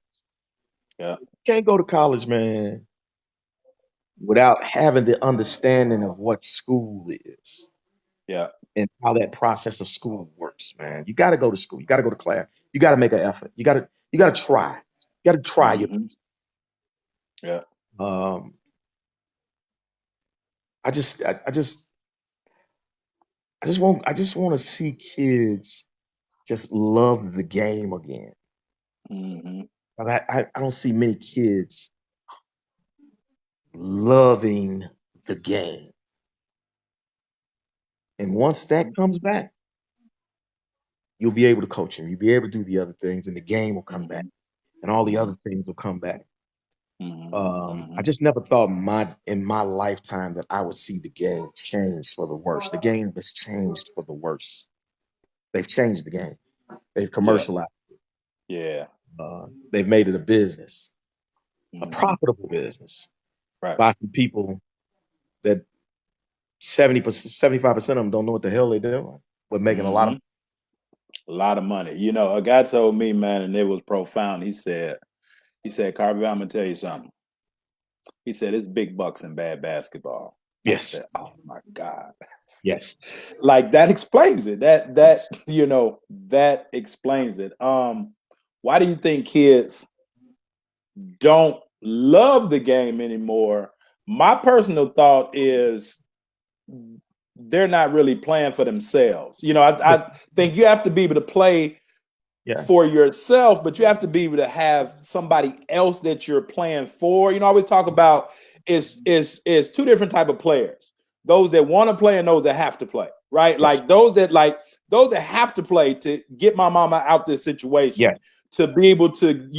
Yeah. Can't go to college, man, without having the understanding of what school is Yeah. and how that process of school works, man. You got to go to school. You got to go to class. You got to make an effort. You got to try. You got to try your. Mm-hmm. Yeah. Um, I just want to see kids just love the game again. Mm-hmm. But I don't see many kids loving the game. And once that comes back, you'll be able to coach him. You'll be able to do the other things, and the game will come back, Mm-hmm. and all the Mm-hmm. other things will come back. Mm-hmm. I Mm-hmm. just never thought in my lifetime that I would see the game change for the worse. The game has changed for the worse. They've changed the game. They've Yeah. commercialized. Yeah. They've made it a business, a Mm-hmm. profitable business Right. by some people that 70%, 75% of them don't know what the hell they're doing, but making a lot Mm-hmm. of. A lot of money. You know, a guy told me, man, and it was profound. He said, Carver, I'm gonna tell you something. He said, it's big bucks in bad basketball. I Yes, said, oh my God. yes, Like that explains it. That yes. that explains it. Why do you think kids don't love the game anymore? My personal thought is they're not really playing for themselves. I think you have to be able to play Yeah, for yourself, but you have to be able to have somebody else that you're playing for. I always talk about is two different type of players: those that want to play and those that have to play. Right? yes, Those that have to play to get my mama out this situation, yes, to be able to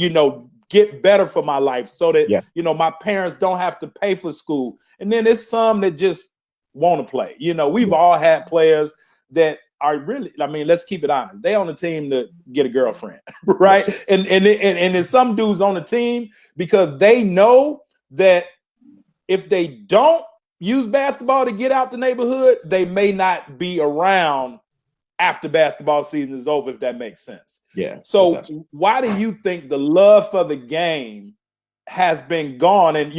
get better for my life, so that yes, my parents don't have to pay for school. And then there's some that just want to play. We've yes, all had players that are really, I mean, let's keep it honest. They on the team to get a girlfriend, right? yes, And there's some dudes on the team because they know that if they don't use basketball to get out the neighborhood, they may not be around after basketball season is over, if that makes sense. yeah. So why do you think the love for the game has been gone? And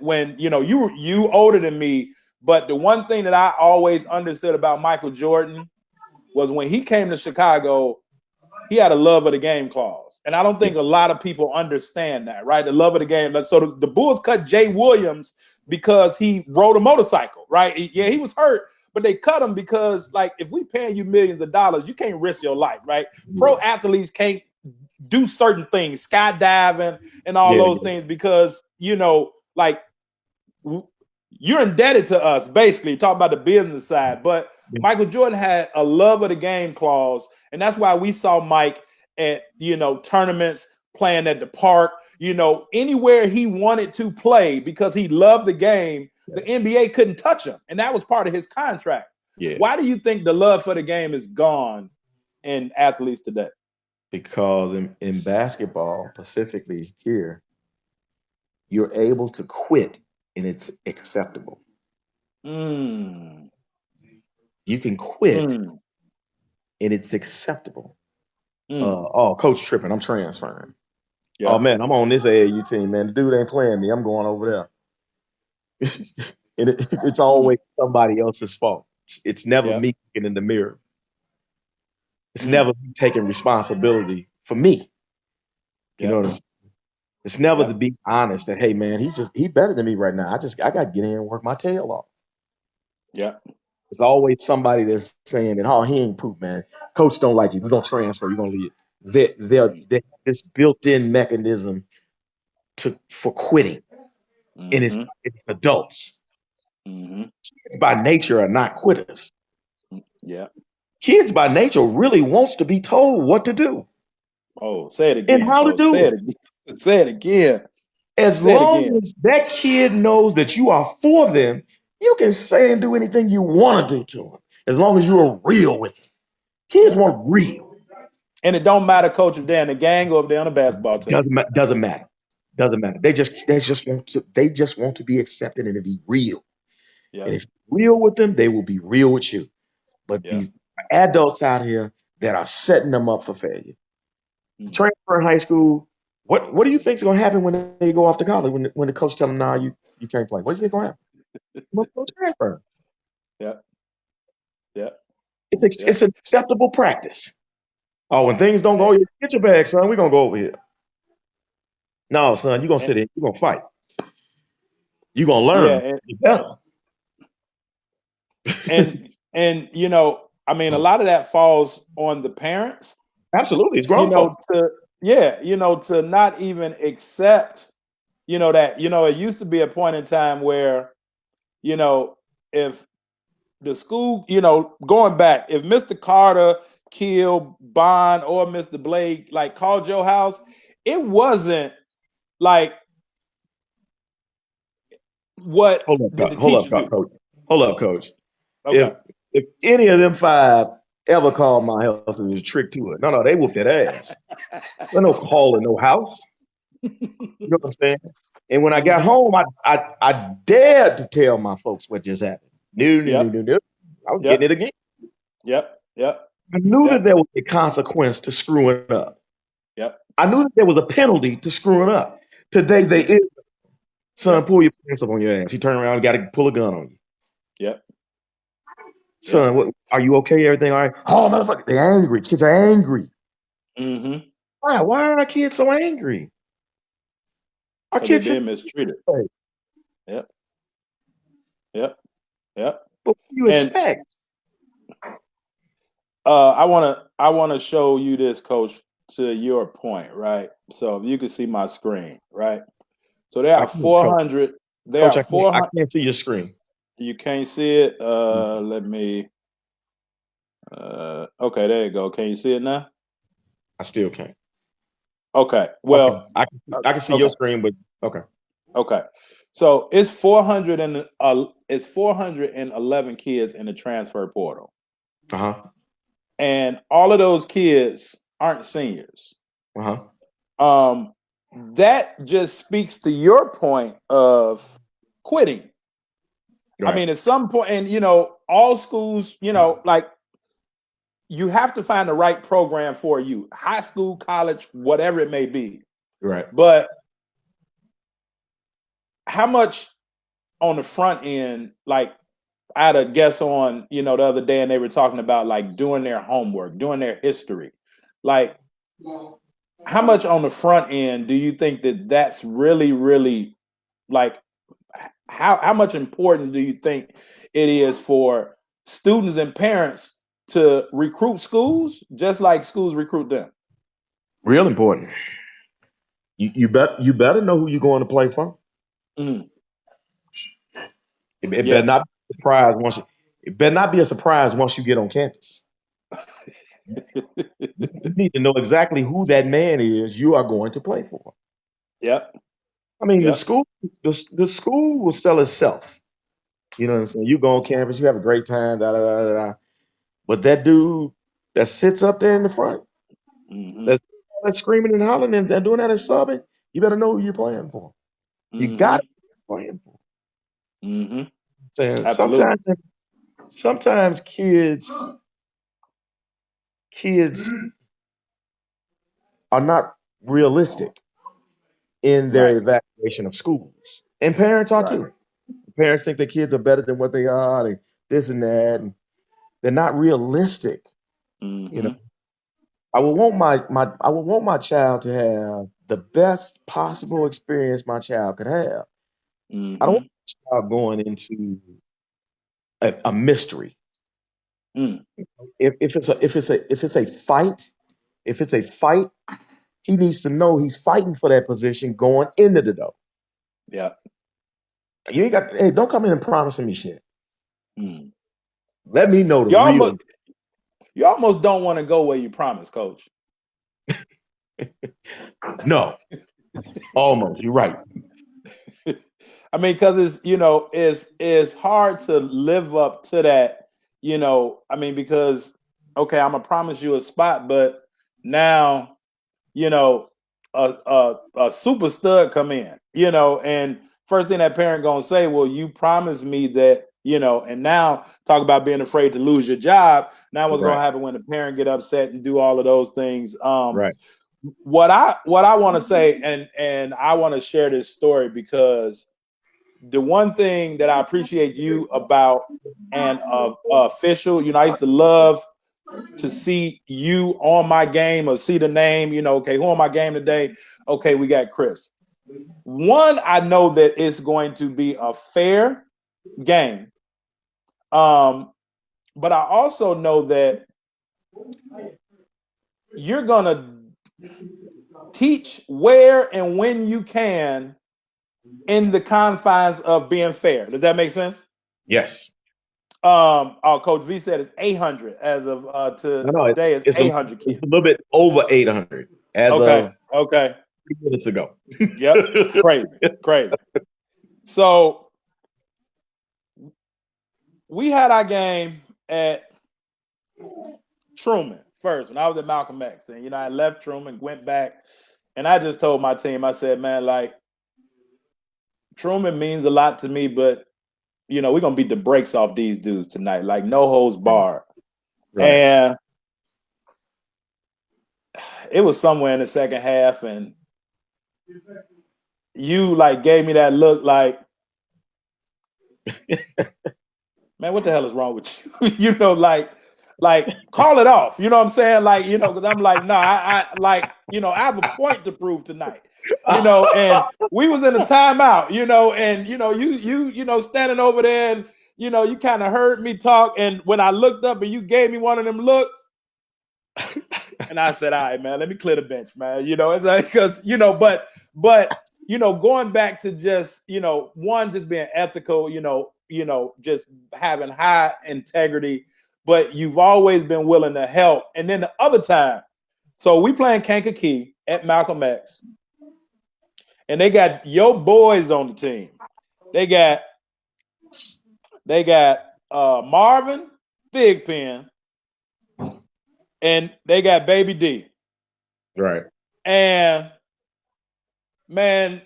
when you older than me, but the one thing that I always understood about Michael Jordan was when he came to Chicago, he had a love of the game clause. And I don't Yeah, think a lot of people understand that, right? The love of the game. So the Bulls cut Jay Williams because he rode a motorcycle, right? Yeah, he was hurt, but they cut him because, like, if we paying you millions of dollars, you can't risk your life, right? yeah, Pro athletes can't do certain things, skydiving and all yeah, those things, because, like, you're indebted to us, basically, talking about the business side. But yeah, Michael Jordan had a love of the game clause, and that's why we saw Mike at tournaments, playing at the park, anywhere he wanted to play, because he loved the game. The NBA couldn't touch him, and that was part of his contract. yeah. Why do you think the love for the game is gone in athletes today? Because in basketball, specifically here, you're able to quit and it's acceptable. Mm, You can quit mm, and it's acceptable. mm. Oh, coach tripping, I'm transferring. Oh Yeah. man, I'm on this AAU team, man. The dude ain't playing me. I'm going over there. And it's Mm, always somebody else's fault. It's never yeah. me looking in the mirror. It's Mm, never me taking responsibility for me. You know yeah. what I'm saying? It's never Yeah. to be honest that, hey man, he better than me right now. I got to get in and work my tail off. Yeah. It's always somebody that's saying that, oh, he ain't poop, man. Coach don't like you. We're gonna transfer. You're gonna leave. Mm, They're this built-in mechanism for quitting, and mm-hmm. it's adults. Mm-hmm. Kids by nature are not quitters. Yeah. Kids by nature really wants to be told what to do Oh, say it and again, how to coach. do Say it. it again. Say it again. As Say it long again. as that kid knows that you are for them, you can say and do anything you want to do to them. As long as you are real with them. Kids Yeah. want real. And it don't matter, coach, if they're in the gang or if they're on the basketball team. Doesn't matter. Doesn't matter. They just want to be accepted and to be real. Yeah. And if you're real with them, they will be real with you. But Yeah. these adults out here that are setting them up for failure. The Mm. transfer in high school, what do you think is going to happen when they go off to college? When the coach tell them, "Nah, you can't play." What do you think going to happen? Well, go transfer. Yeah. Yeah. Yeah. It's an acceptable practice. Oh, when things don't go, get your bag, son. We're gonna go over here. No, son, you're gonna And, sit in. You're gonna fight. You're gonna yeah. learn. You better. And you know, I mean, a lot of that falls on the parents. Absolutely, it's You grown know, folk. to not even accept, that, it used to be a point in time where, if the school, going back, if Mr. Carter killed Bond or Mr. Blake, like called your house, it wasn't like what did the Hold teacher up, do? coach. Hold up, coach. Okay. If any of them five ever called my house, it was a trick to it. No, they whooped that ass. There's no calling no house. You know what I'm saying? And when I got home, I dared to tell my folks what just happened. Yep. No. I was getting Yep. it again. Yep. Yep. I knew that Yep. there was a consequence to screwing up. Yep. I knew that there was a penalty to screwing up. Today they is. Son, Yep. pull your pants up on your ass. You turn around and got to pull a gun on you. Yep. Son, what, are you okay? Everything all right? Oh, motherfucker, they're angry. Kids are angry. Mm-hmm. Why? Why are our kids so angry? Our Because they're kids being mistreated. Yep. Yep. Yep. What do you And expect? I wanna show you this, coach, to your point, right? So if you can see my screen, right? So there I are can't, coach. 400. There Coach, are I 400. can't see your screen. You can't see it. Let me. Okay, there you go. Can you see it now? I still can't. Okay. Okay, Well. I can see your Okay. screen, but okay. Okay. So it's 411 kids in the transfer portal, Uh huh. and all of those kids aren't seniors. Uh huh. Um, that just speaks to your point of quitting. I Right. mean, at some point, and all schools, like you have to find the right program for you, high school, college, whatever it may be. Right. But how much on the front end, like I had a guest on, the other day, and they were talking about like doing their homework, doing their history. Like, how much on the front end do you think that that's really, really like? How much importance do you think it is for students and parents to recruit schools just like schools recruit them? Real important. You better know who you're going to play for. Mm, It better yeah. not be a surprise once you. It better not be a surprise once you get on campus. You need to know exactly who that man is you are going to play for. Yep. I mean, Yep. the school will sell itself. You know what I'm saying? You go on campus, you have a great time, da da da da. Da. But that dude that sits up there in the front, Mm-hmm. that's screaming and hollering and doing that and subbing, you better know who you're playing for. You got Mm-hmm. to be playing for. Mm-hmm. Saying Absolutely. sometimes kids are not realistic in their Right. evaluation of schools, and parents are Right. too. Parents think their kids are better than what they are, they this and that, and they're not realistic. You know, Mm-hmm. I would want my child to have the best possible experience my child could have. I don't Mm-hmm. want my child going into a mystery. Mm. If it's a fight, he needs to know he's fighting for that position going into the door. Yeah. You ain't got hey, don't come in and promising me shit. Mm. Let me know the You almost real. you almost don't want to go where you promised, Coach. No, almost. You're right. I mean, because it's hard to live up to that, I mean, because okay, I'm gonna promise you a spot, but now, a super stud come in, and first thing that parent gonna say, well, you promised me that, and now talk about being afraid to lose your job. Now what's gonna happen when the parent get upset and do all of those things? Right. What I want to say, and I want to share this story because the one thing that I appreciate you about an official, I used to love to see you on my game or see the name, okay, who on my game today? Okay, we got Chris. One, I know that it's going to be a fair game. But I also know that you're going to teach where and when you can in the confines of being fair. Does that make sense? Yes. Coach V said it's 800 as of today. It's 800. It's a little bit over 800 as of 3 minutes ago. Yep, crazy. So we had our game at Truman first when I was at Malcolm X, and I left Truman, went back, and I just told my team, I said, man, like Truman means a lot to me, but we're gonna beat the brakes off these dudes tonight, like no holds barred. Right. And it was somewhere in the second half, and you like gave me that look like, man, what the hell is wrong with you? Like call it off. You know what I'm saying? Like, because I'm like, no, I have a point to prove tonight. And we was in a timeout, and you standing over there, and you kind of heard me talk, and when I looked up and you gave me one of them looks, and I said, all right, man, let me clear the bench, man. It's like, because but going back to just one, just being ethical, just having high integrity, but you've always been willing to help. And then the other time, so we playing Kankakee at Malcolm X. And they got your boys on the team. They got Marvin Thigpen, and they got Baby D. Right. And man,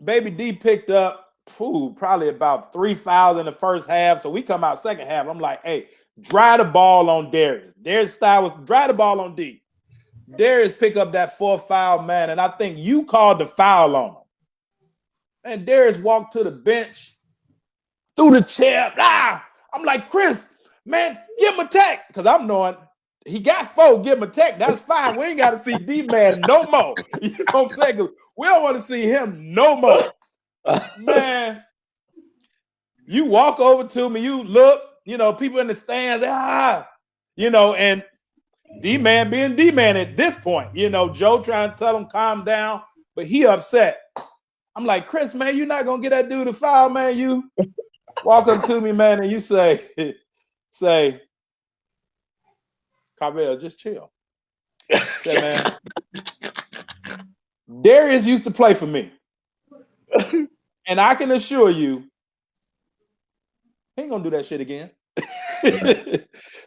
Baby D picked up probably about 3 fouls in the first half. So we come out second half. I'm like, hey, dry the ball on Darius. Darius' style was dry the ball on D. Darius pick up that 4th foul, man, and I think you called the foul on him. And Darius walked to the bench, threw the chair. I'm like, Chris, man, give him a tech. Because I'm knowing he got 4, give him a tech. That's fine. We ain't got to see D-Man no more. You know what I'm saying? Because we don't want to see him no more. Man, you walk over to me, you look, people in the stands, and D-Man being D-Man at this point, Joe trying to tell him calm down, but he upset. I'm like, Chris, man, you're not going to get that dude a foul, man. You walk up to me, man, and you say, Carvel, just chill. Say, man, Darius used to play for me. And I can assure you, he ain't going to do that shit again.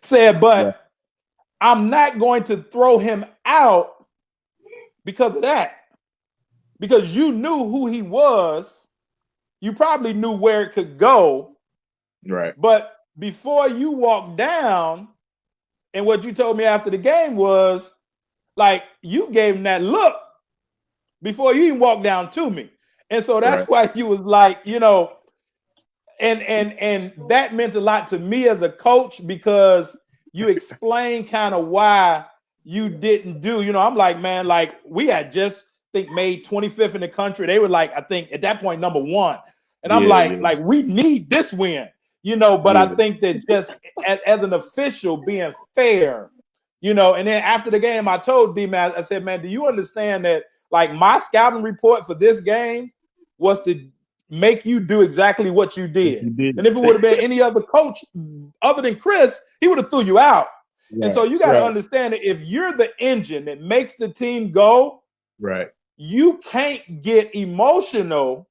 Said, but I'm not going to throw him out because of that. Because you knew who he was. You probably knew where it could go. Right. But before you walked down, and what you told me after the game was, like, you gave him that look before you even walked down to me. And so that's why you was like, and that meant a lot to me as a coach because you explained kind of why you didn't do, I'm like, man, like we had just made 25th in the country. They were like, I think at that point, number 1. And I'm like, we need this win, but I think that just as an official being fair, and then after the game, I told D-Man, I said, man, do you understand that like my scouting report for this game was to make you do exactly what you did. And if it would have been any other coach other than Chris, he would have threw you out. And so you got to understand that if you're the engine that makes the team go, you can't get emotional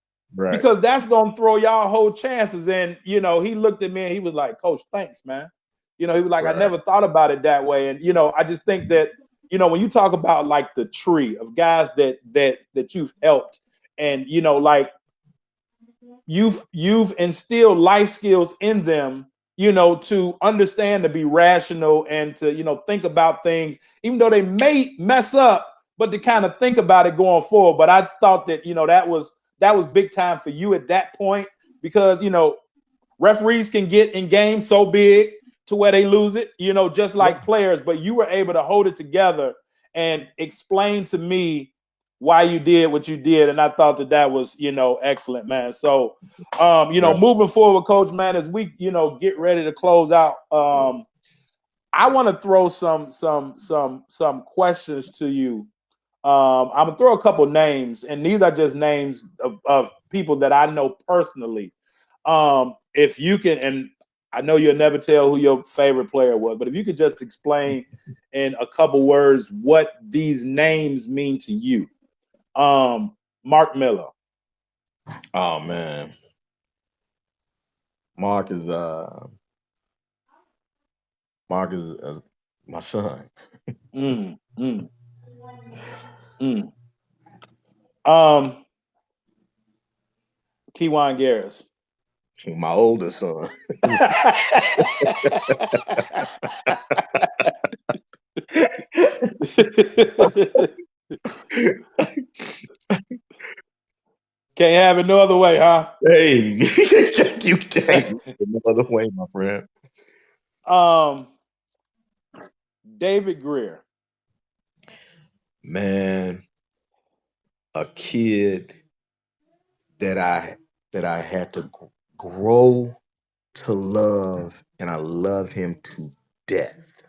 because that's going to throw y'all whole chances. And, you know, he looked at me and he was like, Coach, thanks, man. You know, he was like, I never thought about it that way. And, you know, I just think that, you know, when you talk about like the tree of guys that you've helped and, you know, like you've instilled life skills in them, you know, to understand, to be rational and to, you know, think about things, even though they may mess up, but to kind of think about it going forward. But I thought that, you know, that was big time for you at that point because, you know, referees can get in games so big to where they lose it, you know, just like players, but you were able to hold it together and explain to me why you did what you did. And I thought that was, you know, excellent, man. So, you know, moving forward, Coach, man, as we, you know, get ready to close out, I want to throw some questions to you. I'm gonna throw a couple names, and these are just names of people that I know personally. If you can, and I know you'll never tell who your favorite player was, but if you could just explain in a couple words what these names mean to you. Mark Miller. Oh man. Mark is my son. Keywan Garris. My oldest son. Can't have it no other way, huh? Hey, you can't no other way, my friend. David Greer. Man, a kid that I had to grow to love, and I love him to death.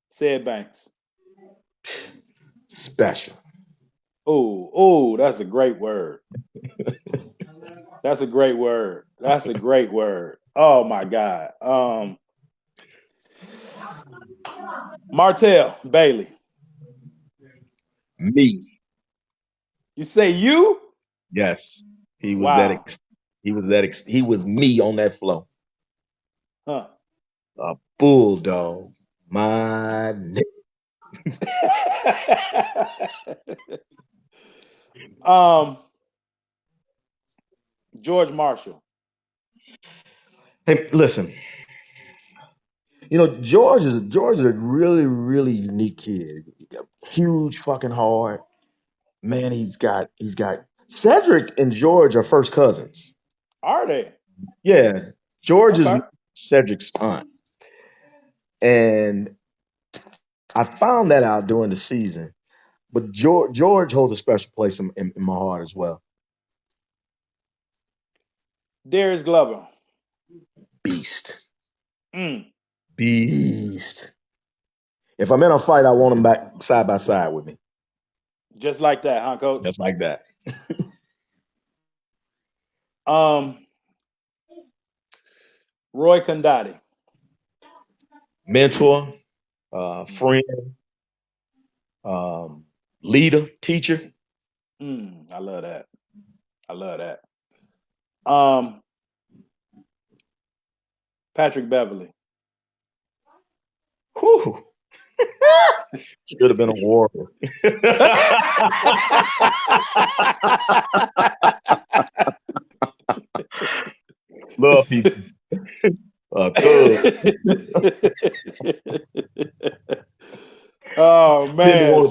Sid Banks. Special. Oh, that's a great word. That's a great word. That's a great word. Oh my God. Martell Bailey. Me. You say you? Yes. He was he was me on that floor. Huh. A bulldog. My nigga. George Marshall. Hey, listen. You know, George is a really, really unique kid. Huge fucking heart. Man, he's got Cedric and George are first cousins. Are they? Yeah. George is Cedric's aunt. And I found that out during the season. But George holds a special place in my heart as well. Darius Glover. Beast. Beast. If I'm in a fight, I want him back side by side with me. Just like that, huh, Coach? Just like that. Roy Condotti. Mentor, friend, leader, teacher. I love that. I love that. Patrick Beverly. Whew. Should have been a warrior. Love people. Oh man,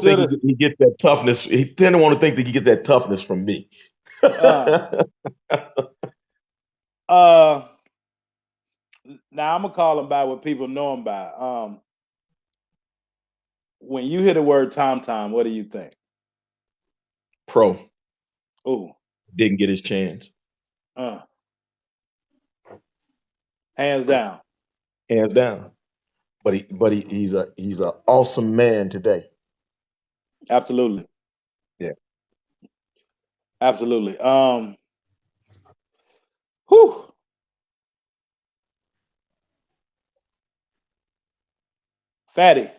he gets that toughness. He tend to want to think that he gets that toughness from me. Now I'm gonna call him by what people know him by. When you hear the word Tom, what do you think? Pro. Oh, didn't get his chance. Hands down. Hands down. But he's an awesome man today. Absolutely. Yeah. Absolutely. Whew. Fatty.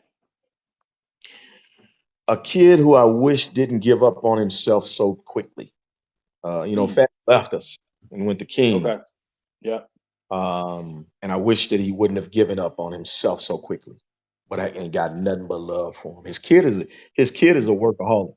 A kid who I wish didn't give up on himself so quickly. Mm. Fat left us and went to Kingman. Okay. Yeah. And I wish that he wouldn't have given up on himself so quickly. But I ain't got nothing but love for him. His kid is a workaholic.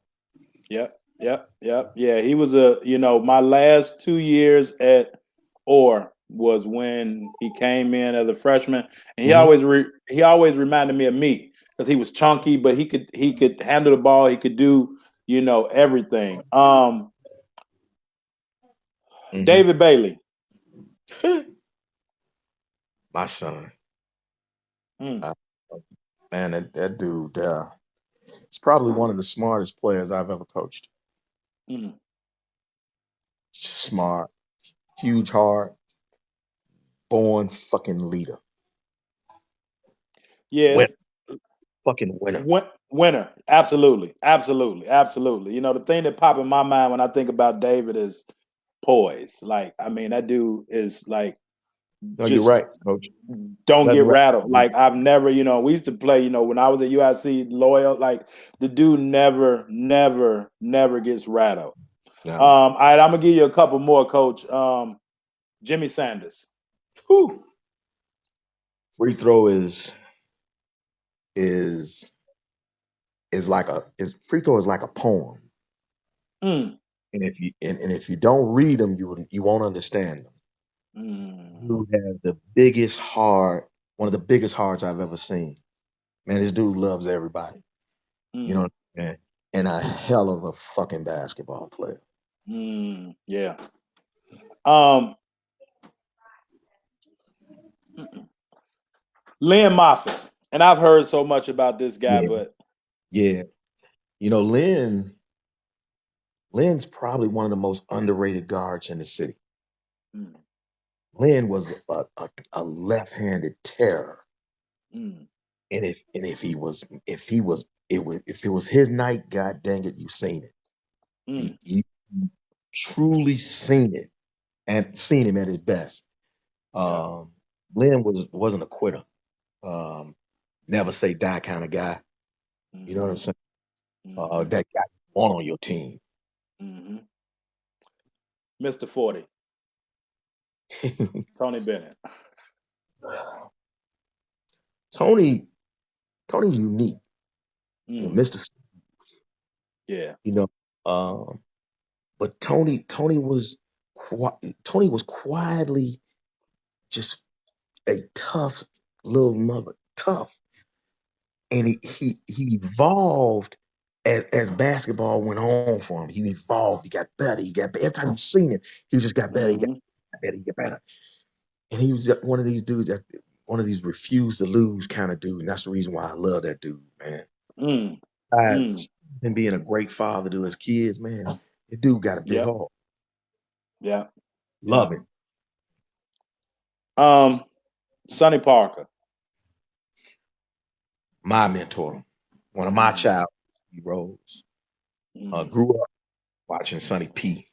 Yep. Yep. Yep. Yeah. He was my last 2 years at Orr was when he came in as a freshman, and he Mhm. always reminded me of me because he was chunky, but he could handle the ball. He could do everything. Mhm. David Bailey. My son. Mm, Uh, Man, that dude, he's probably one of the smartest players I've ever coached. mm. Smart, huge heart, born fucking leader. Win, Yes. fucking winner. Winner. Absolutely. Absolutely. Absolutely. The thing that pop in my mind when I think about David is poise. Like, I mean, that dude is like No, you're just right, coach. don't Nothing get right. rattled. Like I've never, we used to play, when I was at UIC loyal, like the dude never gets rattled. No. All right, I'm gonna give you a couple more, coach. Jimmy Sanders. Whew. Free throw is free throw is like a poem. Mm, And if you don't read them, you won't understand them. mm, Dude has the biggest heart, one of the biggest hearts I've ever seen. Man, this dude loves everybody. You know mm, what I'm saying? And a hell of a fucking basketball player. yeah. Um, Lynn Moffitt, and I've heard so much about this guy, Yeah. but Yeah. Lynn's probably one of the most underrated guards in the city. mm, Lynn was a left-handed terror. mm, And if it was his night, god dang it, you seen it. You, mm, you truly seen it and seen him at his best. yeah, Um, Lynn wasn't a quitter. Um, Never say die kind of guy. You know what I'm mm-hmm, saying? mm-hmm, That guy you want on your team. mm-hmm. Mr. 40, Tony Bennett. Tony, Tony's unique. Mm, Mr. yeah. You know, um, but Tony was quietly just a tough little mother, tough, and he evolved as basketball went on for him. He evolved. He got better. He got better. Every time you seen him, he just got better. He got Mm-hmm, better. He got better. And he was one of these dudes that one of these refuse to lose kind of dude. And that's the reason why I love that dude, man. mm, I, mm, him being a great father to his kids, man. The dude got a big yep, heart. yeah, yeah. Love him. Um, Sonny Parker. My mentor, one of my Mm, child heroes. mm, Grew up watching Sonny P.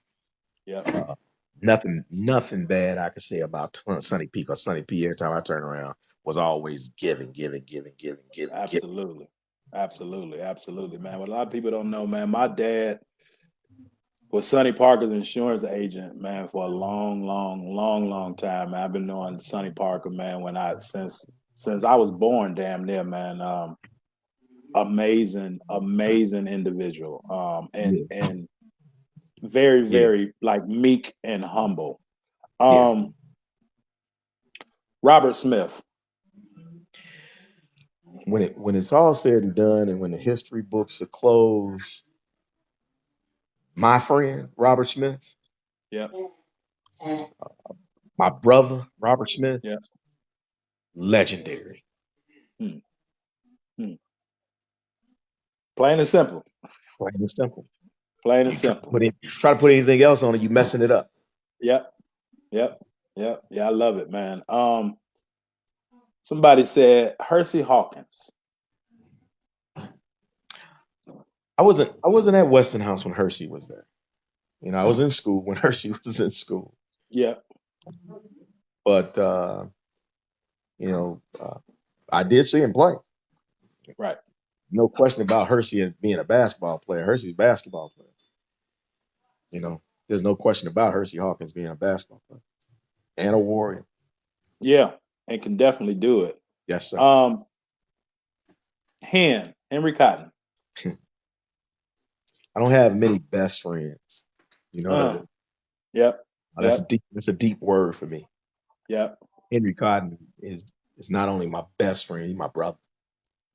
yep, Uh, nothing bad I could say about Sonny P. Because Sonny P. Every time I turn around, was always giving, giving, giving, giving, giving, giving. absolutely, absolutely, absolutely, man. What a lot of people don't know, man. My dad was Sonny Parker's insurance agent, man, for a long, long, long, long time. Man. I've been knowing Sonny Parker, man, since I was born, damn near, man. Amazing, amazing individual. Yeah, And very, yeah, very like meek and humble. yeah. Um, Robert Smith. When it's all said and done, and when the history books are closed, my friend Robert Smith, Yep, my brother Robert Smith, yep. legendary. Hmm, hmm. Plain and simple. Plain and simple. Plain and You simple. try to put anything else on it, you messing it up. Yep, yep, yep. Yeah, I love it, man. Somebody said Hersey Hawkins. I wasn't at Weston House when Hershey was there. I was in school when Hershey was in school. Yep, But I did see him play. Right. No question about Hersey being a basketball player. Hersey's a basketball player. There's no question about Hersey Hawkins being a basketball player and a Warrior. Yeah, and can definitely do it. Yes, sir. Henry Cotton. I don't have many best friends. You know what I mean? Yep. That's a deep word for me. Yep. Henry Cotton is not only my best friend, he's my brother.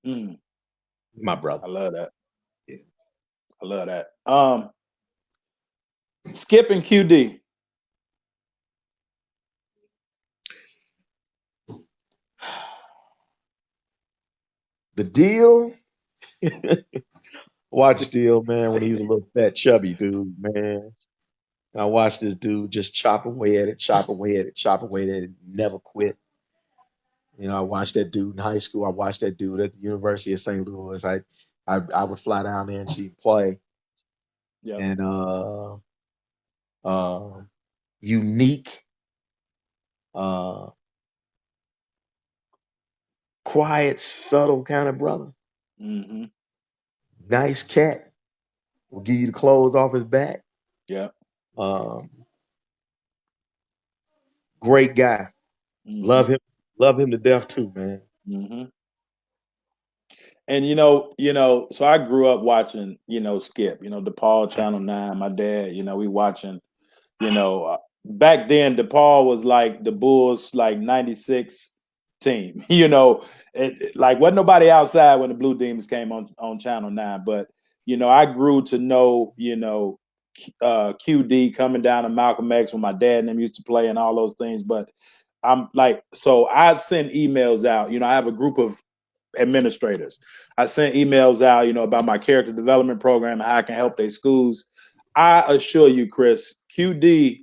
My brother. I love that. Yeah. I love that. Skip and QD. The Deal. Watch Deal, man, when he was a little fat, chubby dude, man. I watched this dude just chop away at it, chop away at it, chop away at it, never quit. I watched that dude in high school. I watched that dude at the University of St. Louis. I would fly down there and see him play. Yep. And unique, quiet, subtle kind of brother. Mm-hmm. Nice cat. Will give you the clothes off his back. Yeah. Great guy. Mm-hmm. Love him to death too, man. Mm-hmm. And so I grew up watching, Skip, DePaul Channel 9. My dad, we watching, back then DePaul was like the Bulls like 96 team. Like wasn't nobody outside when the Blue Demons came on Channel 9, but I grew to know, QD coming down to Malcolm X when my dad and them used to play and all those things. But I'm like, so I'd send emails out. I have a group of administrators. I sent emails out, about my character development program and how I can help their schools. I assure you, Chris, QD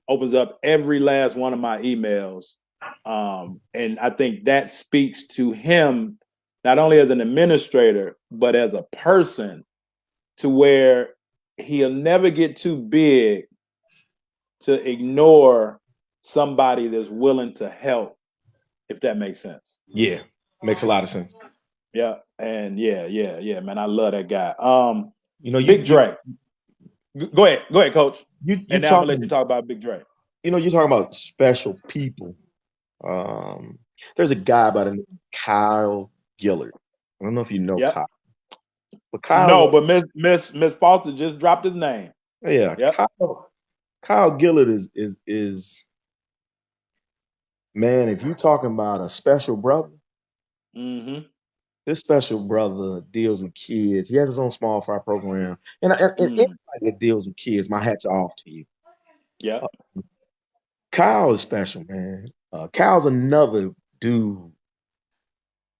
opens up every last one of my emails. And I think that speaks to him, not only as an administrator, but as a person, to where he'll never get too big to ignore somebody that's willing to help, if that makes sense. Yeah, makes a lot of sense. Yeah, and yeah, man, I love that guy. Big Dre. Go ahead, Coach. And now I'm gonna let you talk about Big Dre. You're talking about special people. There's a guy by the name of Kyle Gillard. I don't know if you know Kyle. But Kyle, no, but Miss Foster just dropped his name. Yeah, yep. Kyle Gillard is man. If you're talking about a special brother, this special brother deals with kids. He has his own small fry program, and anybody that deals with kids, my hat's off to you. Yeah, Kyle is special, man. Kyle's another dude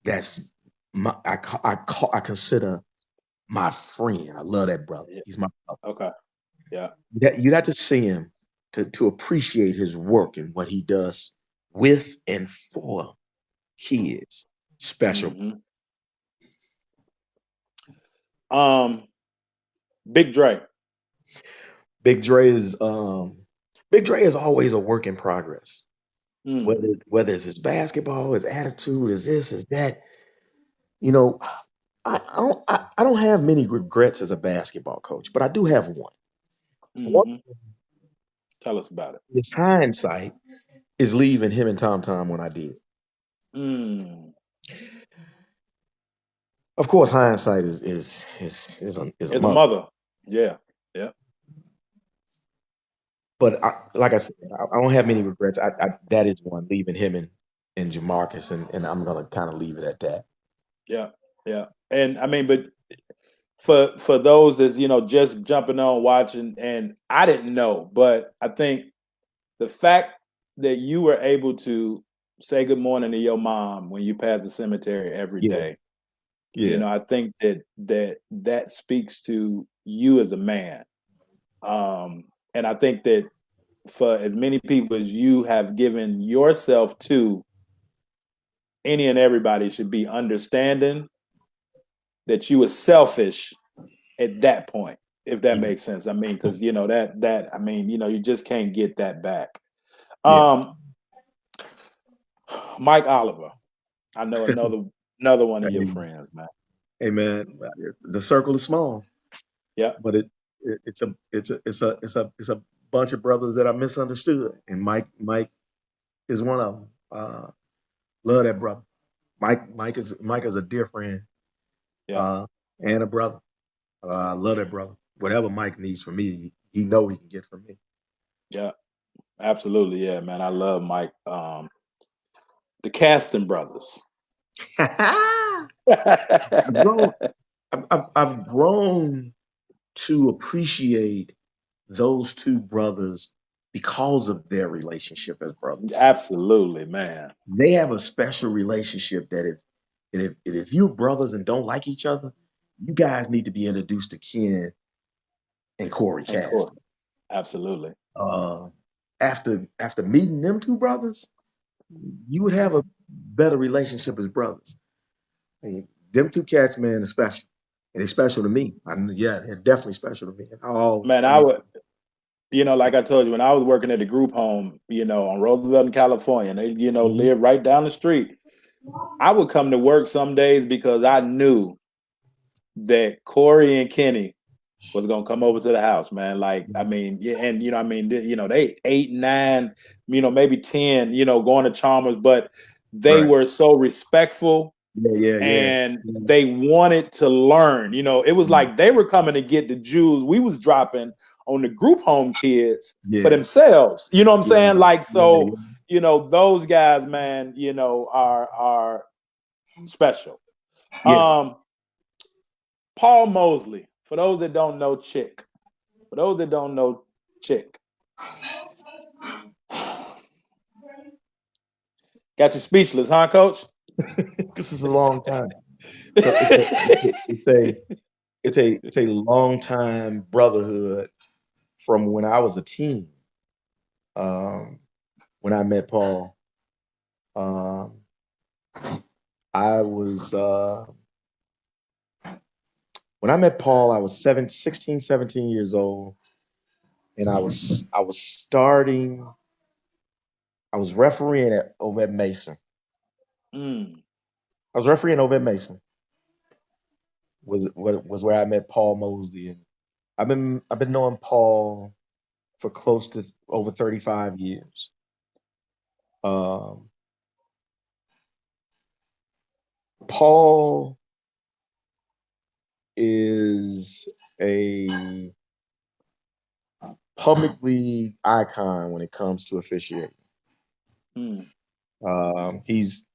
that's I consider my friend. I love that brother. He's my brother. Okay. Yeah. You'd have to see him to appreciate his work and what he does with and for kids. Special. Big Dre. Big Dre is always a work in progress. Whether it's his basketball, his attitude, is this, is that. I don't have many regrets as a basketball coach, but I do have one. Tell us about it. His hindsight is leaving him and Tom when I did. Of course, hindsight is a mother. Yeah. But like I said, I don't have many regrets. That is one, leaving him and Jamarcus, and I'm gonna kind of leave it at that. Yeah. And I mean, but for those that's just jumping on watching, and I didn't know, but I think the fact that you were able to say good morning to your mom when you pass the cemetery every day, I think that speaks to you as a man. And I think that for as many people as you have given yourself to, any and everybody should be understanding that you were selfish at that point, if that makes sense. I mean, because that you just can't get that back. Um, Mike Oliver. I know another one of your friends, man. Hey man, the circle is small. Yeah. But it's a bunch of brothers that I misunderstood, and Mike is one of them. Love that brother. Mike is a dear friend, and a brother. I love that brother. Whatever Mike needs from me, he know he can get from me. Yeah, absolutely. Yeah, man. I love Mike. The Caston brothers. I've grown to appreciate those two brothers because of their relationship as brothers. Absolutely, man. They have a special relationship that if you're brothers and don't like each other, you guys need to be introduced to Ken and Corey Caston. Absolutely. After meeting them two brothers, you would have a better relationship as brothers. I mean, them two cats, man, are special. And it's special to me. They're definitely special to me. I would, like I told you, when I was working at the group home, on Roosevelt in California, they, live right down the street. I would come to work some days because I knew that Corey and Kenny was gonna come over to the house, man. Like, I mean, yeah, and they 8, 9, maybe 10, going to Chalmers, but they were so respectful. And they wanted to learn. It was like they were coming to get the Jews. We was dropping on the group home kids for themselves. You know what I'm saying? Like, so, those guys, man, are special. Paul Mosley, for those that don't know Chick. Got you speechless, huh, Coach? This is a long time. It's a long time brotherhood from when I was a teen. When I met Paul, I was when I met Paul, I was 16, 17 years old, and I was refereeing over at Mason. I was refereeing over at Mason. Was where I met Paul Mosley, and I've been knowing Paul for close to over 35 years. Paul is a publicly icon when it comes to officiating. He's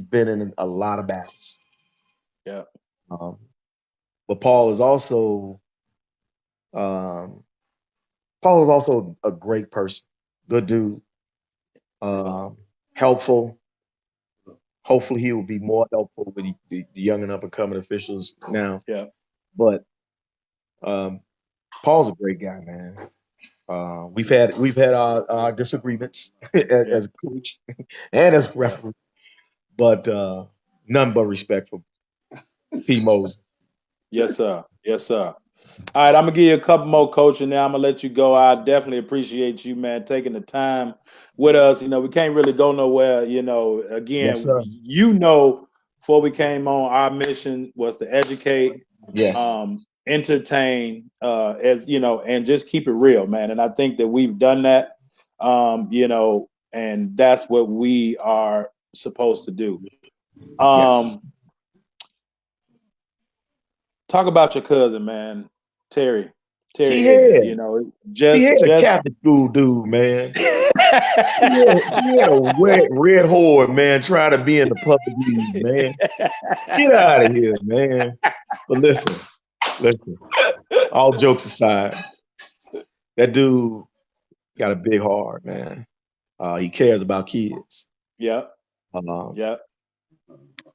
been in a lot of battles. Yeah. But Paul is also a great person, good dude, helpful. Hopefully, he will be more helpful with the young and up and coming officials now. Yeah. But Paul's a great guy, man. We've had our disagreements as coach and as referee, but none but respect for P. Moses. Yes, sir. Yes, sir. All right, I'm gonna give you a couple more, Coach, and now I'm gonna let you go. I definitely appreciate you, man, taking the time with us. We can't really go nowhere. Again, Yes, before we came on, our mission was to educate, entertain, and just keep it real, man. And I think that we've done that, and that's what we are supposed to do. Talk about your cousin, man, Terry. T-Head. T-Head, a Catholic school dude, man. He had a red horde, man, trying to be in the public league, man. Get out of here, man. But listen. All jokes aside, that dude got a big heart, man. He cares about kids. Yeah.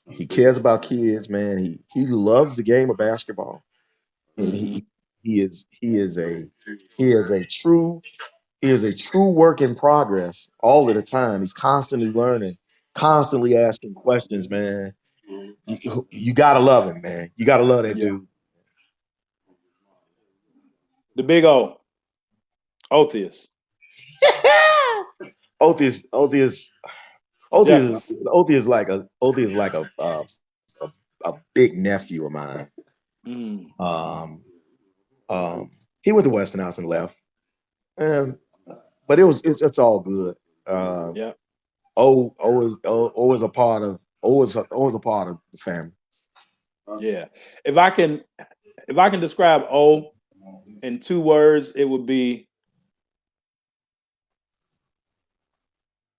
He cares about kids, man. He loves the game of basketball. And he is a true work in progress all of the time. He's constantly learning, constantly asking questions, man. You gotta love him, man. You gotta love that dude. The big O, Otheus. Othie is like a big nephew of mine. Mm. He went to Westinghouse and left, but it's all good. Yeah. O is a part of the family. Yeah. If I can describe O in 2 words, it would be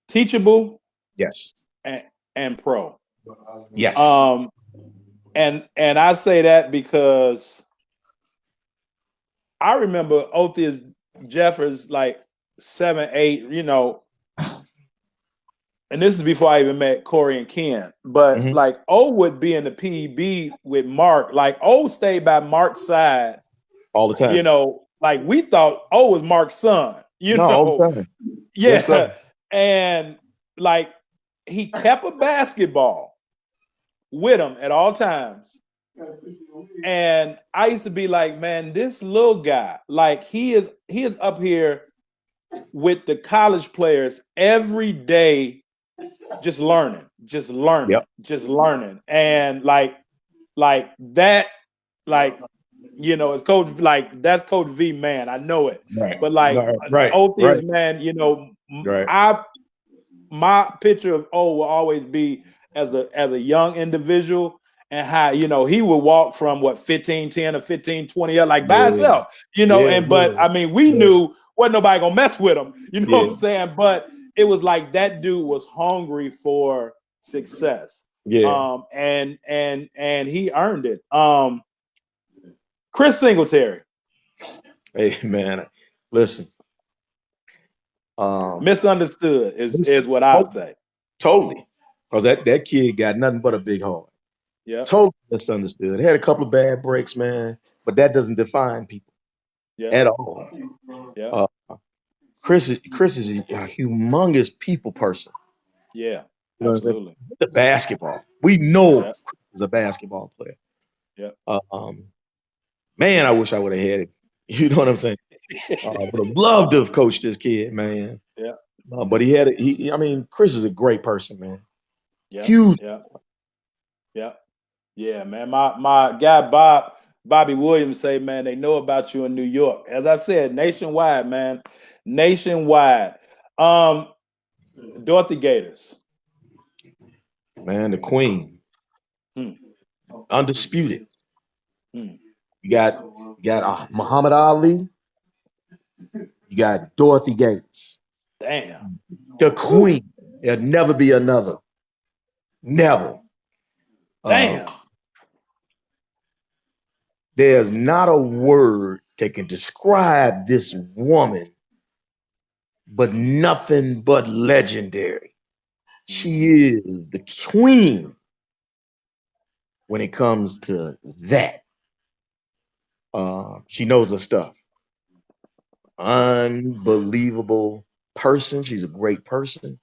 teachable Yes. and pro. Yes. And I say that because I remember Others Jeffers like 7, 8, and this is before I even met Corey and Ken. But like O would be in the PEB with Mark. Like O stayed by Mark's side all the time. Like we thought O was Mark's son. All the time. Yeah. Yes, and like he kept a basketball with him at all times. And I used to be like, man, this little guy, like he is up here with the college players every day, just learning. And like that, it's Coach, like that's Coach V, man. I know it. Right. But like Others, man, my picture of O will always be as a young individual, and how he would walk from 15-10 or 15-20 like by himself, but I mean we knew wasn't nobody gonna mess with him, what I'm saying? But it was like that dude was hungry for success. And he earned it. Chris Singletary. Hey man, listen. Misunderstood is what I would say. Totally. Because that kid got nothing but a big heart. Yeah. Totally misunderstood. Had a couple of bad breaks, man, but that doesn't define people at all. Yeah. Chris is a humongous people person. Yeah, absolutely. The basketball. We know Chris is a basketball player. Yeah. Man, I wish I would have had it. You know what I'm saying? Would have loved to have coached this kid, man. Yeah. But Chris is a great person, man. Yeah. Huge. Yeah, man. My guy Bobby Williams say, man, they know about you in New York. As I said, nationwide, man. Nationwide. Dorothy Gators. Man, the queen. Undisputed. You got Muhammad Ali. You got Dorothy Gators. Damn. The queen. There'll never be another. Never. Damn. There's not a word that can describe this woman, but nothing but legendary. She is the queen when it comes to that. She knows her stuff. Unbelievable person. She's a great person.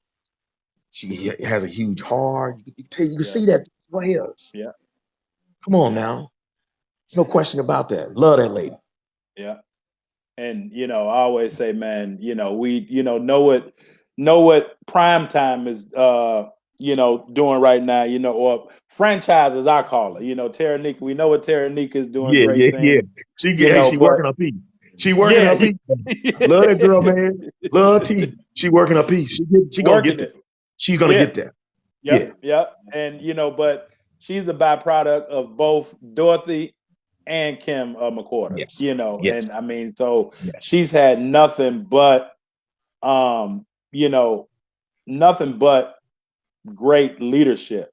She has a huge heart. You can see that players. Yeah. Come on now. There's no question about that. Love that lady. Yeah. And I always say, man, we know what prime time is doing right now, or franchises I call it. Taranika, we know what Taranika is doing great things. Yeah. She working her piece. She working her piece. Love that girl, man. Love T. She working her piece. She gonna get there. She's gonna get there. Yeah. And but she's a byproduct of both Dorothy and Kim McCorders, and I mean, so she's had nothing but great leadership.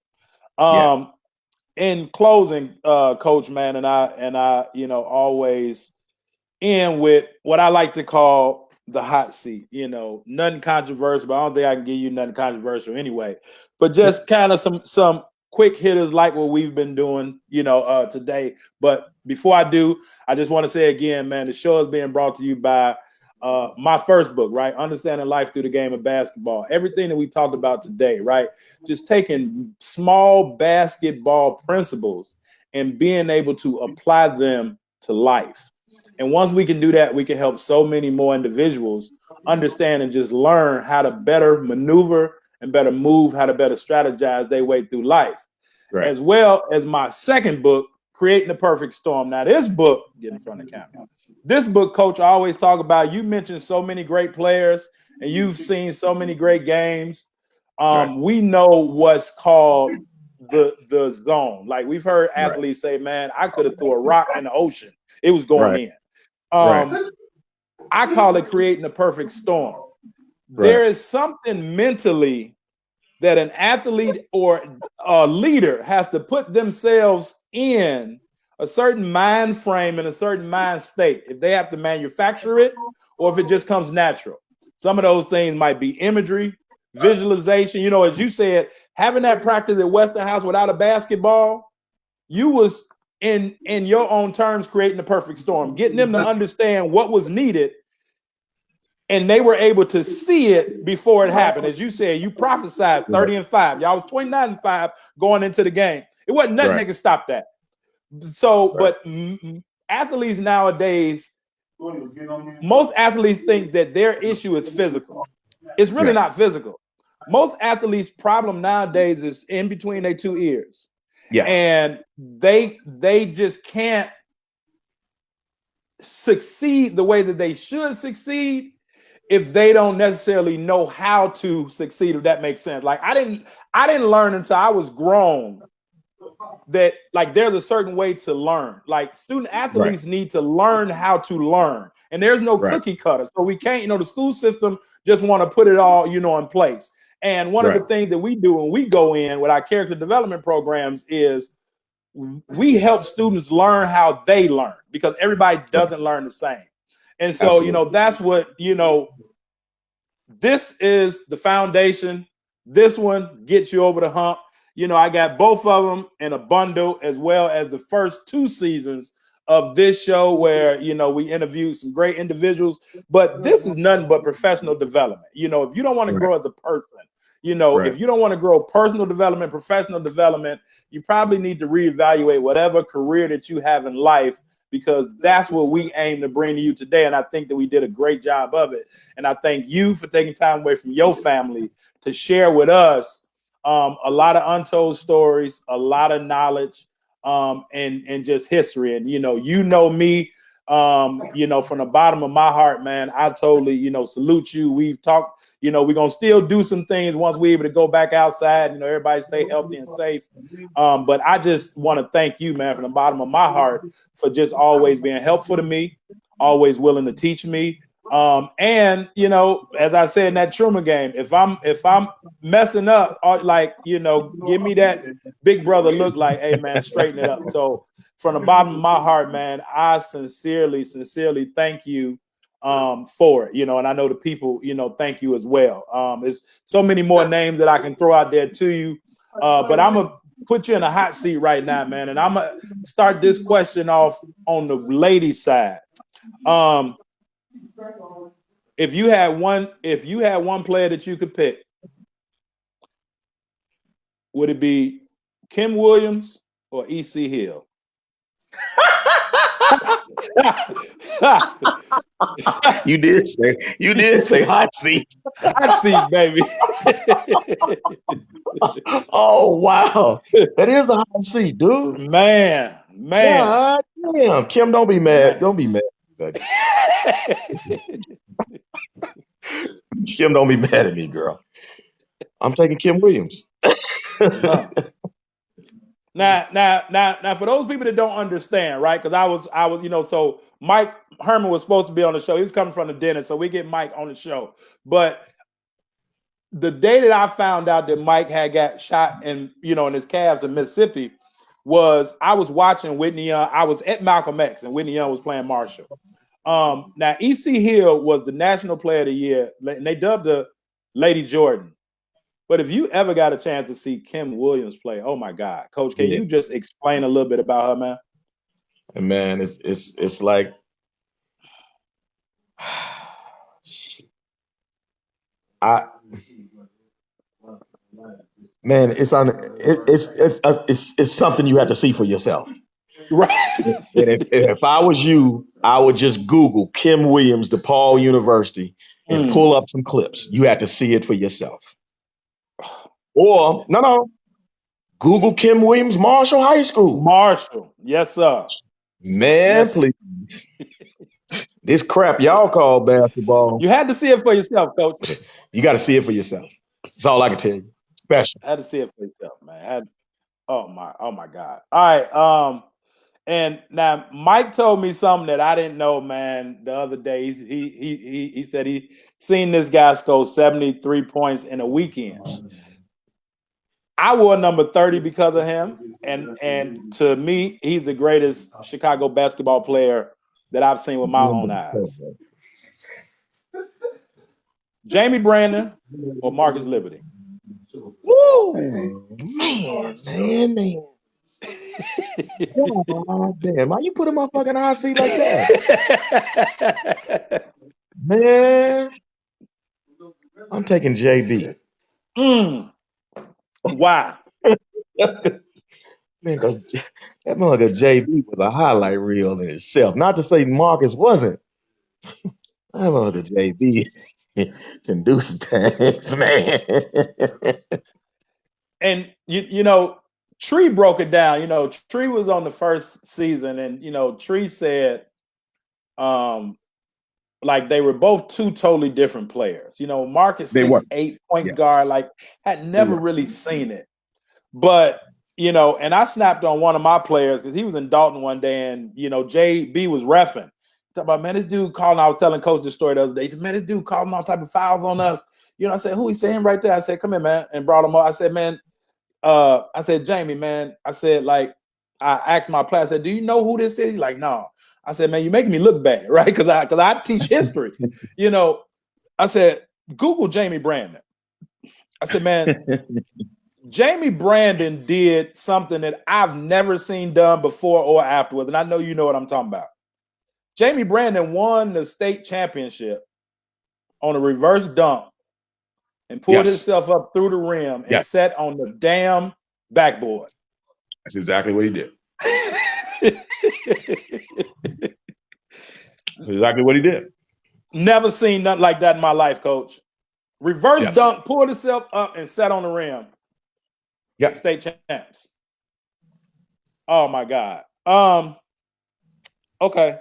In closing, Coach, man, and I always end with what I like to call the hot seat. Nothing controversial, but I don't think I can give you nothing controversial anyway. But just kind of some quick hitters like what we've been doing, today. But before I do, I just want to say again, man, the show is being brought to you by my first book, right? Understanding Life Through the Game of Basketball. Everything that we talked about today, right? Just taking small basketball principles and being able to apply them to life. And once we can do that, we can help so many more individuals understand and just learn how to better maneuver and better move, how to better strategize their way through life. Right. As well as my second book, Creating the Perfect Storm. Now, this book, get in front of the camera. This book, Coach, I always talk about, you mentioned so many great players and you've seen so many great games. Right. We know what's called the zone. Like we've heard athletes say, man, I could have threw a rock in the ocean. It was going in. I call it creating the perfect storm. There is something mentally that an athlete or a leader has to put themselves in a certain mind frame and a certain mind state. If they have to manufacture it or if it just comes natural. Some of those things might be imagery, visualization. You know, as you said, having that practice at Westinghouse without a basketball, you was in your own terms creating the perfect storm, getting them to understand what was needed, and they were able to see it before it happened. As you said, you prophesied 30-5. Y'all was 29-5 going into the game. It wasn't nothing that could stop that. So, but athletes nowadays, most athletes think that their issue is physical. It's really not physical. Most athletes' problem nowadays is in between their two ears. Yes. And they just can't succeed the way that they should succeed if they don't necessarily know how to succeed, if that makes sense. Like I didn't learn until I was grown that like there's a certain way to learn. Like student athletes need to learn how to learn. And there's no cookie cutter. So we can't, the school system just want to put it all, in place. And one of the things that we do when we go in with our character development programs is we help students learn how they learn because everybody doesn't learn the same. And so, that's what, this is the foundation. This one gets you over the hump. I got both of them in a bundle as well as the first 2 seasons of this show where, we interviewed some great individuals, but this is nothing but professional development. If you don't want to grow as a person, if you don't want to grow personal development, professional development, you probably need to reevaluate whatever career that you have in life, because that's what we aim to bring to you today. And I think that we did a great job of it. And I thank you for taking time away from your family to share with us a lot of untold stories, a lot of knowledge, and just history. And, me, from the bottom of my heart, man, I totally, salute you. We've talked, we're going to still do some things once we're able to go back outside, everybody stay healthy and safe. But I just want to thank you, man, from the bottom of my heart for just always being helpful to me, always willing to teach me. And, as I said in that Truman game, if I'm messing up, give me that big brother look like, hey, man, straighten it up. So from the bottom of my heart, man, I sincerely thank you for it, and I know the people, thank you as well. There's so many more names that I can throw out there to you, but I'm going to put you in a hot seat right now, man. And I'm going to start this question off on the ladies' side. If you had one player that you could pick, would it be Kim Williams or E.C. Hill? You did say hot seat. Hot seat, baby. Oh wow, that is a hot seat, dude. Man. God damn, Kim, don't be mad. Don't be mad, baby. Kim, don't be mad at me, girl. I'm taking Kim Williams. Now, for those people that don't understand, right? Because I was, so Mike Herman was supposed to be on the show. He was coming from the dentist, so we get Mike on the show. But the day that I found out that Mike had got shot in his calves in Mississippi was I was watching Whitney Young. I was at Malcolm X, and Whitney Young was playing Marshall. Now E.C. Hill was the National Player of the Year, and they dubbed her Lady Jordan. But if you ever got a chance to see Kim Williams play, oh my God, Coach, can you just explain a little bit about her, man? And man, it's like, man, it's something you have to see for yourself. Right. And if I was you, I would just Google Kim Williams, DePaul University, and pull up some clips. You had to see it for yourself. Or no, Google Kim Williams, Marshall High School. Marshall, yes, sir. Man, Yes. please. This crap y'all call basketball. You had to see it for yourself, coach. You got to see it for yourself. That's all I can tell you. Special. I had to see it for yourself, man. Oh my God. All right. And now Mike told me something that I didn't know, man. The other day, he said he seen this guy score 73 points in a weekend. I wore number 30 because of him, and to me, he's the greatest Chicago basketball player that I've seen with my own eyes. Jamie Brandon or Marcus Liberty? Woo! Man. Oh, damn, why you put him on fucking hot seat like that? Man, I'm taking JB. Why? Man, because that motherfucker JB was a highlight reel in itself. Not to say Marcus wasn't. That motherfucker JB can do some things, man. And you know, Tree broke it down. You know, Tree was on the first season, and you know, Tree said, like they were both two totally different players. You know, Marcus 6'8" point guard, like had never really seen it. But you know, and I snapped on one of my players because he was in Dalton one day, and you know, JB was reffing. Talking about, man, this dude calling. I was telling Coach this story the other day. Man, this dude calling all type of fouls on us. You know, I said, who he saying right there? I said, come here, man, and brought him up. I said, man, I said, Jamie, man, I said, like, I asked my player, I said, do you know who this is? He's like, no. I said, man, you're making me look bad, right? Because I teach history. You know, I said, Google Jamie Brandon. I said, man, Jamie Brandon did something that I've never seen done before or afterwards. And I know you know what I'm talking about. Jamie Brandon won the state championship on a reverse dunk and pulled himself up through the rim and sat on the damn backboard. That's exactly what he did. Exactly what he did. Never seen nothing like that in my life, Coach. Reverse dunk, pulled himself up and sat on the rim. Yep. State champs. Oh my God. Okay.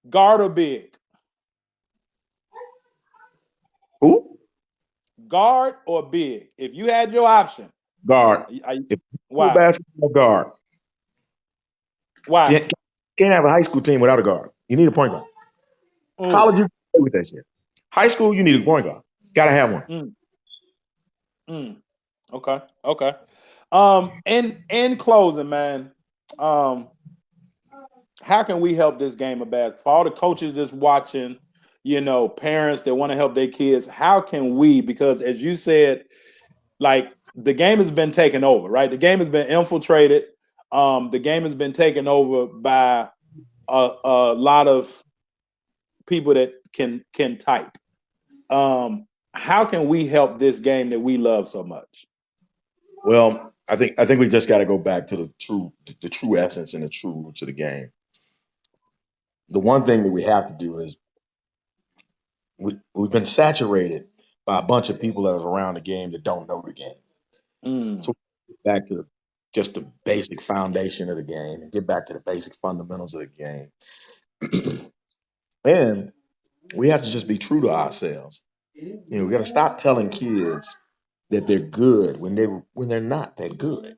Guard or big? Who? Guard or big? If you had your option. Guard. Why? Basketball guard. Why? You can't have a high school team without a guard. You need a point guard. College, you can play with that shit. High school, you need a point guard. Gotta have one. Okay. In closing, man, how can we help this game of basketball? For all the coaches just watching, you know, parents that want to help their kids, how can we? Because as you said, like the game has been taken over, right? The game has been infiltrated. The game has been taken over by a lot of people that can type. How can we help this game that we love so much? Well, I think we just got to go back to the true essence and the true roots of the game. The one thing that we have to do is we've been saturated by a bunch of people that was around the game that don't know the game. So back to just the basic foundation of the game and get back to the basic fundamentals of the game. And we have to just be true to ourselves. You know, we got to stop telling kids that they're good when they're not that good.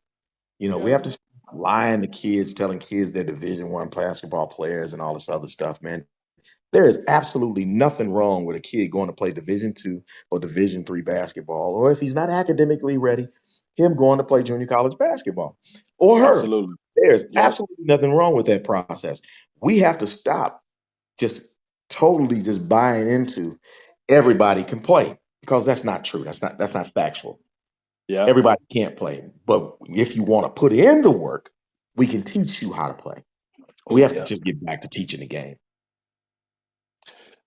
You know, we have to stop lying to kids, telling kids they're Division I basketball players and all this other stuff, man. There is absolutely nothing wrong with a kid going to play Division II or Division III basketball, or if he's not academically ready, him going to play junior college basketball, or her. Absolutely. There's absolutely nothing wrong with that process. We have to stop just totally just buying into everybody can play, because that's not true. That's not factual. Yeah. Everybody can't play. But if you want to put in the work, we can teach you how to play. We have to just get back to teaching the game.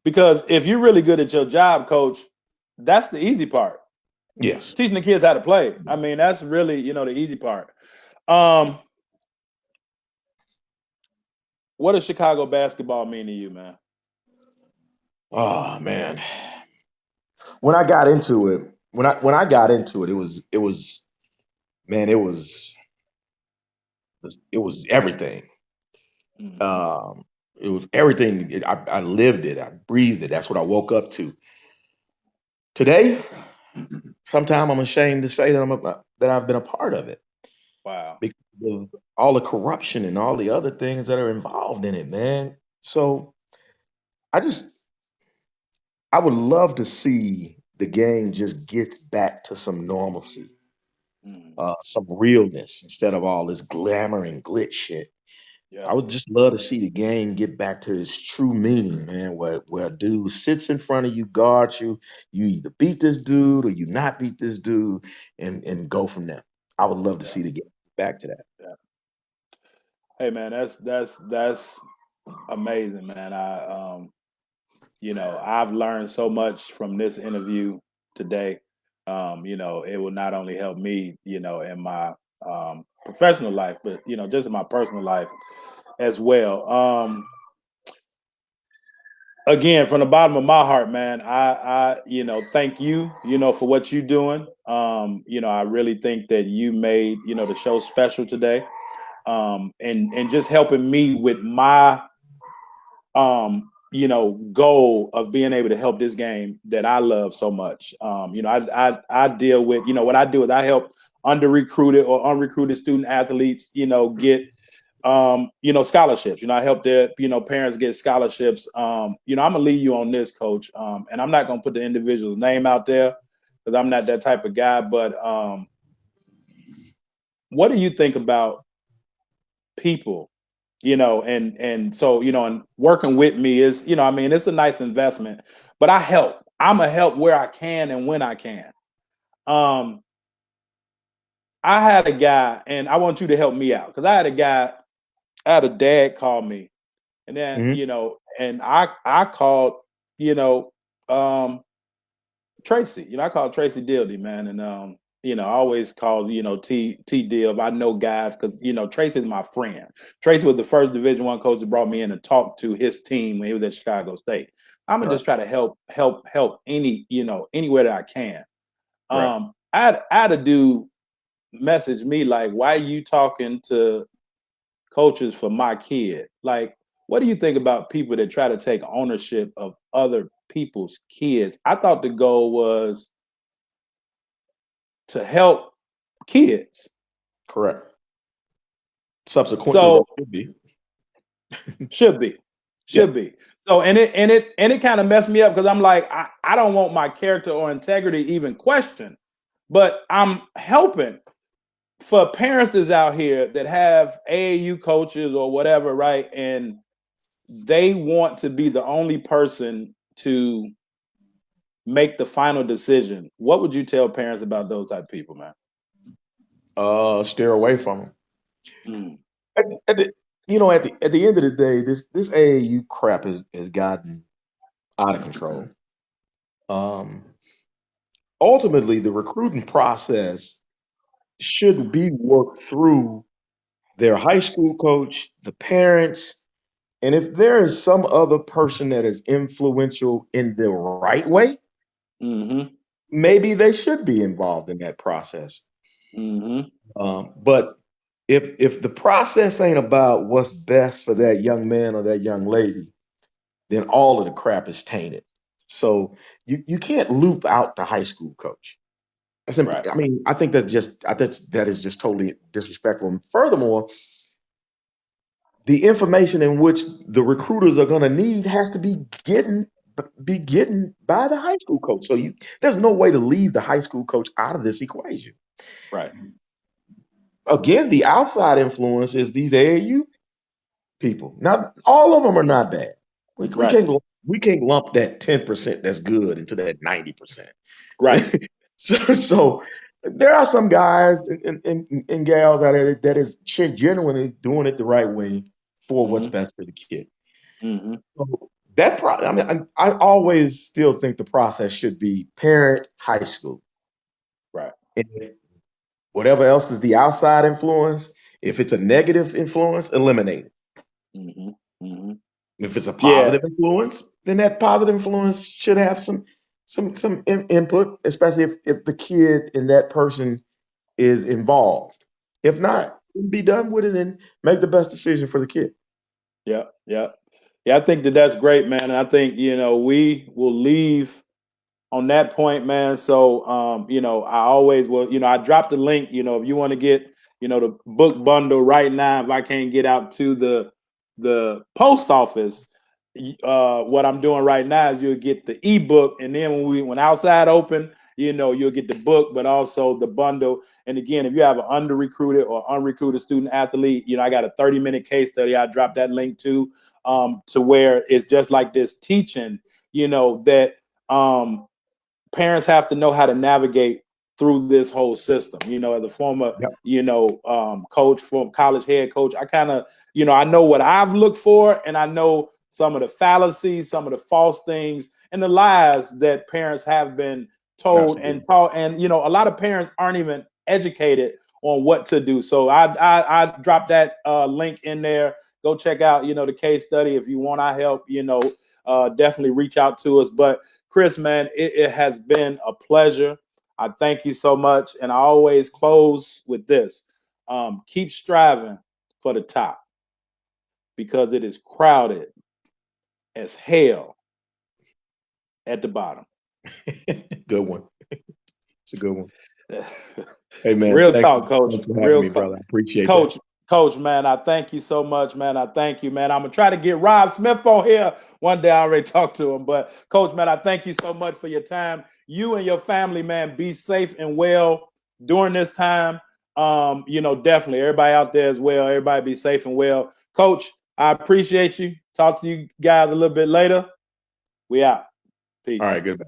Because if you're really good at your job, Coach, that's the easy part. Yes. Teaching the kids how to play. I mean, that's really, you know, the easy part. what does Chicago basketball mean to you, man? Oh man, when I got into it, when I got into it, it was man, it was everything. Mm-hmm. Um, it was everything. I lived it. I breathed it. That's what I woke up to. Today, sometimes I'm ashamed to say that I've been a part of it Wow. because of all the corruption and all the other things that are involved in it, man. So I just I would love to see the game just get back to some normalcy, Mm. some realness instead of all this glamour and glitz shit. Yeah. I would just love to see the game get back to its true meaning, man. Where a dude sits in front of you, guards you. You either beat this dude or you not beat this dude, and go from there. I would love to Yeah. see the game back to that. Yeah. Hey, man, that's amazing, man. I've learned so much from this interview today. It will not only help me, in my professional life, but just in my personal life as well. Again, from the bottom of my heart, man, I thank you, for what you're doing. I really think that you made, the show special today. And just helping me with my goal of being able to help this game that I love so much. I deal with, what I do is I help under recruited or unrecruited student athletes, get scholarships. I help their, parents get scholarships. I'm gonna leave you on this, coach. And I'm not gonna put the individual's name out there because I'm not that type of guy. But what do you think about people, and so, and working with me is, it's a nice investment, but I'm a help where I can and when I can. um I had a guy, and I want you to help me out, because I had a dad call me, and then, Mhm. and I called, you know um Tracy. I called Tracy Dildy, man, and I always call, T Dill. I know guys because, Tracy's my friend. Tracy was the first Division I coach that brought me in and talked to his team when he was at Chicago State. I'm gonna Right, just try to help anywhere that I can. right. I had a dude message me like, "Why are you talking to coaches for my kid?" Like, what do you think about people that try to take ownership of other people's kids? I thought the goal was to help kids. Correct. Subsequently, that So should be. should be, Yeah, should be. So and it kind of messed me up because I'm like, I don't want my character or integrity even questioned, but I'm helping for parents that's out here that have AAU coaches or whatever, right? And they want to be the only person to make the final decision. What would you tell parents about those type of people, man? steer away from them. Mm, At the, at the end of the day, this AAU crap has gotten out of control. Um, Ultimately, the recruiting process should be worked through their high school coach, the parents, and if there is some other person that is influential in the right way, mm-hmm, maybe they should be involved in that process. mm-hmm. But if the process ain't about what's best for that young man or that young lady, then all of the crap is tainted. So you can't loop out the high school coach. Right. I mean, I think that is just totally disrespectful. And furthermore, the information in which the recruiters are going to need has to be getting by the high school coach. So there's no way to leave the high school coach out of this equation. Right. Again, the outside influence is these AAU people. Now, all of them are not bad. We Right. can't lump that 10% that's good into that 90%. Right. So there are some guys and gals out there that is genuinely doing it the right way for what's Mm-hmm. best for the kid. Mm-hmm. So I mean, I always still think the process should be parent, high school, Right. and whatever else is the outside influence. If it's a negative influence, eliminate it. Mm-hmm. If it's a positive influence, then that positive influence should have some input, especially if the kid and that person is involved. If not, be done with it and make the best decision for the kid. Yeah. I think that's great, man. And I think, we will leave on that point, man. So, I always will, I dropped the link, if you want to get, the book bundle right now, if I can't get out to the post office, what I'm doing right now is you'll get the ebook. And then when outside open, you'll get the book, but also the bundle. And again, if you have an under-recruited or unrecruited student athlete, I got a 30-minute case study. I dropped that link to where it's just like this teaching, that parents have to know how to navigate through this whole system. As a former, coach, from college head coach, I kind of, I know what I've looked for, and I know some of the fallacies, some of the false things, and the lies that parents have been told and taught. And, a lot of parents aren't even educated on what to do. So I dropped that link in there. Go check out, the case study. If you want our help, definitely reach out to us. But Chris, man, it has been a pleasure. I thank you so much. And I always close with this. Keep striving for the top, because it is crowded as hell at the bottom. Good one. It's a good one. Hey, man. Real talk, Coach. Real talk, brother. I appreciate Coach. That. Coach, man, I thank you so much, man. I thank you, man. I'm going to try to get Rob Smith on here one day. I already talked to him. But, Coach, man, I thank you so much for your time. You and your family, man, be safe and well during this time. Definitely everybody out there as well. Everybody be safe and well. Coach, I appreciate you. Talk to you guys a little bit later. We out. Peace. All right, good.